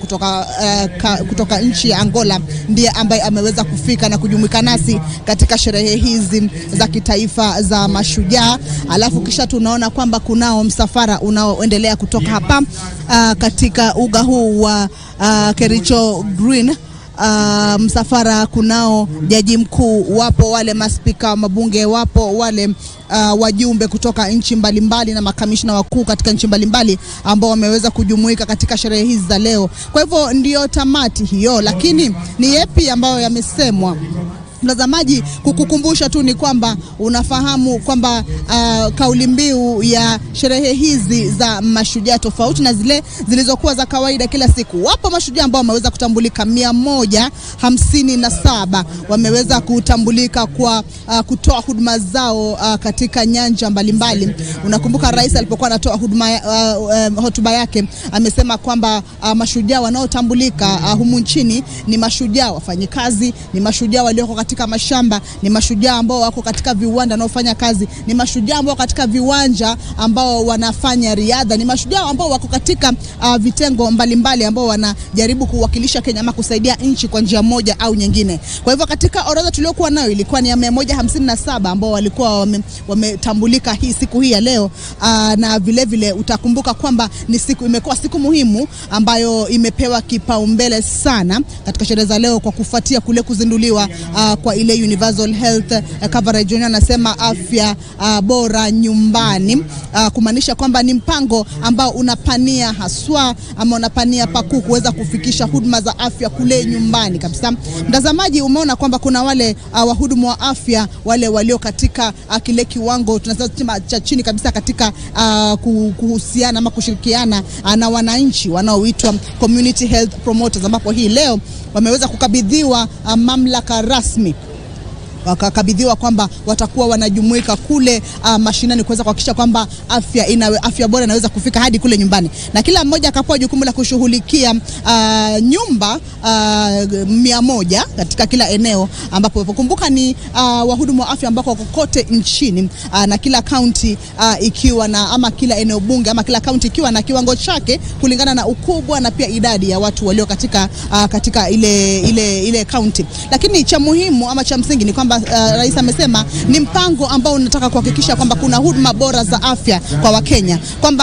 kutoka nchi ya Angola ndiye ambaye ameweza kufika na kujumuika nasi katika sherehe hizi za kitaifa za Mashujaa. Alafu kisha tunaona kwamba kunao msafara unaoendelea kutoka hapa katika uga huu wa Kericho Green. Msafara kunao jaji mkuu, wapo wale maspika wa mabunge, wapo wale wajumbe kutoka nchi mbalimbali na makamishna wakuu katika nchi mbalimbali ambao wameweza kujumuika katika sherehe hizi za leo. Kwa hivyo ndio tamati hiyo, lakini ni yapi ambayo yamesemwa? Mtazamaji, kukukumbusha tu ni kwamba unafahamu kwamba kauli mbiu ya sherehe hizi za mashujaa tofauti na zile zilizokuwa za kawaida kila siku. Wapo mashujaa ambao wameweza kutambulika 157 wameweza kutambulika kwa kutoa huduma zao katika nyanja mbalimbali. Unakumbuka rais alipokuwa anatoa hotuba yake amesema kwamba mashujaa wanaotambulika humu nchini ni mashujaa wafanyikazi, ni mashujaa walioko katika katika mashamba, ni mashujaa ambao wako katika viwanda wanaofanya kazi, ni mashujaa ambao katika viwanja ambao wanafanya riadha, ni mashujaa ambao wako katika vitengo mbalimbali ambao wanajaribu kuwakilisha Kenya ama kusaidia nchi kwa njia moja au nyingine. Kwa hivyo katika orodha tuliokuwa nayo ilikuwa ni ya 157 ambao walikuwa wametambulika hii siku hii ya leo, na vile vile utakumbuka kwamba ni siku imekuwa siku muhimu ambayo imepewa kipaumbele sana katika sherehe za leo kwa kufuatia kule kuzinduliwa kwa ile universal health coverage. Anasema afya bora nyumbani, kumaanisha kwamba ni mpango ambao unapania haswa ama unapania pakuu kuweza kufikisha huduma za afya kule nyumbani kabisa. Mtazamaji, umeona kwamba kuna wale wahudumu wa afya wale walio katika kile kiwango tunasema cha chini kabisa katika kuhusiana ama kushirikiana na wananchi wanaoitwa community health promoters, ambapo hii leo wameweza kukabidhiwa mamlaka rasmi, wakakabidhiwa kwamba watakuwa wanajumuika kule mashinani kuweza kuhakikisha kwamba afya bora inaweza kufika hadi kule nyumbani, na kila mmoja akapewa jukumu la kushughulikia nyumba 100 katika kila eneo, ambapo kumbuka ni wahudumu wa afya ambao wako kote nchini, na kila county ikiwa na ama kila eneo bunge ama kila county ikiwa na kiwango chake kulingana na ukubwa na pia idadi ya watu walio katika ile county. Lakini cha muhimu ama cha msingi ni kwamba rais amesema ni mpango ambao unataka kuhakikisha kwamba kuna huduma bora za afya kwa Wakenya, kwamba